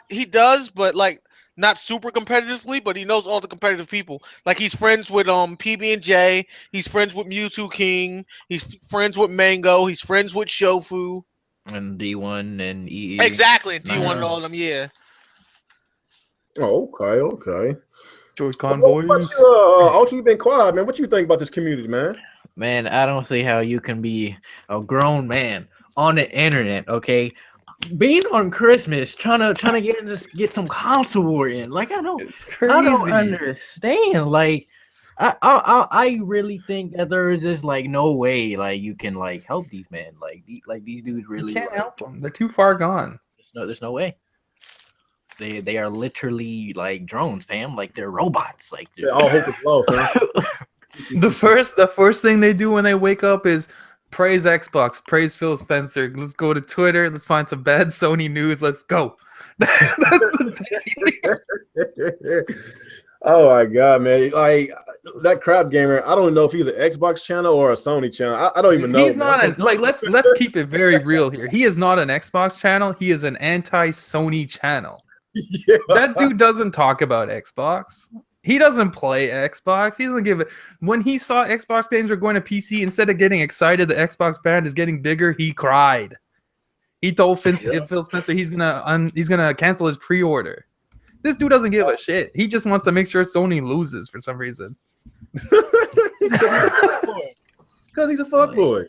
he does, but like not super competitively, but he knows all the competitive people. Like he's friends with PB&J, he's friends with Mewtwo King, he's friends with Mango, he's friends with Shofu. And D1 and EE. Exactly, and D1 and all of them, yeah. Oh, okay. Joy-Con boys. Ultra, you've been quiet, man. What you think about this community, man? Man, I don't see how you can be a grown man on the internet, okay? Being on Christmas, trying to get some console war in. Like I don't understand. Like I really think that there is just like no way like you can like help these men. Like these dudes really can't help them. They're too far gone. There's no way. They are literally like drones, fam. Like they're robots. Like they're all hope is lost, huh? The first thing they do when they wake up is praise Xbox, praise Phil Spencer. Let's go to Twitter. Let's find some bad Sony news. Let's go. That's the day. Oh my god, man! Like that crap gamer. I don't know if he's an Xbox channel or a Sony channel. I don't even know. He's not let's keep it very real here. He is not an Xbox channel. He is an anti-Sony channel. Yeah. That dude doesn't talk about Xbox. He doesn't play Xbox. He doesn't give it. When he saw Xbox games were going to PC, instead of getting excited the Xbox brand is getting bigger, he cried. He told Phil Spencer he's gonna cancel his pre-order. This dude doesn't give a shit. He just wants to make sure Sony loses for some reason. Because he's a fuckboy.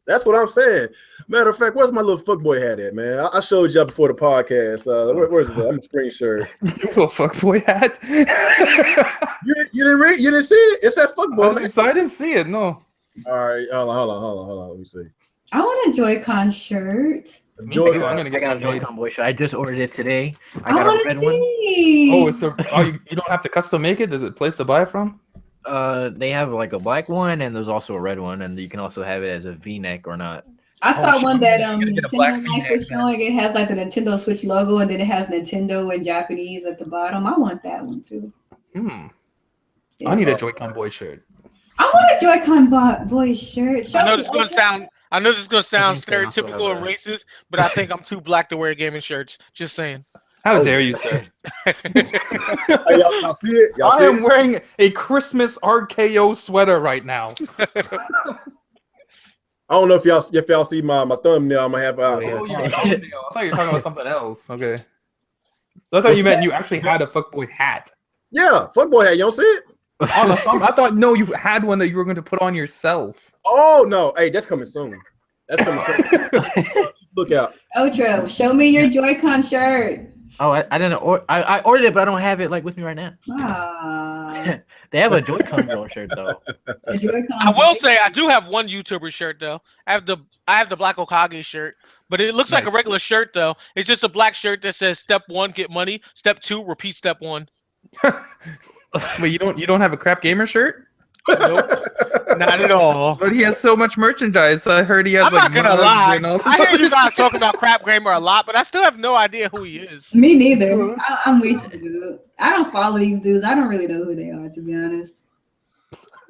That's what I'm saying. Matter of fact, where's my little fuckboy hat at, man? I showed you before the podcast. Where's it? I'm a screen shirt. Your little fuckboy hat? You didn't see it? It's that fuckboy. I didn't see it, no. All right, hold on. Let me see. I want a Joy-Con shirt. I got a Joy-Con boy shirt. I just ordered it today. I got a red one. Oh, you don't have to custom make it? There's a place to buy it from? They have like a black one, and there's also a red one, and you can also have it as a V-neck or not. I saw one that Nintendo Life was showing. It has like the Nintendo Switch logo, and then it has Nintendo in Japanese at the bottom. I want that one too. Yeah. I need a Joy-Con boy shirt. I want a Joy-Con boy shirt. I know this is gonna sound stereotypical and racist, but I think I'm too black to wear gaming shirts. Just saying. How dare you, sir? Hey, y'all see it? I am wearing a Christmas RKO sweater right now. I don't know if y'all see my thumbnail. I'm gonna have. I thought you were talking about something else. Okay. I thought you meant you actually had a fuckboy hat. Yeah, fuckboy hat. You don't see it? I thought no, you had one that you were going to put on yourself. Oh no, hey, that's coming soon. That's coming soon. Look out. Ultra, show me your Joy-Con shirt. Oh, I didn't. I ordered it, but I don't have it like with me right now. Ah, They have a Joy-Con girl shirt though. a Joy-Con. I will say I do have one YouTuber shirt though. I have the Black Okage shirt, but it looks like a regular shirt though. It's just a black shirt that says step 1, get money. Step 2, repeat step 1. Wait, you don't have a Crap Gamer shirt? Nope, not at all. But he has so much merchandise. I heard he has. I'm like, not gonna mugs lie. and all I this hear you other guys talking about Crap Gamer a lot, but I still have no idea who he is. Me neither. I'm with you, dude. I don't follow these dudes. I don't really know who they are, to be honest.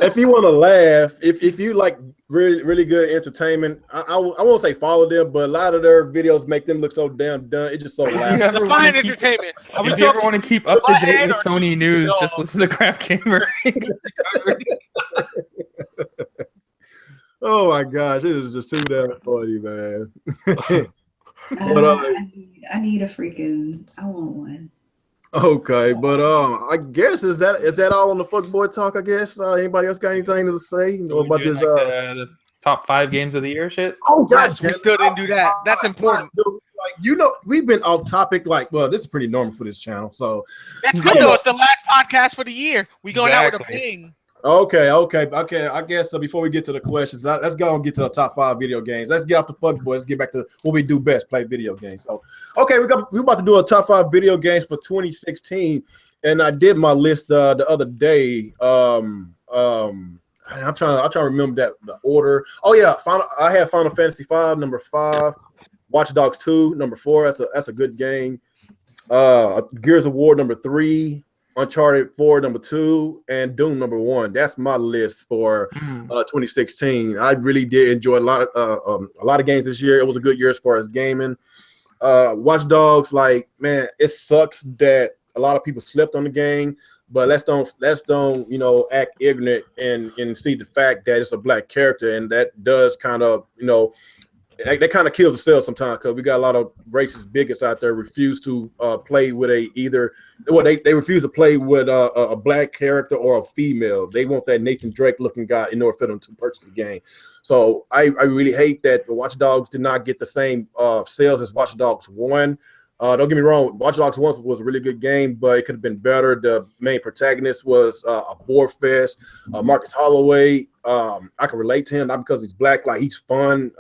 If you want to laugh, if you like really good entertainment, I won't say follow them, but a lot of their videos make them look so damn done. It's just so If you laughable. ever Define wanna keep- entertainment. Are we If you ever talking want to keep up to date Butthead with or Sony news, No. just listen to Crap Gamer. Oh my gosh, this is just too damn funny, man. I need a freaking. I want one. Okay, but I guess is that all on the fuckboy talk? I guess anybody else got anything to say about this? The top 5 games of the year shit. Oh god, Yes, we still didn't do that. That's important. Like we've been off topic. Like, well, this is pretty normal for this channel. So That's good though. It's the last podcast for the year. We going out with a bang. okay. I guess before we get to the questions, let's go and get to the top 5 video games. Let's get off the fuckboy. Let's get back to what we do best: play video games. So, okay, we're about to do a top 5 video games for 2016, and I did my list the other day. I'm trying to remember the order. Oh yeah, I have Final Fantasy 5 number 5, Watch Dogs 2 number 4. That's a good game. Gears of War number 3, Uncharted 4 number 2, and Doom number 1. That's my list for 2016. I really did enjoy a lot of games this year. It was a good year as far as gaming. Watch Dogs, like, man, it sucks that a lot of people slept on the game. But let's don't act ignorant and see the fact that it's a black character, and that does kind of that kind of kills the sales sometimes, because we got a lot of racist bigots out there refuse to play with they refuse to play with a black character or a female. They want that Nathan Drake looking guy in order for them to purchase the game. So I really hate that Watch Dogs did not get the same sales as Watch Dogs 1. Don't get me wrong, Watch Dogs 1 was a really good game, but it could have been better. The main protagonist was a bore fest. Marcus Holloway, I can relate to him, not because he's black, like he's fun.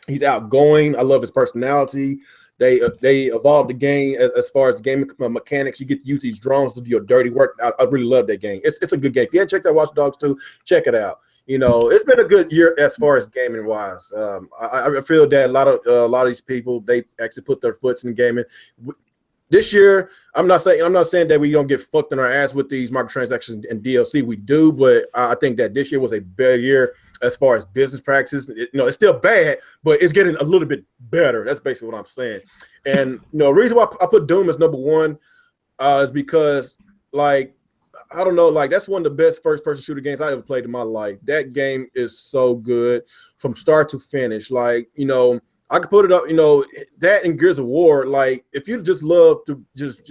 He's outgoing. I love his personality. They evolved the game as far as game mechanics. You get to use these drones to do your dirty work. I really love that game. It's a good game. If you haven't checked out Watch Dogs 2, check it out. It's been a good year as far as gaming wise. I feel that a lot of these people, they actually put their foots in gaming. This year, I'm not saying that we don't get fucked in our ass with these microtransactions and DLC. We do, but I think that this year was a better year as far as business practices. It's still bad, but it's getting a little bit better. That's basically what I'm saying. And the reason why I put Doom as number 1 is because, like, I don't know, like, that's one of the best first-person shooter games I ever played in my life. That game is so good from start to finish. Like, I could put it up, that and Gears of War. Like, if you just love to just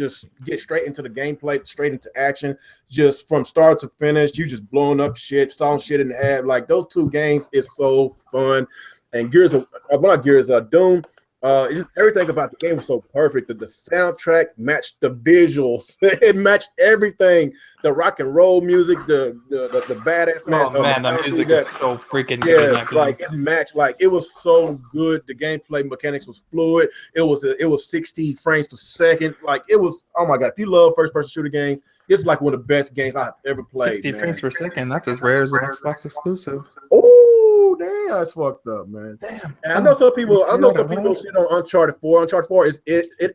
get straight into the gameplay, straight into action, just from start to finish, you just blowing up shit, sawing shit in the head. Like, those 2 games is so fun. And Doom. Just everything about the game was so perfect. The soundtrack matched the visuals. It matched everything. The rock and roll music, the badass man. Oh man, that music is so freaking good. Yeah, like it matched. Like it was so good. The gameplay mechanics was fluid. It was 60 frames per second. Like it was. Oh my god! If you love first-person shooter games, this is like one of the best games I have ever played. 60 frames per second. That's as rare as an Xbox exclusive. Oh, damn, that's fucked up, man. Damn. And I know some people shit on Uncharted 4. Uncharted 4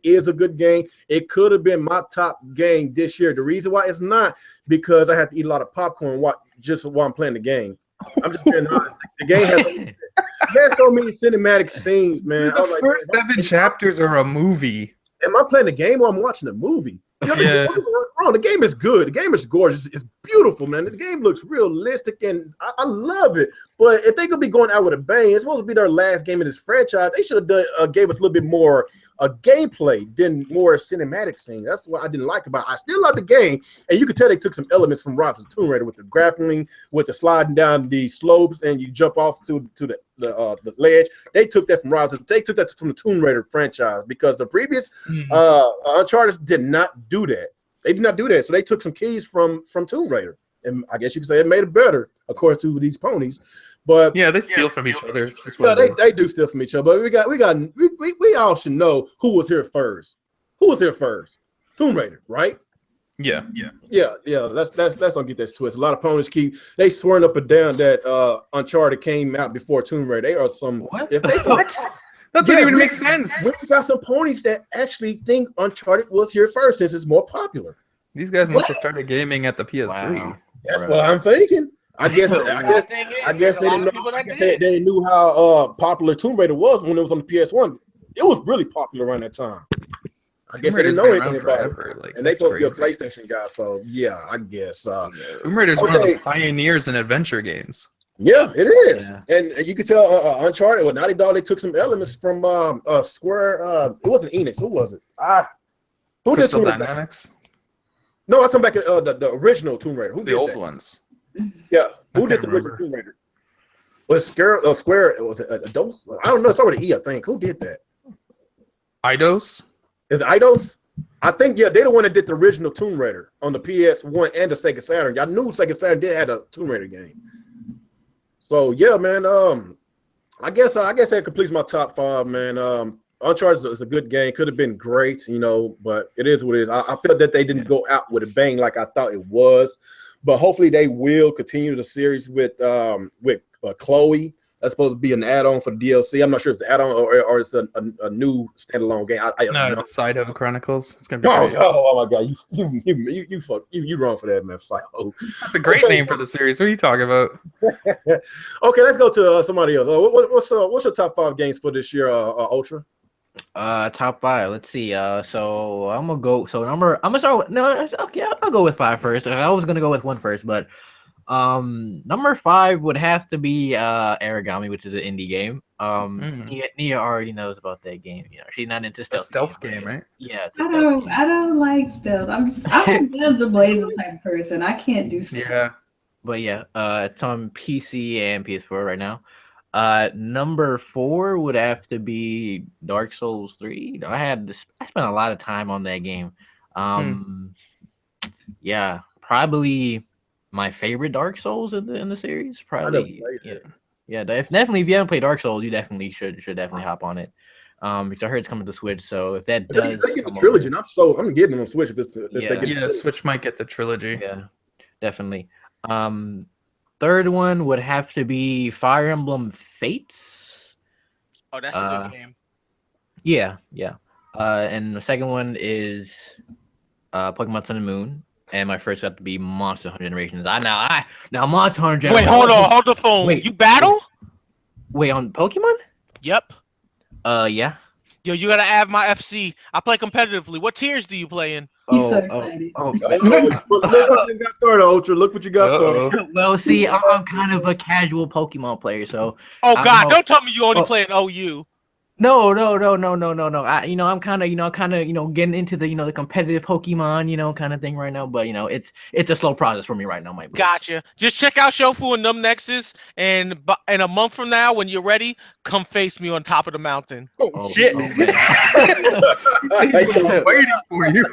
is a good game. It could have been my top game this year. The reason why it's not, because I have to eat a lot of popcorn while I'm playing the game. I'm just being honest. The game has so many cinematic scenes, man. The first 7 chapters are a movie. Am I playing the game or I'm watching a movie? Yeah. What's wrong. The game is good. The game is gorgeous. It's beautiful, man. The game looks realistic, and I love it. But if they could be going out with a bang, it's supposed to be their last game in this franchise. They should have done gave us a little bit more gameplay than more cinematic scenes. That's what I didn't like about it. I still love the game, and you could tell they took some elements from Rise of the Tomb Raider with the grappling, with the sliding down the slopes, and you jump off to the ledge. They took that from They took that from the Tomb Raider franchise because the previous Uncharted did not do that. They did not do that. So they took some keys from Tomb Raider, and I guess you could say it made it better according to these ponies. But yeah, they steal from each other. Yeah, they do steal from each other. But we all should know who was here first. Who was here first? Tomb Raider, right? Yeah. Let's don't get that twisted. A lot of ponies they swearing up and down that Uncharted came out before Tomb Raider. They are some. What? If they, What? That doesn't even make sense. We got some ponies that actually think Uncharted was here first since it's more popular. These guys must have started gaming at the PS3. Wow. That's what I'm thinking. I guess they didn't know. I guess they knew how popular Tomb Raider was when it was on the PS1. It was really popular around that time. I guess they didn't know anything about it. And they supposed to be a PlayStation guy, so yeah, I guess. Tomb Raider is one of the pioneers in adventure games. Yeah, it is. Yeah. And you could tell Uncharted, well, Naughty Dog, they took some elements from Square. It wasn't Enix. Who was it? Who did Tomb Raider? Dynamics? No, I'm talking back at the original Tomb Raider. Who did the old that? Ones? Yeah, who did the original Tomb Raider? Was Square? Was it Eidos? I don't know. It's already E, I think. Who did that? Eidos? Is it Eidos? I think they're the one that did the original Tomb Raider on the PS1 and the Sega Saturn. I knew Sega Saturn did have a Tomb Raider game. So yeah, man. I guess that completes my top 5, man. Uncharted is a good game. Could have been great, but it is what it is. I felt that they didn't go out with a bang like I thought it was, but hopefully they will continue the series with Chloe. That's supposed to be an add-on for the DLC. I'm not sure if it's an add-on or it's a new standalone game. I don't know. Side of Chronicles. It's gonna be. Oh my god! You wrong for that, man. Psycho. That's a great name for the series. What are you talking about? Okay, let's go to somebody else. What's your top 5 games for this year, Ultra? Top 5. Let's see. So I'm gonna go. So I'm gonna start with okay. I'll go with 5 first. I was gonna go with 1 first, but number 5 would have to be Origami, which is an indie game. Nia already knows about that game. She's not into stealth game, right? Yeah. I don't like stealth. I'm a Guns Blazing type of person. I can't do stealth. Yeah. But yeah, it's on PC and PS4 right now. Number 4 would have to be Dark Souls 3. I spent a lot of time on that game. Yeah, probably my favorite Dark Souls in the series. Probably. Yeah, definitely. If you haven't played Dark Souls, you definitely should definitely hop on it. Because I heard it's coming to Switch. So if that does, they get the trilogy. And I'm getting it on Switch. Switch might get the trilogy. Yeah, definitely. Third one would have to be Fire Emblem Fates. Oh, that's a good game. Yeah. And the second one is Pokemon Sun and Moon. And my first got to be Monster Hunter Generations. Now Monster Hunter Generations. Wait, hold the phone. Wait, you battle? Wait, on Pokemon? Yep. Yeah. Yo, you gotta add my FC. I play competitively. What tiers do you play in? He's so excited. Look what you got started, Ultra. Look what you got started. Well, see, I'm kind of a casual Pokemon player, so. Oh God! Don't tell me you only play an OU. No. I'm kind of, getting into the, the competitive Pokemon, kind of thing right now. But it's a slow process for me right now, my bro. Gotcha. Just check out Shofu and Num Nexus, and a month from now, when you're ready, come face me on top of the mountain. Oh shit! Waiting for you.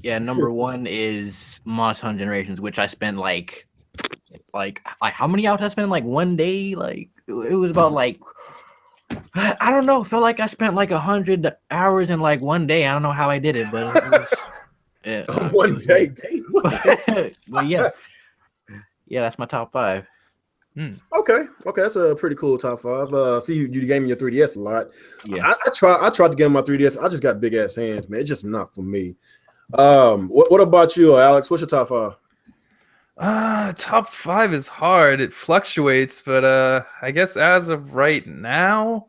Yeah, number 1 is Monster Hunter Generations, which I spent like how many hours I spent? Like 1 day, like. It was about like I don't know. Felt like I spent like 100 hours in like 1 day. I don't know how I did it, but it was, 1 day. But yeah, that's my top 5. Okay, that's a pretty cool top 5. See, you gave me your 3DS a lot. Yeah, I tried to get my 3DS. I just got big ass hands, man. It's just not for me. What about you, Alex? What's your top 5? Top 5 is hard. It fluctuates, but I guess as of right now,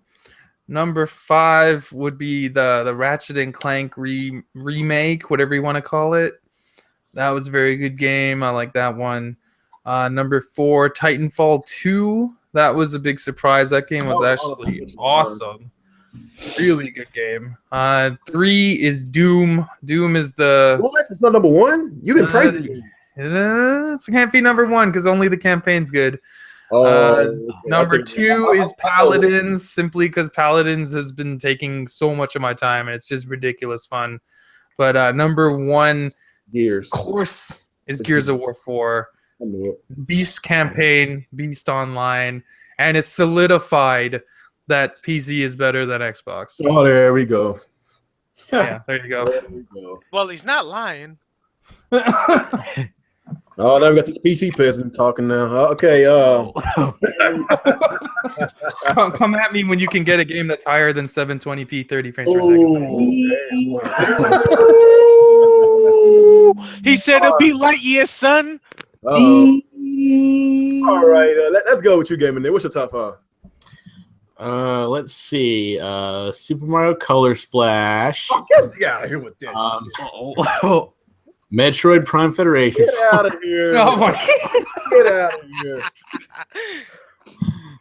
Number 5 would be the Ratchet and Clank remake, whatever you want to call it. That was a very good game. I like that one. Number 4, Titanfall 2. That was a big surprise. That game was actually awesome. Really good game. 3 is Doom. Doom is the... What? It's not number 1? You've been praising it. It can't be number 1 because only the campaign's good. Okay. Number 2 is Paladins, simply because Paladins has been taking so much of my time, and it's just ridiculous fun. But number 1, Gears. of course, is Gears of War 4. I knew it. Beast campaign, Beast Online, and it's solidified that PC is better than Xbox. Oh, there we go. Yeah, there you go. There we go. Well, he's not lying. Oh, now we got this PC peasant talking now. Okay. Come at me when you can get a game that's higher than 720p 30 frames per second. He said it'll be light years, son. All right. Let's go with you, gaming. There. What's your top 5? Let's see. Super Mario Color Splash. Oh, get out of here with that. Metroid Prime Federation. Get out of here. Oh my God. Get out of here.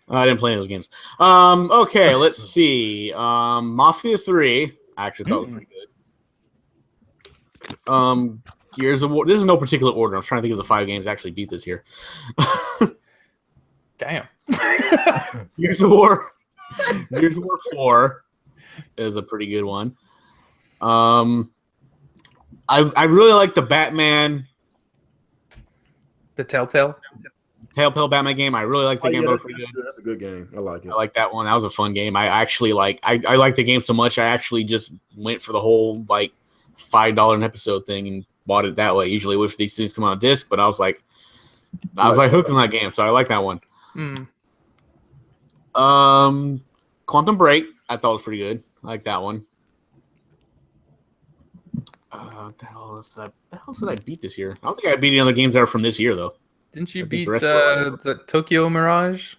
I didn't play any of those games. Okay, let's see. Mafia 3. I actually thought it was pretty good. Gears of War. This is no particular order. I'm trying to think of the 5 games I actually beat this year. Damn. Gears of War. Gears of War 4 is a pretty good one. I really like the Batman. The Telltale Batman game. I really like the game. Yeah, that's a good game. I like it. I like that one. That was a fun game. I actually like the game so much I actually just went for the whole like $5 an episode thing and bought it that way. Usually with these things come on disc, but I was like hooked on that game, so I like that one. Quantum Break, I thought was pretty good. I like that one. What the hell did I beat this year? I don't think I beat any other games that are from this year though. Didn't you beat the Tokyo Mirage?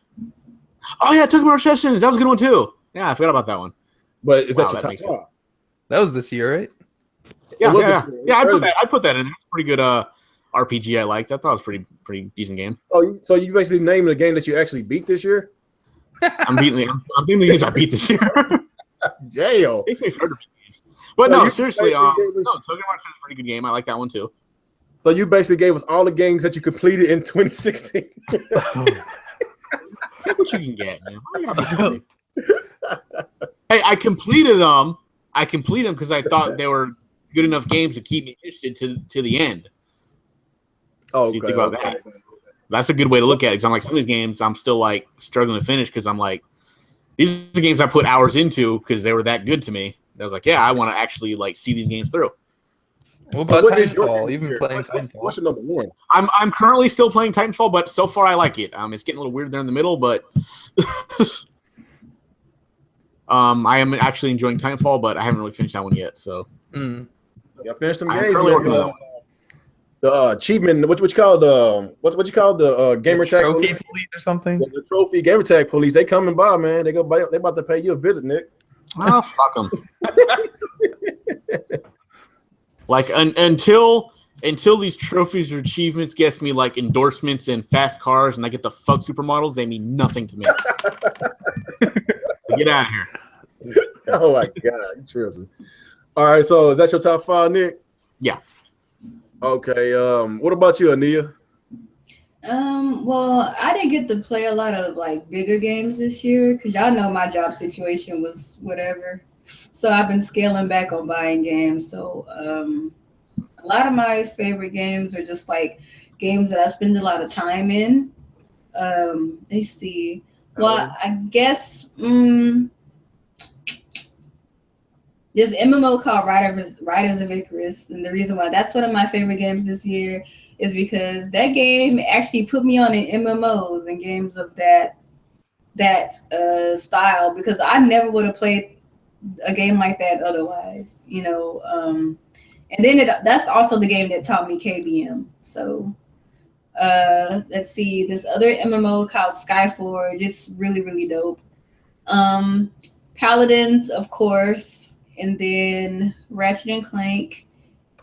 Oh yeah, Tokyo Mirage Sessions. That was a good one too. Yeah, I forgot about that one. But is that your top 5? That was this year, right? Yeah. I put that in. It's a pretty good RPG I liked. I thought it was pretty decent game. Oh, so you basically named the game that you actually beat this year? I'm beating the games I beat this year. Damn. Makes me hurt to beat games. But no, seriously, Tokyo Mirage is a pretty good game. I like that one too. So you basically gave us all the games that you completed in 2016. Get what you can get, man. Hey, I completed them. Because I thought they were good enough games to keep me interested to the end. Oh, so you think about that. That's a good way to look at it. Because I'm like, some of these games I'm still like struggling to finish because I'm like, these are the games I put hours into because they were that good to me. I was like, yeah, I want to actually like see these games through. What about Titanfall? You've been playing Titanfall. What's your number 1? I'm currently still playing Titanfall, but so far I like it. It's getting a little weird there in the middle, but I am actually enjoying Titanfall, but I haven't really finished that one yet. So yeah, finished some I'm games. currently working on the achievement. What you call the gamer tag trophy police or something? The trophy gamer tag police. They coming by, man. They about to pay you a visit, Nick. Oh, fuck them. Like until these trophies or achievements gets me like endorsements and fast cars, and I get the fuck supermodels, they mean nothing to me. So get out of here. Oh my god, you tripping. All right, so is that your top 5, Nick? Yeah. Okay. What about you, Ania? Well, I didn't get to play a lot of like bigger games this year because y'all know my job situation was whatever. So I've been scaling back on buying games. So a lot of my favorite games are just like games that I spend a lot of time in. Let's see. Well, I guess there's an MMO called Riders of Icarus, and the reason why that's one of my favorite games this year is because that game actually put me on in MMOs and games of that style, because I never would have played a game like that otherwise, you know. And then that's also the game that taught me KBM. So let's see, this other MMO called Skyforge. It's really, really dope. Paladins, of course, and then Ratchet and Clank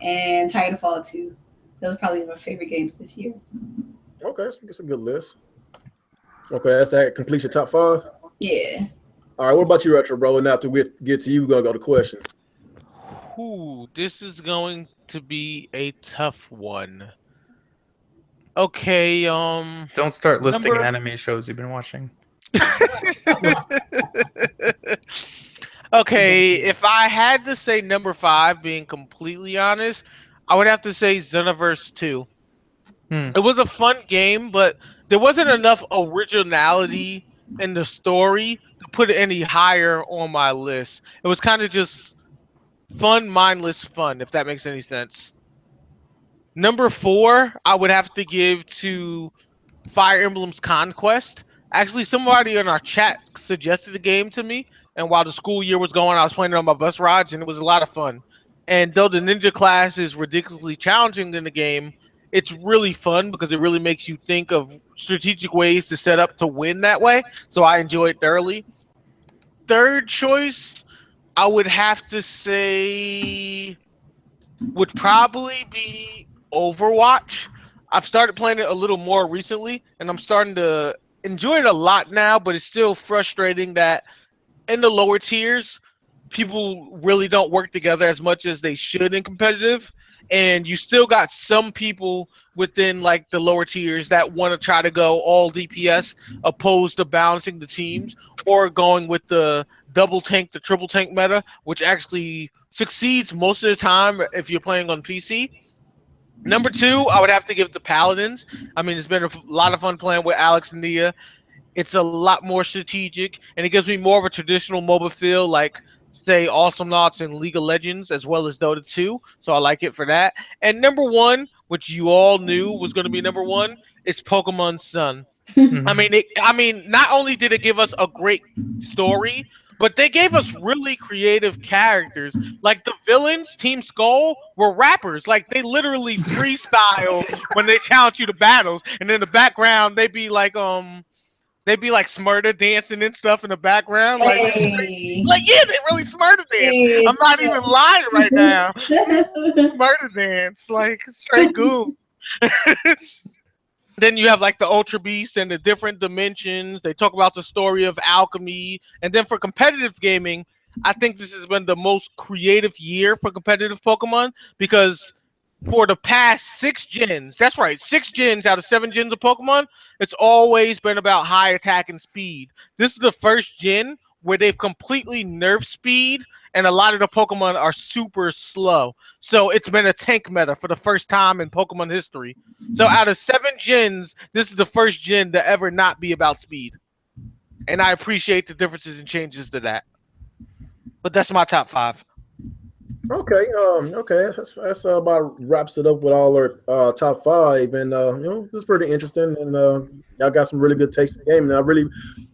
and Titanfall 2. Those are probably my favorite games this year. Okay, it's a good list. Okay, that completes your top 5. Yeah. All right, what about you, Retro Bro? And after we get to you, we're gonna go to question. Ooh, this is going to be a tough one. Okay, Don't start listing number- anime shows you've been watching. Okay, if I had to say number 5, being completely honest, I would have to say Xenoverse 2. It was a fun game, but there wasn't enough originality in the story to put it any higher on my list. It was kind of just fun, mindless fun, if that makes any sense. Number 4, I would have to give to Fire Emblem's Conquest. Actually, somebody in our chat suggested the game to me, and while the school year was going, I was playing it on my bus rides, and it was a lot of fun. And though the ninja class is ridiculously challenging in the game, it's really fun because it really makes you think of strategic ways to set up to win that way. So I enjoy it thoroughly. Third choice, I would have to say, would probably be Overwatch. I've started playing it a little more recently, and I'm starting to enjoy it a lot now, but it's still frustrating that in the lower tiers, people really don't work together as much as they should in competitive. And you still got some people within like the lower tiers that want to try to go all DPS opposed to balancing the teams or going with the double tank, the triple tank meta, which actually succeeds most of the time if you're playing on PC. Number 2, I would have to give the Paladins. I mean, it's been a lot of fun playing with Alex and Nia. It's a lot more strategic, and it gives me more of a traditional MOBA feel, like, say, Awesome Knots and League of Legends, as well as Dota 2. So I like it for that. And number 1, which you all knew was going to be number 1, is Pokemon Sun. I mean, not only did it give us a great story, but they gave us really creative characters. Like the villains, Team Skull, were rappers. Like they literally freestyle when they challenge you to battles, and in the background they'd be like Smurda dancing and stuff in the background. Like yeah, they really Smurda dance. I'm not even lying right now. Smurda dance, like straight goon. Then you have like the Ultra Beast and the different dimensions. They talk about the story of alchemy. And then for competitive gaming, I think this has been the most creative year for competitive Pokemon because for the past 6 gens, that's right, 6 gens out of 7 gens of Pokemon, it's always been about high attack and speed. This is the first gen where they've completely nerfed speed and a lot of the Pokemon are super slow. So it's been a tank meta for the first time in Pokemon history. So out of 7 gens, this is the first gen to ever not be about speed. And I appreciate the differences and changes to that. But that's my top 5. Okay, that's about wraps it up with all our top 5, and this is pretty interesting, and y'all got some really good takes in the game, and I really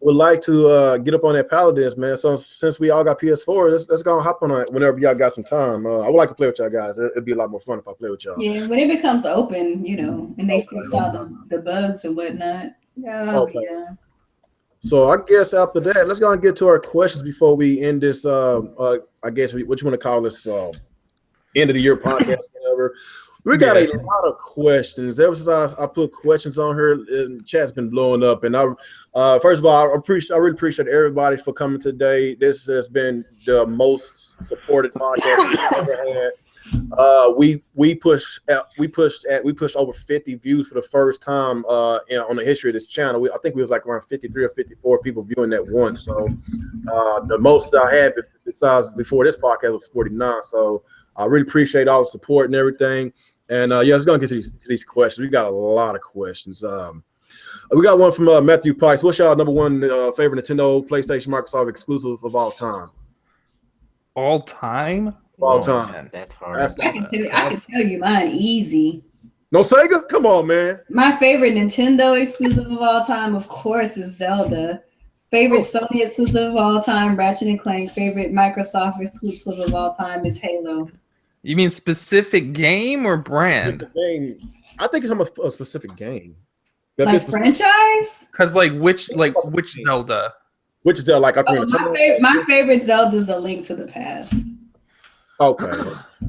would like to get up on that Paladins, man. So since we all got PS4, let's go and hop on it whenever y'all got some time. I would like to play with y'all guys. It'd be a lot more fun if I play with y'all. Yeah, when it becomes open, and they fix all the bugs and whatnot. Yeah. So I guess after that, let's go and get to our questions before we end this. I guess what you want to call this end of the year podcast. Whatever. We got a lot of questions. Ever since I put questions on here, and chat's been blowing up. And first of all, I really appreciate everybody for coming today. This has been the most supported podcast we've ever had. We pushed over 50 views for the first time on the history of this channel. I think we was like around 53 or 54 people viewing that once. So the most I had besides before this podcast was 49. So I really appreciate all the support and everything. And let's go and get to these questions. We got a lot of questions. We got one from Matthew Pikes. What's y'all number 1 favorite Nintendo, PlayStation, Microsoft exclusive of all time? All time? All time. Man, that's hard. I can tell you mine easy. No Sega? Come on, man. My favorite Nintendo exclusive of all time, of course, is Zelda. Favorite Sony exclusive of all time, Ratchet and Clank. Favorite Microsoft exclusive of all time is Halo. You mean specific game or brand? I think it's a specific game. Like franchise? Because which Zelda? Which is like Ocarina of Time? My favorite Zelda is A Link to the Past. Okay,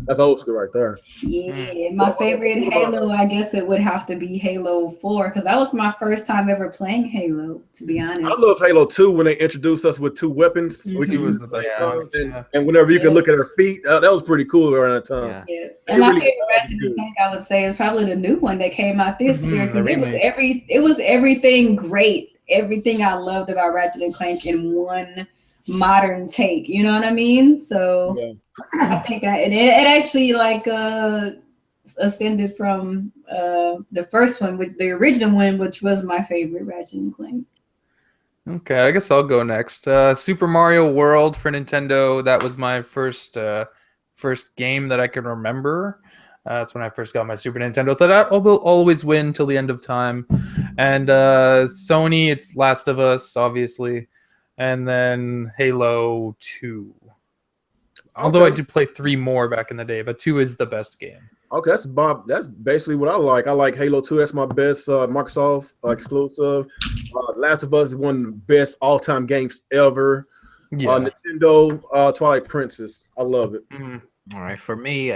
that's old school right there. Yeah, my favorite Halo, I guess it would have to be Halo 4 because that was my first time ever playing Halo. To be honest, I love Halo 2 when they introduced us with 2 weapons. We could use the best one. and whenever you could look at her feet, that was pretty cool around that time. Yeah. Yeah. And my favorite Ratchet and Clank, I would say, is probably the new one that came out this year because it was everything great, everything I loved about Ratchet and Clank in one modern take. You know what I mean? So I think it actually like ascended from the first one, with the original one, which was my favorite Ratchet and Clank. Okay, I guess I'll go next. Super Mario World for Nintendo. That was my first game that I can remember. That's when I first got my Super Nintendo. So that will always win till the end of time. And Sony, it's Last of Us, obviously. And then Halo 2. Although I did play 3 more back in the day, but 2 is the best game. Okay, that's basically what I like. I like Halo 2. That's my best Microsoft exclusive. Last of Us is one of the best all-time games ever. Yeah. Nintendo, Twilight Princess. I love it. All right, for me,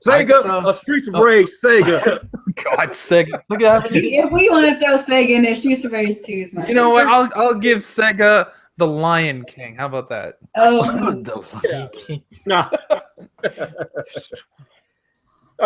Sega, Streets of Rage, Sega. God, Sega. Look at that. If we want to throw Sega in there, Streets of Rage 2 is my You know what? I'll give Sega The Lion King. How about that? Oh, The Lion King. Nah.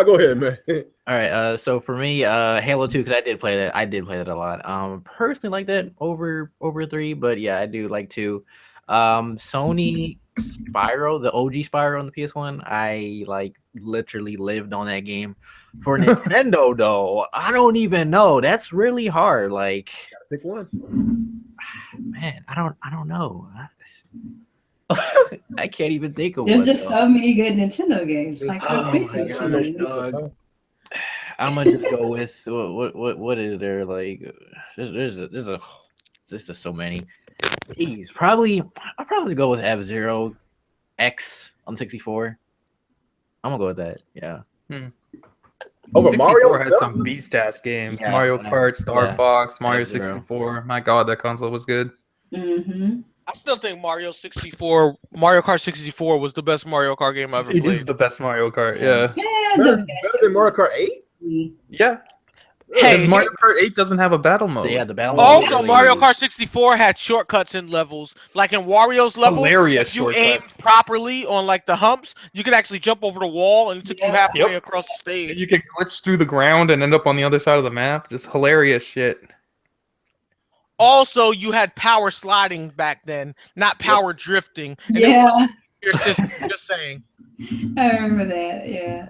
Go ahead, man. All right, so for me, Halo 2, because I did play that. I did play that a lot. Personally, like that over 3, but yeah, I do like 2. Sony Spyro, the OG Spyro on the PS1, I like literally lived on that game. For Nintendo, though, I don't even know. That's really hard. Like, Gotta pick one. Man, I don't know. I can't even think of there's one. just so many good Nintendo games. Like, Oh my gosh, I'm gonna just go with what is there like? There's just so many. Jeez, I'll probably go with F-Zero X on 64. I'm gonna go with that. Yeah. Over 64 Mario had some beast ass games. Yeah, Mario Kart, Star Fox, Mario F-Zero. 64. My God, that console was good. Mm-hmm. I still think Mario Kart 64 was the best Mario Kart game I ever It played. is the best Mario Kart. Yeah. Better than Mario Kart 8? Yeah. Hey, Because Mario Kart 8 doesn't have a battle mode. Yeah, the battle. also, Mario Kart 64 had shortcuts in levels. Like in Wario's level, Hilarious if you aim shortcuts. properly on like the humps, you could actually jump over the wall and it took you halfway Yep. across the And stage. you could glitch through the ground and end up on the other side of the map. Just hilarious shit. Also, you had power sliding back then, not power drifting. And Yeah, just saying. I remember that. Yeah.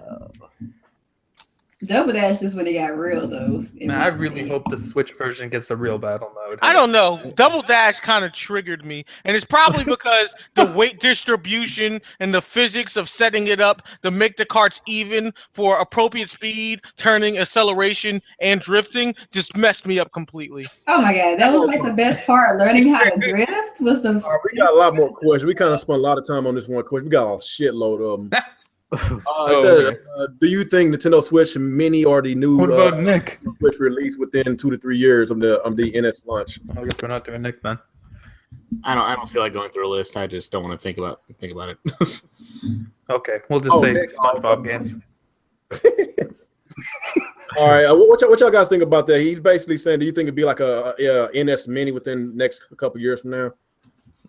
Double Dash is when it got real, though. Man, I really hope the Switch version gets a real battle mode. I don't know. Double Dash kind of triggered me. And it's probably because the weight distribution and the physics of setting it up to make the carts even for appropriate speed, turning, acceleration, and drifting just messed me up completely. Oh my God, that was like the best part. Learning how to drift was the. We got a lot more questions. We kind of spent a lot of time on this one question. We got a shitload of them. It said, do you think Nintendo Switch Mini or the new What about Nick? Switch release within 2 to 3 years of the NS launch? I guess we're not doing Nick then. I don't feel like going through a list. I just don't want to think about it. Okay, we'll just say Nick, SpongeBob games. All right, what y'all guys think about that? He's basically saying, do you think it'd be like a NS Mini within the next couple years from now?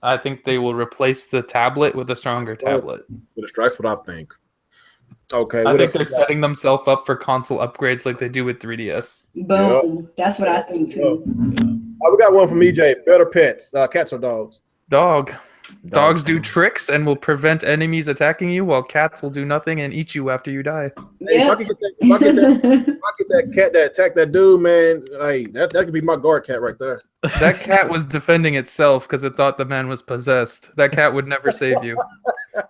I think they will replace the tablet with a stronger tablet. That's what I think. Okay, I think they're setting themselves up for console upgrades like they do with 3DS. Boom. Yep. That's what I think too. We got one from EJ. Better pets, cats or dogs? Dogs do tricks and will prevent enemies attacking you, while cats will do nothing and eat you after you die. Hey, if I get that cat that attacked that dude, man, hey, that could be my guard cat right there. That cat was defending itself because it thought the man was possessed. That cat would never save you.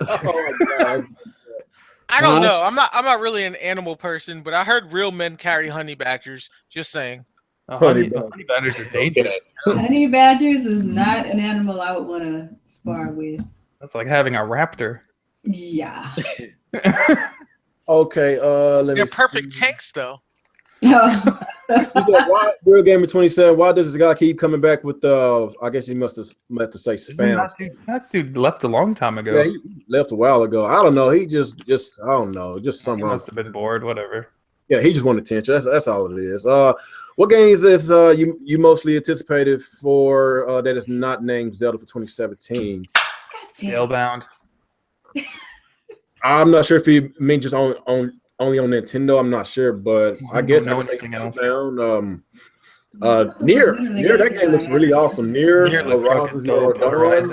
Oh my God. I don't know. I'm not really an animal person, but I heard real men carry honey badgers. Just saying. Honey badgers are dangerous. Honey badgers is not an animal I would want to spar with. That's like having a raptor. Yeah. Okay. Let me. They're perfect tanks, though. Why Real Gamer 27? Why does this guy keep coming back with I guess he must have say spam. That dude left a long time ago. Yeah, he left a while ago. I don't know. He just I don't know. Just something He wrong. must have been bored. Whatever. Yeah, he just wanted attention. That's all it is. What games is you mostly anticipated for that is not named Zelda for 2017? Scalebound. I'm not sure if he means just only on Nintendo. I'm not sure, but I guess I would say anything else. Scalebound. Near that game looks really awesome. Near looks Horizon fucking Zero dope.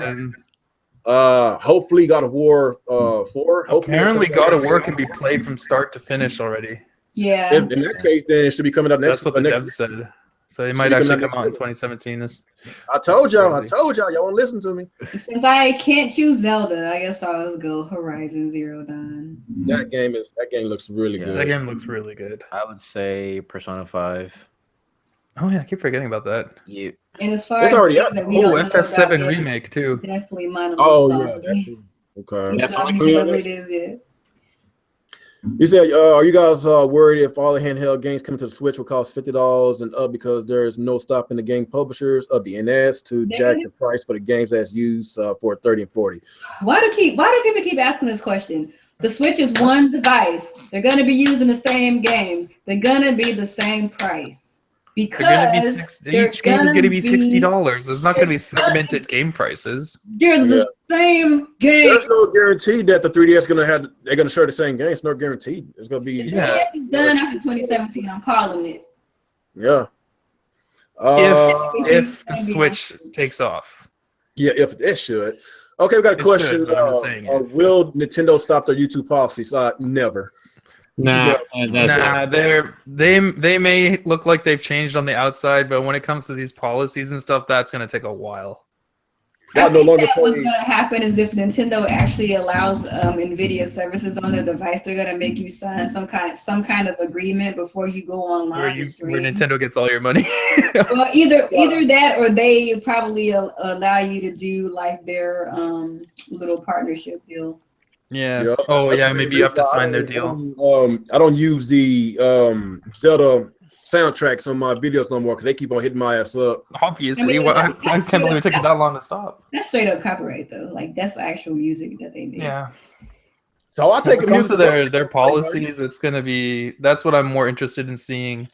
Dawn. Hopefully God of War 4. Hopefully Apparently, God of War can be played from start to finish already. Yeah. In that case, then it should be coming up next. That's what the next dev said. So it might be actually coming come out out in next 2017. I told y'all. crazy. Y'all won't listen to me. Since I can't choose Zelda, I guess I'll go Horizon Zero Dawn. That game looks really That good. game looks really good. I would say Persona 5. Oh yeah, I keep forgetting about that. Yeah. And as far It's as already games out. that we Oh, don't know FF7 about yet, remake too. definitely Monolith Oh yeah, Sauce. that's too. Okay. Yeah. I don't know whatever it is yet. You said, are you guys worried if all the handheld games coming to the Switch will cost $50 and up because there's no stopping the game publishers of the NS to jack the price for the games that's used for 30 and 40? Why do people keep asking this question? The Switch is one device. They're gonna be using the same games. They're gonna be the same price. Because Each game is going to be $60. There's not going to be segmented game prices. There's the same game. There's no guarantee that the 3DS they're gonna share the same game. It's no guarantee. It's gonna be It's done after 2017. I'm calling it. yeah. If the Switch takes off. Yeah, if it should. Okay, we got a It question. should, but I'm just saying it. Will Nintendo stop their YouTube policies? Never. Nah, They may look like they've changed on the outside, but when it comes to these policies and stuff, that's going to take a while. I think that what's going to happen is if Nintendo actually allows NVIDIA services on their device, they're going to make you sign some kind of agreement before you go online. Where Nintendo gets all your money. Well, either that or they probably allow you to do like their little partnership deal. Yeah. Yep. Oh, yeah. Maybe you have to sign their deal. I don't use the Zelda soundtracks on my videos no more because they keep on hitting my ass up. Obviously, I can't believe it took that long to stop. That's straight up copyright though. Like that's actual music that they make. Yeah. So I take when it comes to their policies, it's gonna be that's what I'm more interested in seeing.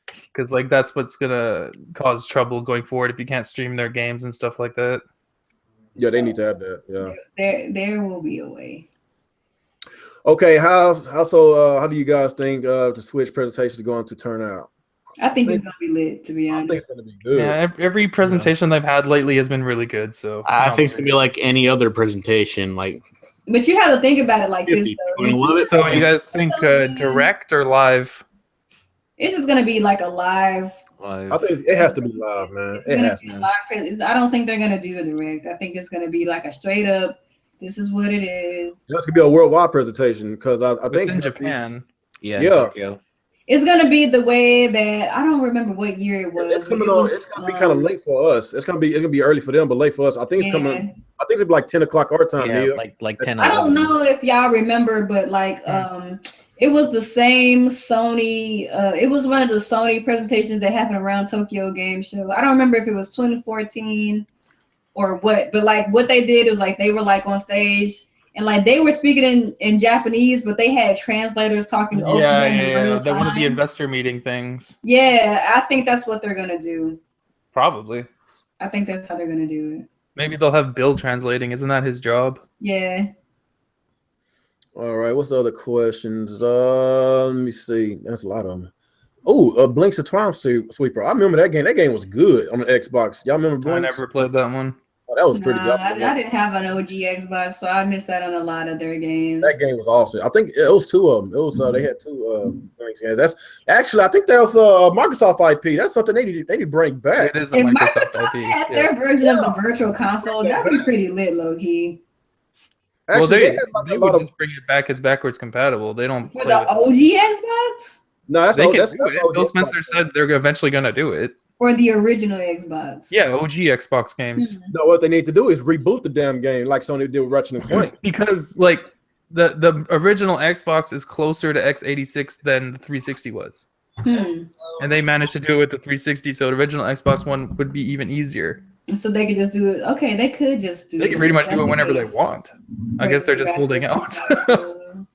Because like that's what's gonna cause trouble going forward if you can't stream their games and stuff like that. Yeah, they need to have that. Yeah. There will be a way. Okay, how do you guys think the Switch presentation is going to turn out? I think it's gonna be lit, to be honest. I think it's gonna be good. Yeah, every presentation they've had lately has been really good. So I think it's gonna be like any other presentation. Like, but you have to think about it like this. Though. So you guys think direct or live? It's just gonna be like a live. I think it has to be live, man. It has to. Live. I don't think they're gonna do a direct. I think it's gonna be like a straight up. This is what it is. That's gonna be a worldwide presentation because I think it's in Japan. Yeah. Tokyo. It's gonna be the way that I don't remember what year it was. It's coming on. It's gonna be kind of late for us. It's gonna be early for them, but late for us. I think it's coming. I think it's gonna be like 10 o'clock our time. Yeah, Neil. like 10. I don't know if y'all remember, but like it was the same Sony. It was one of the Sony presentations that happened around Tokyo Game Show. I don't remember if it was 2014 or what, but like what they did was like they were like on stage. And like they were speaking in Japanese, but they had translators talking over them in real That one of time. the investor meeting things. Yeah, I think that's what they're gonna do. Probably. I think that's how they're gonna do it. Maybe they'll have Bill translating. Isn't that his job? Yeah. All right. What's the other questions? Let me see. That's a lot of them. Oh, Blinks of Triumph Sweeper. I remember that game. That game was good on the Xbox. Y'all remember Blinks? I never played that one. Oh, that was pretty good. I didn't have an OG Xbox, so I missed out on a lot of their games. That game was awesome. I think it was two of them. It was they had two Blinks games. That's actually I think that was Microsoft IP. That's something they need to bring back. It is a If Microsoft IP. had their version of the virtual console, that'd be pretty lit, low key. Actually, they would just bring it back as backwards compatible. They don't For the OG Xbox? No, that's Bill Spencer said they're eventually gonna do it. Or the original Xbox? Yeah, OG Xbox games. No, what they need to do is reboot the damn game like Sony did with Ratchet and Clank. Because like the original Xbox is closer to x86 than the 360 was. And they managed to do it with the 360, so the original Xbox One would be even easier. So they could just do it. Okay, they could just do. They can pretty much do it whenever they case. want. I guess they're just holding out.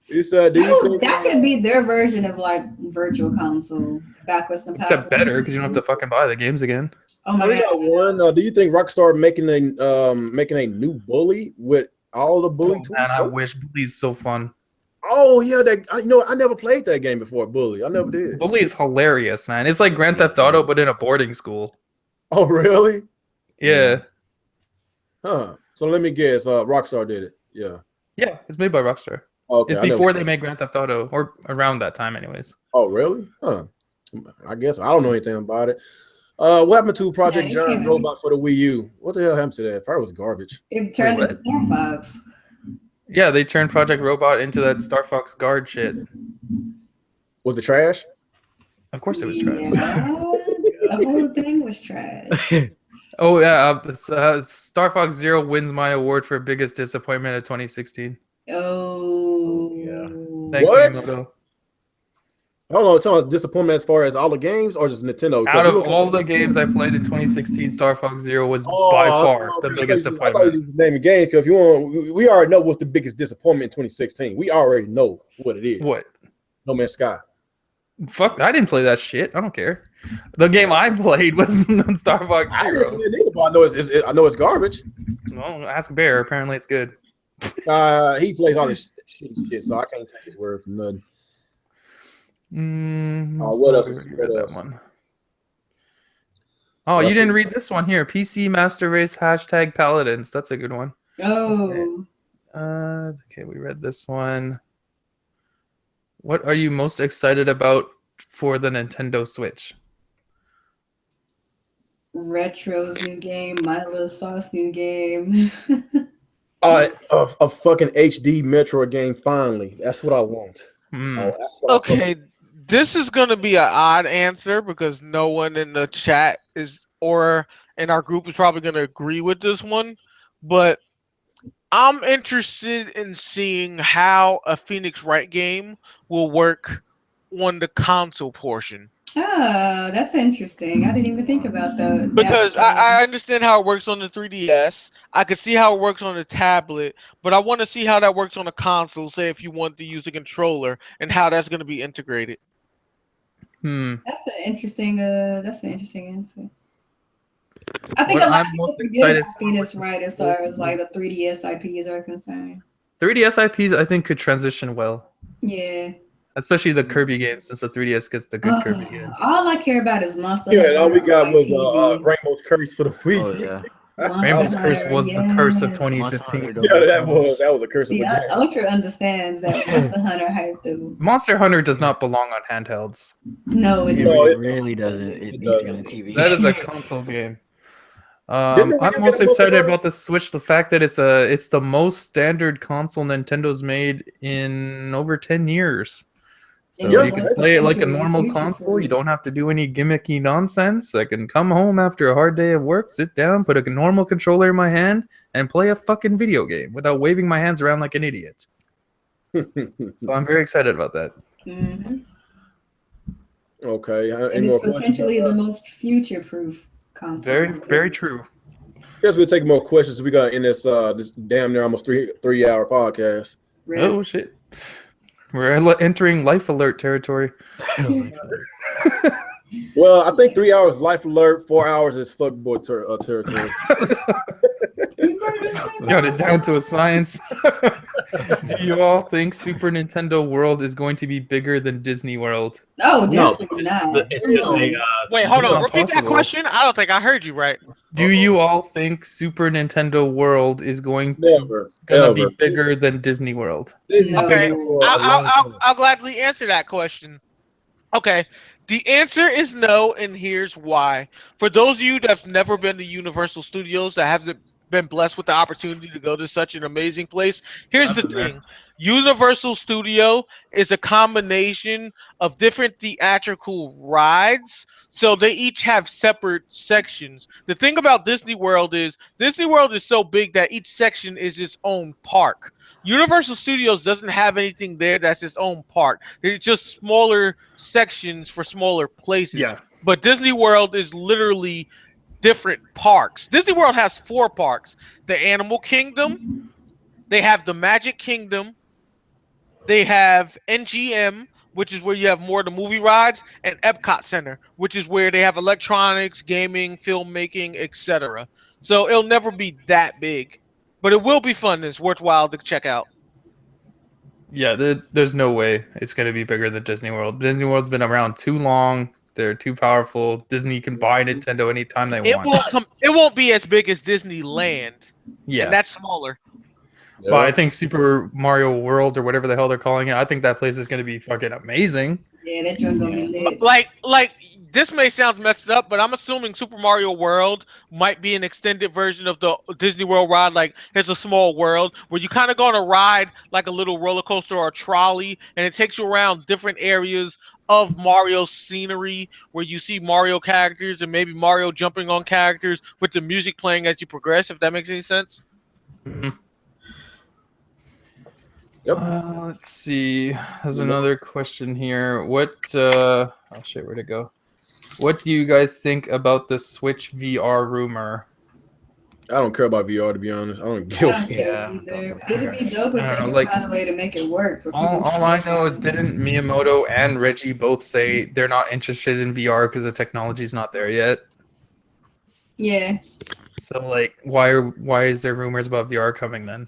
You said, do you think that could be their version of like virtual console, backwards compatible? Except better because you don't have to fucking buy the games again. Oh my we got god! one. Do you think Rockstar making a new Bully with all the Bully tools? Man, I wish Bully's so fun. Oh yeah, I never played that game before. Bully, I never did. Bully is hilarious, man. It's like Grand Theft Auto, but in a boarding school. Oh really? Yeah. Huh. So let me guess. Rockstar did it. Yeah. Yeah, it's made by Rockstar. Okay. It's before they made Grand Theft Auto, or around that time, anyways. Oh really? Huh. I guess I don't know anything about it. What happened to Project Giant Robot for the Wii U? What the hell happened to that? Probably was garbage. It turned into Star Fox. Yeah, they turned Project Robot into that Star Fox Guard shit. Was it trash? Of course it was trash. Yeah, the whole thing was trash. Oh yeah, Star Fox Zero wins my award for biggest disappointment of 2016. Oh yeah. Thanks, What? Miyamoto. Hold on, talking about disappointment as far as all the games or just Nintendo? Out of all the games I played in 2016, Star Fox Zero was by far the biggest I thought disappointment. you were naming games because we already know what's the biggest disappointment in 2016. We already know what it is. What? No Man's Sky. Fuck! I didn't play that shit. I don't care. The game I played was Star Fox I Zero. didn't play it either, but I know it's garbage. Well, ask Bear. Apparently, it's good. He plays all this shit, so I can't take his word for nothing. What else? That one. Oh, you didn't read this one here. PC Master Race # Paladins. That's a good one. Oh. Okay, we read this one. What are you most excited about for the Nintendo Switch? Retro's new game, Milo Sauce new game. A fucking HD Metroid game. Finally, that's what I want. Oh, that's what Okay, this is gonna be an odd answer because no one in the chat or in our group is probably gonna agree with this one, but I'm interested in seeing how a Phoenix Wright game will work on the console portion. Oh, that's interesting. I didn't even think about that. Because I understand how it works on the 3DS. I could see how it works on the tablet, but I want to see how that works on a console, say if you want to use a controller, and how that's going to be integrated. That's an interesting answer. I think What a lot I'm of people most forget excited about Phoenix Wright as far as like the 3DS IPs are concerned. 3DS IPs, I think, could transition well. Yeah. Especially the Kirby games, since the 3DS gets the good Kirby games. All I care about is Monster Yeah, Hunter. and all we got was TV. Rainbow's Curse for the Wii. Oh yeah. Rainbow's Curse was the curse of yes. 2015. Yeah, that was a curse of See, a game. Ultra understands that Monster Hunter hype too. Monster Hunter does not belong on handhelds. No, it It doesn't. really doesn't. It needs to be on the TV. That is a console game. Didn't we I'm get most a mobile excited version? about the Switch. The fact that it's the most standard console Nintendo's made in over 10 years. So Yeah, you can that's play it like a essentially normal future-proof. console. You don't have to do any gimmicky nonsense. I can come home after a hard day of work, sit down, put a normal controller in my hand, and play a fucking video game without waving my hands around like an idiot. So I'm very excited about that. Mhm. Okay. And Any more it's questions? potentially the most future-proof console. Very, very true. Guess we'll take more questions. We got in this damn near almost three hour podcast. Rip. Oh shit. We're entering life alert territory. Well, I think 3 hours life alert, 4 hours is fuckboy territory. Got it down to a science. Do you all think Super Nintendo World is going to be bigger than Disney World? Oh, No, definitely not. it's just a Wait, hold It's on. not Repeat that possible. question. I don't think I heard you right. Do you all think Super Nintendo World is going Never. to be Ever. bigger than Disney World? This is No. gonna be for a long time. I'll gladly answer that question. Okay. The answer is no, and here's why. For those of you that's never been to Universal Studios, that haven't been blessed with the opportunity to go to such an amazing place, here's the thing. Universal Studio is a combination of different theatrical rides. So they each have separate sections. The thing about Disney World is so big that each section is its own park. Universal Studios doesn't have anything there that's its own park. They're just smaller sections for smaller places. Yeah. But Disney World is literally different parks. Disney World has 4 parks. The Animal Kingdom, they have the Magic Kingdom, they have NGM, which is where you have more of the movie rides, and Epcot Center, which is where they have electronics, gaming, filmmaking, etc. So it'll never be that big, but it will be fun. It's worthwhile to check out. Yeah, there's no way it's going to be bigger than Disney World. Disney World's been around too long. They're too powerful. Disney can buy Nintendo anytime they It want. won't be as big as Disneyland, Yeah. and that's smaller. But I think Super Mario World or whatever the hell they're calling it, I think that place is going to be fucking amazing. Yeah, that joint gonna be lit. Like this may sound messed up, but I'm assuming Super Mario World might be an extended version of the Disney World ride. Like it's a small world where you kind of go on a ride like a little roller coaster or a trolley, and it takes you around different areas of Mario's scenery where you see Mario characters and maybe Mario jumping on characters with the music playing as you progress, if that makes any sense. Mhm. Yep. Let's see. There's another question here. What? Oh shit, where'd it go? What do you guys think about the Switch VR rumor? I don't care about VR, to be honest. I don't I give a don't fuck. care either. It'd be dope if I they don't know, could like- find a way to make it work. For All people. I know is didn't Miyamoto and Reggie both say they're not interested in VR because the technology's not there yet? Yeah. So like, why is there rumors about VR coming then?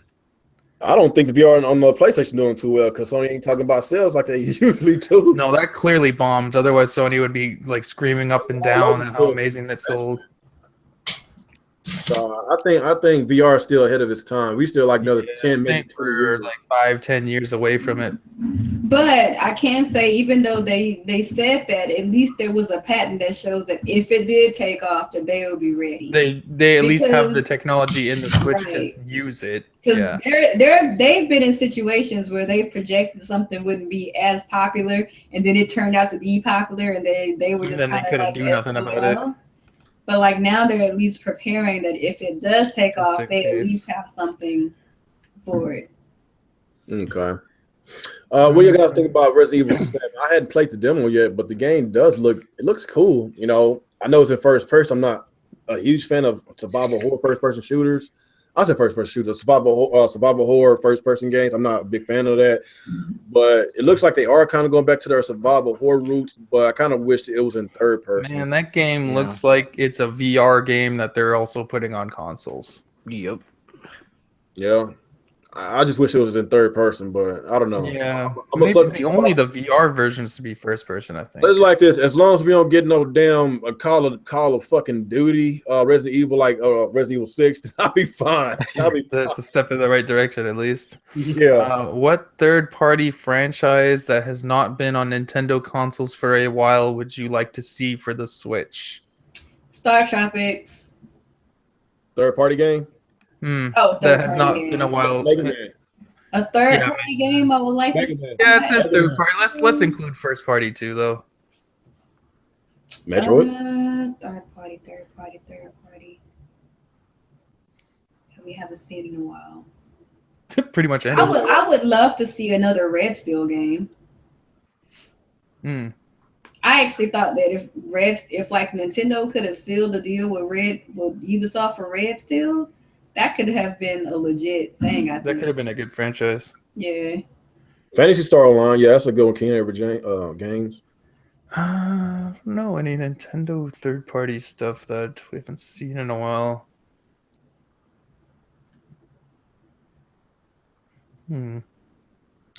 I don't think the VR on the PlayStation doing too well because Sony ain't talking about sales like they usually do. No, that clearly bombed. Otherwise, Sony would be like screaming up and down at how amazing that sold. So I think VR is still ahead of its time. We still like another 10, maybe 20 we're years. like 5-10 years away from it. But I can say, even though they said that, at least there was a patent that shows that if it did take off, that they will be ready. They at least have the Because- technology in the Switch Right. to use it. Because Yeah. they've been in situations where they've projected something wouldn't be as popular, and then it turned out to be popular, and they were just Then they kind of couldn't like do nothing about it. SOL. But like now they're at least preparing that if it does take Just off, in they at case. least have something for it. Okay. What do you guys think about Resident Evil 7? I hadn't played the demo yet, but the game looks cool. You know, I know it's in first person. I'm not a huge fan of survival horror first person shooters. I said first person shooters, survival horror first person games. I'm not a big fan of that, but it looks like they are kind of going back to their survival horror roots. But I kind of wished it was in third person. Man, that game Yeah. looks like it's a VR game that they're also putting on consoles. Yep. Yeah, I just wish it was in third person, but I don't know. Yeah, I'm a maybe sucker- only the VR versions to be first person. I think. It's like this. As long as we don't get no damn Call of fucking Duty, Resident Evil like Resident Evil 6, I'll be fine. I'll be fine. That's a step in the right direction, at least. Yeah. What third-party franchise that has not been on Nintendo consoles for a while would you like to see for the Switch? Star Tropics. Third party game. Oh, That has third-party not game. been a while. Mega Man. A third party game I would like to Mega see. Man. Yeah, it says third party. Let's include first party too, though. Metroid. Third party. That we haven't seen in a while. Pretty much I any. would love to see another Red Steel game. Hmm. I actually thought that if like Nintendo could have sealed the deal with Ubisoft for Red Steel, that could have been a legit thing. I That think. could have been a good franchise. Yeah. Fantasy Star Online. Yeah, that's a good one. King Ever games. I don't know any Nintendo third-party stuff that we haven't seen in a while.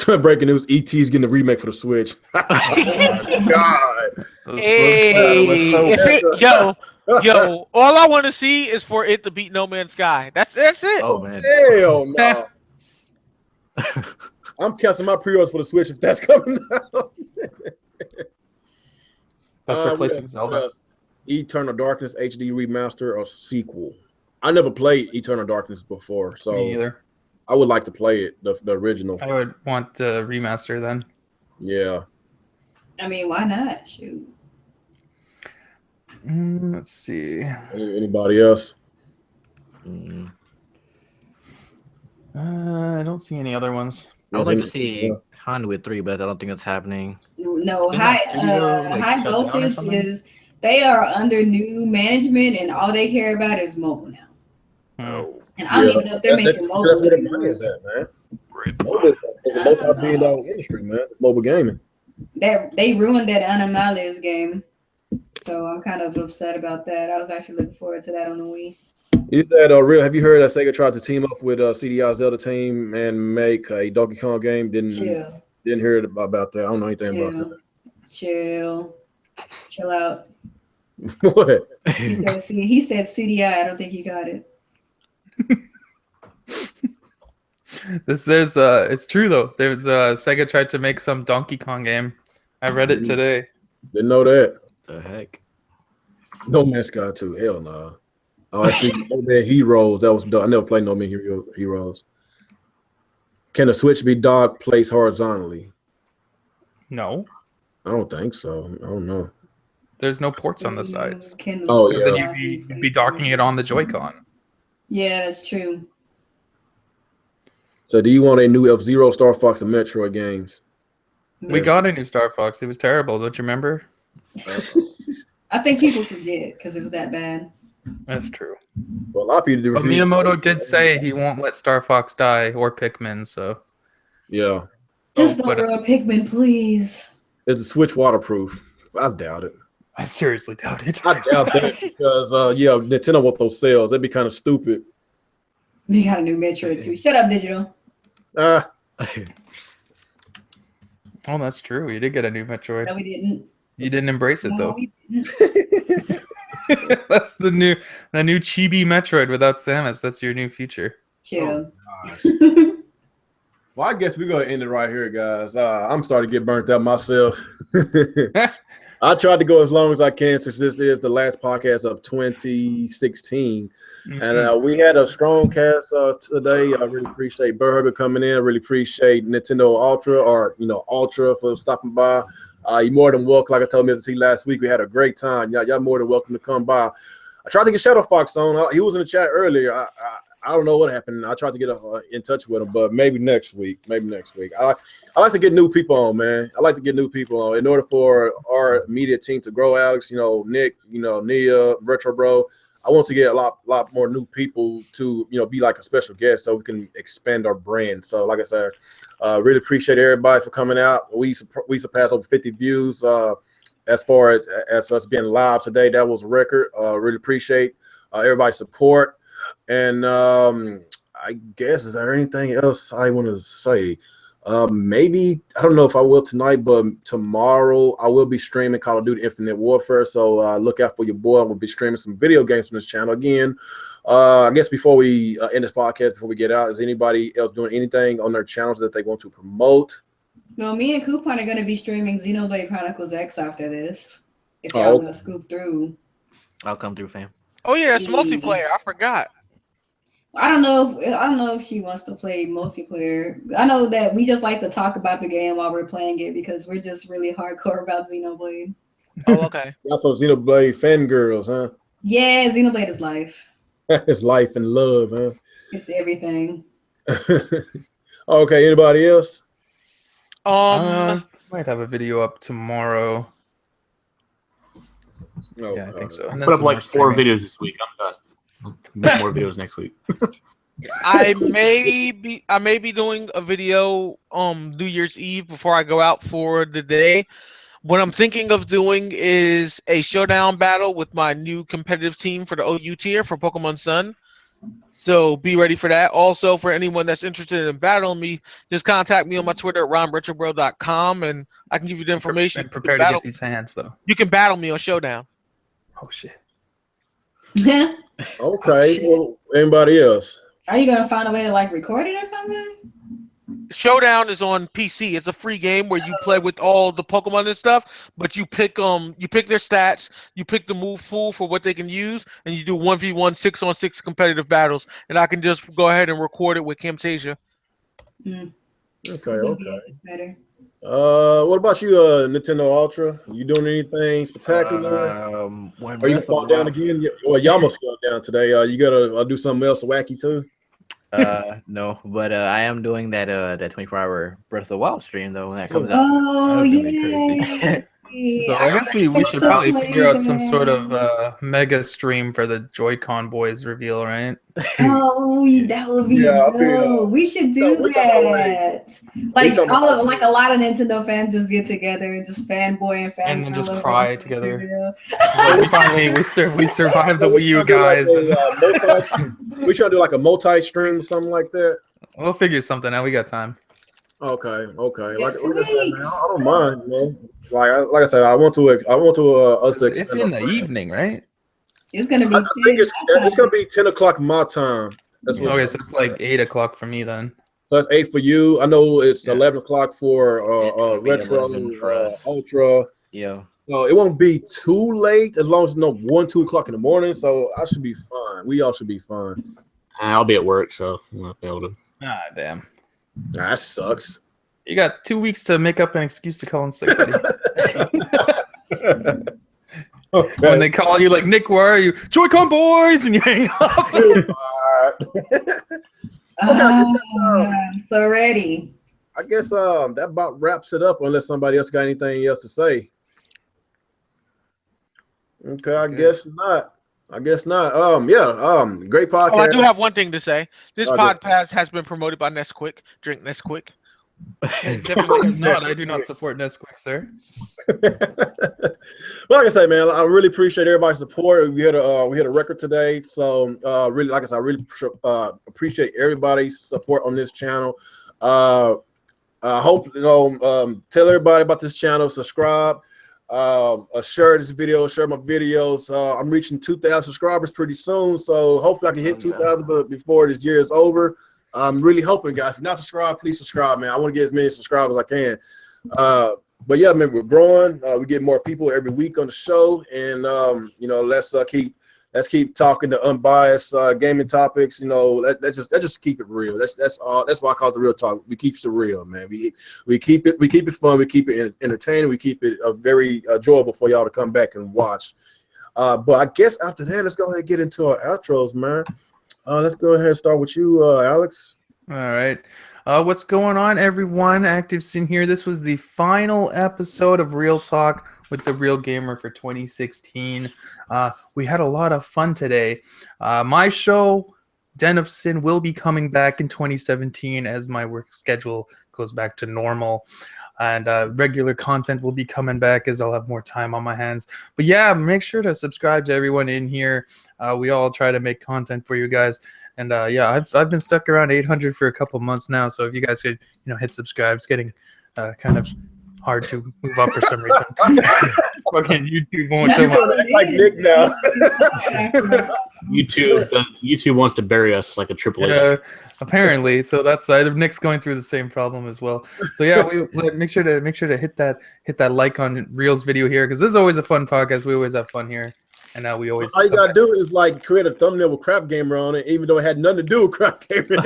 Breaking news: ET's getting a remake for the Switch. Oh, God. Hey, yo, all I want to see is for it to beat No Man's Sky. That's it. Oh man. Hell no. I'm canceling my pre-orders for the Switch if that's coming out. That's replacing what Zelda. else? Eternal Darkness HD remaster or sequel. I never played Eternal Darkness before, so Me either. I would like to play it, the original. I would want to remaster then. Yeah. I mean, why not? Shoot. Let's see. Anybody else? I don't see any other ones. I would like to see Conduit 3, but I don't think it's happening. No, Isn't that studio, like, high shut down or voltage something? is they are under new management, and all they care about is mobile now. Oh. And I don't even know if they're making mobile. That's where the money is at, man. Mobile is a multi-billion-dollar industry, man. It's mobile gaming. They ruined that Animales game, so I'm kind of upset about that. I was actually looking forward to that on the Wii. Is that real? Have you heard that Sega tried to team up with CDI's Zelda team and make a Donkey Kong game? Didn't hear about that. I don't know anything about that. Chill out. What? He said CDI. I don't think he got it. It's true though. There's Sega tried to make some Donkey Kong game. I read it today. Didn't know that. The heck? No Man's Sky 2. Hell no. Nah. Oh, I see. No Man Heroes. That was dope. I never played No Man Heroes. Can the Switch be docked placed horizontally? No. I don't think so. I don't know. There's no ports on the sides. Oh, Because yeah. then you'd be docking it on the Joy-Con. Yeah, that's true. So do you want a new F-Zero, Star Fox, and Metroid games? We got a new Star Fox. It was terrible. Don't you remember? I think people forget because it was that bad. That's true. Well, a lot of people But Miyamoto did say he won't let Star Fox die or Pikmin, so. Yeah. Just the real Pikmin, please. Is the Switch waterproof? I doubt it. I seriously doubt it. I doubt that because, Nintendo with those sales, that'd be kind of stupid. We got a new Metroid too. Shut up, Digital. Oh, that's true. You did get a new Metroid. No, we didn't. You didn't embrace it, No, though. we didn't. That's the new chibi Metroid without Samus. That's your new feature. Chill. Oh, well, I guess we're going to end it right here, guys. I'm starting to get burnt out myself. I tried to go as long as I can since this is the last podcast of 2016. And we had a strong cast today. I really appreciate Burger coming in. I really appreciate Nintendo Ultra for stopping by. You're more than welcome. Like I told Mr. T last week, we had a great time. Y'all more than welcome to come by. I tried to get Shadow Fox on. He was in the chat earlier. I don't know what happened. I tried to get in touch with him, but maybe next week. I like to get new people on, man. I like to get new people on in order for our media team to grow. Alex, Nick, Nia, Retro Bro. I want to get a lot more new people to be like a special guest so we can expand our brand. So, like I said, really appreciate everybody for coming out. We surpassed over 50 views as far as us being live today. That was a record. Really appreciate everybody's support. And I guess, is there anything else I want to say? Maybe, I don't know if I will tonight, but tomorrow I will be streaming Call of Duty Infinite Warfare. So look out for your boy. I will be streaming some video games from this channel again. I guess before we end this podcast, before we get out, is anybody else doing anything on their channels that they want to promote? Well, me and Coupon are going to be streaming Xenoblade Chronicles X after this. If y'all want to scoop through. I'll come through, fam. Oh yeah, it's multiplayer. I forgot. I don't know if she wants to play multiplayer. I know that we just like to talk about the game while we're playing it because we're just really hardcore about Xenoblade. Oh, okay. Y'all some Xenoblade fangirls, huh? Yeah, Xenoblade is life. It's life and love, huh? It's everything. Okay, anybody else? Might have a video up tomorrow. Oh, yeah, I think so. I put up like 4 videos this week. I'm done. Make more videos next week. I may be doing a video New Year's Eve before I go out for the day. What I'm thinking of doing is a showdown battle with my new competitive team for the OU tier for Pokemon Sun. So be ready for that. Also, for anyone that's interested in battling me, just contact me on my Twitter at ronretrobro.com and I can give you the information. And prepare to get these hands, though. You can battle me on Showdown. Oh, shit. Okay. Well, anybody else? Are you going to find a way to record it or something? Showdown is on PC. It's a free game where you play with all the Pokemon and stuff, but you pick their stats, you pick the move pool for what they can use, and you do 1v1 6-on-6 competitive battles. And I can just go ahead and record it with Camtasia. Okay. Better. What about you, Nintendo Ultra? You doing anything spectacular? Or you fall down again? Well, you almost fell down today. You gotta do something else wacky too. No, but I am doing that 24-hour Breath of the Wild stream though when that comes out. Oh yeah. So I guess we should probably figure out some sort of mega stream for the Joy-Con boys reveal, right? Oh, that would be dope. We should do that. Like a lot of Nintendo fans just get together and just fanboy and then just cry together. we survived the Wii U guys. We try to do like a multi-stream, something like that. We'll figure something out. We got time. Okay. Like I said, man, I don't mind, man. Like I said, I want to us to. It's in the evening, right? It's gonna be. I think it's gonna be 10 o'clock my time. Okay, so it's like 8 o'clock for me then. So that's 8 for you. I know it's 11 o'clock for Retro Ultra. Yeah. No, it won't be too late as long as it's 1-2 o'clock in the morning. So I should be fine. We all should be fine. I'll be at work, so I'm not able to. Ah, damn. Nah, that sucks. You got 2 weeks to make up an excuse to call in sick. Buddy. Okay. When they call you, like, Nick, where are you? Joy-Con boys, and you hang up. I'm so ready. I guess that about wraps it up. Unless somebody else got anything else to say. Okay, I guess not. Great podcast. Oh, I do have one thing to say. This podcast has been promoted by Nesquik. Drink Nesquik. Definitely does not. I do not support Nesquik, sir. Well, like I say, man, I really appreciate everybody's support. We had a record today, so really, like I said, I really appreciate everybody's support on this channel. I hope tell everybody about this channel, subscribe. Share this video, share my videos. I'm reaching 2,000 subscribers pretty soon, so hopefully I can hit 2,000 before this year is over. I'm really hoping, guys. If you're not subscribed, please subscribe, man. I want to get as many subscribers as I can. But yeah, man, we're growing. We get more people every week on the show, and let's keep talking to unbiased gaming topics. Let's just keep it real. That's all. That's why I call it the real talk. We keep it real, man. We keep it fun. We keep it entertaining. We keep it very enjoyable for y'all to come back and watch. But I guess after that, let's go ahead and get into our outros, man. Let's go ahead and start with you, Alex. All right. What's going on, everyone? ActivesIN here. This was the final episode of Real Talk with the Real Gamer for 2016. We had a lot of fun today. My show, Den of Sin, will be coming back in 2017 as my work schedule goes back to normal. And regular content will be coming back as I'll have more time on my hands. But yeah, make sure to subscribe to everyone in here. We all try to make content for you guys. And yeah, I've been stuck around 800 for a couple months now. So if you guys could, hit subscribe, it's getting kind of hard to move up for some reason. Fucking YouTube won't show up. Like Nick now. YouTube wants to bury us like a Triple H. Yeah, apparently. So that's Nick's going through the same problem as well. So yeah, we make sure to hit that like on Reel's video here, because this is always a fun podcast. We always have fun here. And now we always. All you gotta do is create a thumbnail with Crap Gamer on it, even though it had nothing to do with Crap Gamer.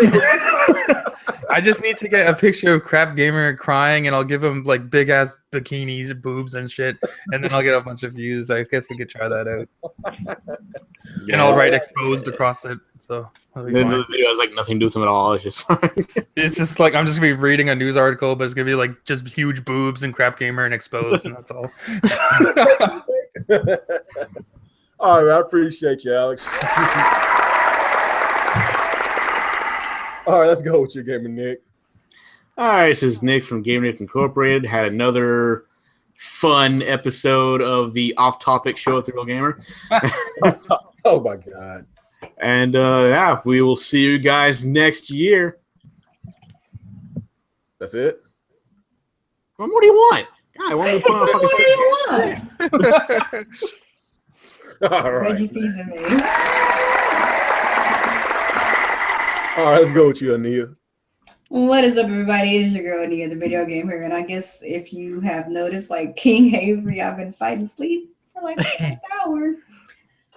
I just need to get a picture of Crap Gamer crying, and I'll give him big ass bikinis, boobs, and shit, and then I'll get a bunch of views. I guess we could try that out. And I'll write exposed across it. So the video has nothing to do with him at all. It's just it's just I'm just gonna be reading a news article, but it's gonna be just huge boobs and Crap Gamer and exposed, and that's all. All right, I appreciate you, Alex. All right, let's go with your gaming, Nick. All right, this is Nick from Game Nick Incorporated. Had another fun episode of the off-topic show with the Real Gamer. Oh my god! And yeah, we will see you guys next year. That's it. What do you want? God, why don't we put on a fucking What? All right. Reggie Fees-ing me. All right, let's go with you, Ania. What is up, everybody? It is your girl Nia, the video gamer, and I guess if you have noticed, like King Avery, I've been fighting sleep for like the past hour.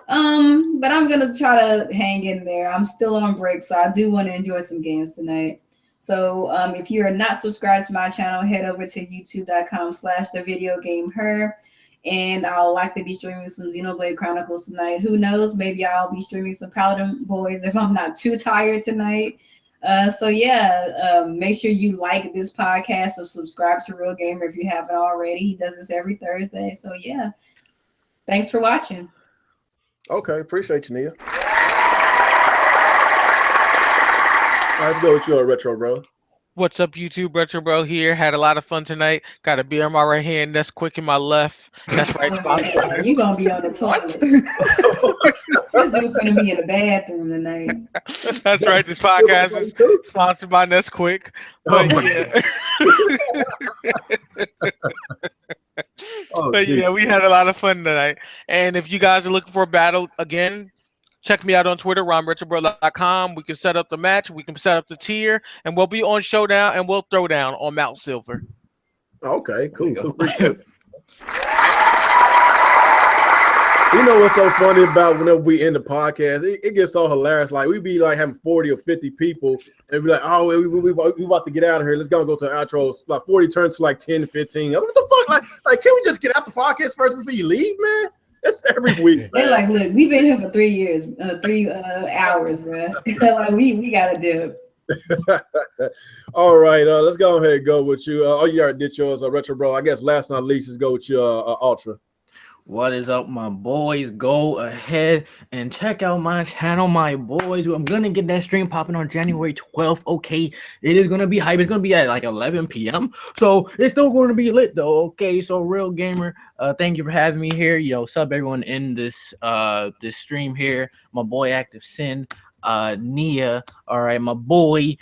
But I'm gonna try to hang in there. I'm still on break, so I do want to enjoy some games tonight. So if you are not subscribed to my channel, head over to youtube.com/thevideogameher. And I'll likely be streaming some Xenoblade Chronicles tonight. Who knows? Maybe I'll be streaming some Paladin Boys if I'm not too tired tonight. So yeah, make sure you like this podcast or subscribe to Real Gamer if you haven't already. He does this every Thursday. So yeah, thanks for watching. Okay, appreciate you, Nia. All right, let's go with you, Retro Bro. What's up, YouTube? Retro Bro here. Had a lot of fun tonight. Got a beer in my right hand. That's quick in my left. That's right. You're going to be on the toilet. This dude going to be in the bathroom tonight. That's right. This podcast is sponsored by Nesquik. But yeah, we had a lot of fun tonight. And if you guys are looking for a battle again, check me out on Twitter, RonRetroBro.com. We can set up the match. We can set up the tier. And we'll be on Showdown and we'll throw down on Mount Silver. Okay, cool. You know what's so funny about whenever we end the podcast? It gets so hilarious. Like, we be like having 40 or 50 people and be like, oh, we about to get out of here. Let's go to the outro. Like 40 turns to like 10, 15. What the fuck? Like, can we just get out the podcast first before you leave, man? That's every week. They're like, look, we've been here for 3 years, 3 hours, bro. Like, we got to dip. All right, let's go ahead and go with you. You already did yours, Retro Bro. I guess last but not least is go with you, Ultra. What is up, my boys? Go ahead and check out my channel, my boys. I'm gonna get that stream popping on January 12th. Okay, it is gonna be hype. It's gonna be at like 11 p.m. So it's still gonna be lit though. Okay, so Real Gamer, thank you for having me here. Sub everyone in this this stream here. My boy ActivesiN, Nia. All right, my boy.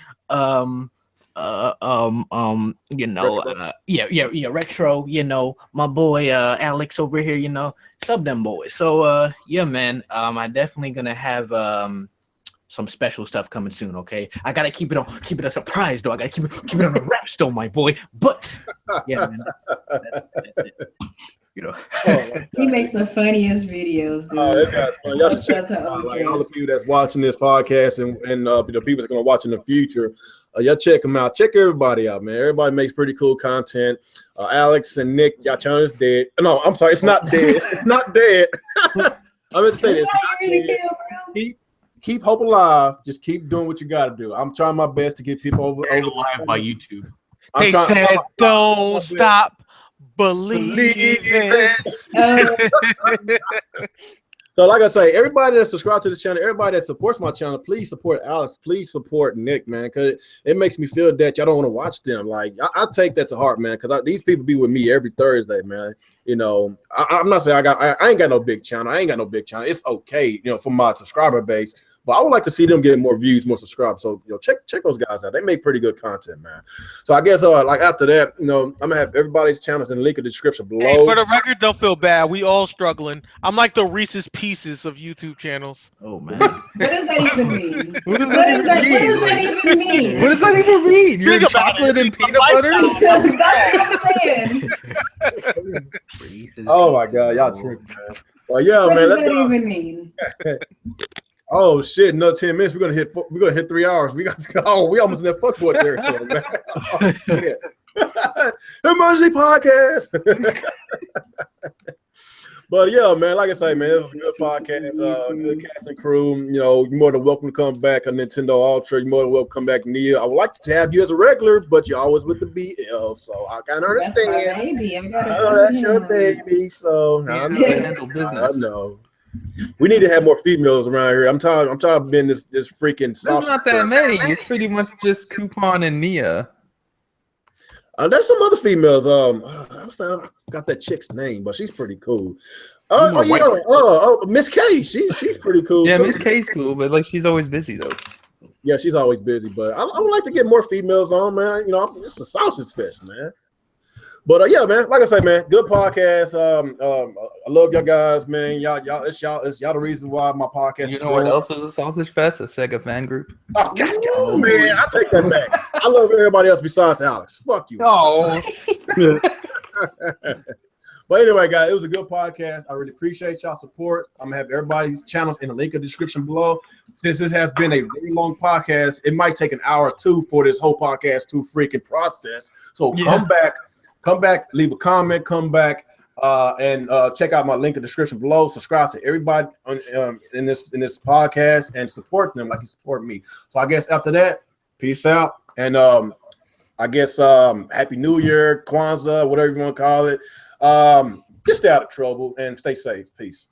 Retro, my boy Alex over here, sub them boys. So yeah, man, I definitely gonna have some special stuff coming soon. Okay, I gotta keep it a surprise though. I gotta keep it on the wraps though, my boy. But yeah, man, that's it. He makes the funniest videos, dude. That guy's funny. Y'all should check like all the people that's watching this podcast and the people that's gonna watch in the future. Y'all check them out. Check everybody out, man. Everybody makes pretty cool content. Alex and Nick, y'all channel is dead. No, I'm sorry, it's not dead. It's not dead. I meant to say this. Keep hope alive. Just keep doing what you gotta do. I'm trying my best to get people over live by YouTube. They said don't stop believing. So like I say, everybody that subscribes to this channel, everybody that supports my channel, please support Alex. Please support Nick, man, because it makes me feel that y'all don't want to watch them. Like, I take that to heart, man, because these people be with me every Thursday, man. I'm not saying I ain't got no big channel. I ain't got no big channel. It's okay, for my subscriber base. But I would like to see them get more views, more subscribers. So, check those guys out. They make pretty good content, man. So I guess like after that, I'm gonna have everybody's channels in the link in the description below. Hey, for the record, don't feel bad. We all struggling. I'm like the Reese's Pieces of YouTube channels. Oh man. What does that even mean? What does that even mean? What does that even mean? You're chocolate and peanut butter? That's what I'm saying. Oh my God, y'all tripping, man. Well, yeah, What man. does that even mean? Oh shit! Another 10 minutes. We're gonna hit 3 hours. We got to go. Oh, we almost in that fuckboy territory, man. Oh, emergency podcast. But yeah, man. Like I say, man, it was a good podcast. Good cast and crew. You're more than welcome to come back on Nintendo Ultra. You're more than welcome to come back, Nia. I would like to have you as a regular, but you're always with the BL, so I kind of understand. That's my baby. That's your baby. So I know. We need to have more females around here. I'm tired of being this freaking There's not that many. It's pretty much just Coupon and Nia. There's some other females. I forgot that chick's name, but she's pretty cool. Miss K. She's pretty cool. Yeah, too. Miss K's cool, but like she's always busy though. Yeah, she's always busy, but I would like to get more females on, man. It's a sausage fest, man. But yeah, man, like I say, man, good podcast. I love y'all guys, man. It's y'all the reason why my podcast You is know what growing. else is a sausage fest? A Sega fan group. Oh, God, man, I take that back. I love everybody else besides Alex. Fuck you. Oh, But anyway, guys, it was a good podcast. I really appreciate y'all support. I'm gonna have everybody's channels in the link in the description below. Since this has been a very long podcast, it might take an hour or two for this whole podcast to freaking process. So come back, leave a comment, come back, and check out my link in the description below. Subscribe to everybody in this podcast and support them like you support me. So I guess after that, peace out, and I guess Happy New Year, Kwanzaa, whatever you want to call it. Just stay out of trouble and stay safe. Peace.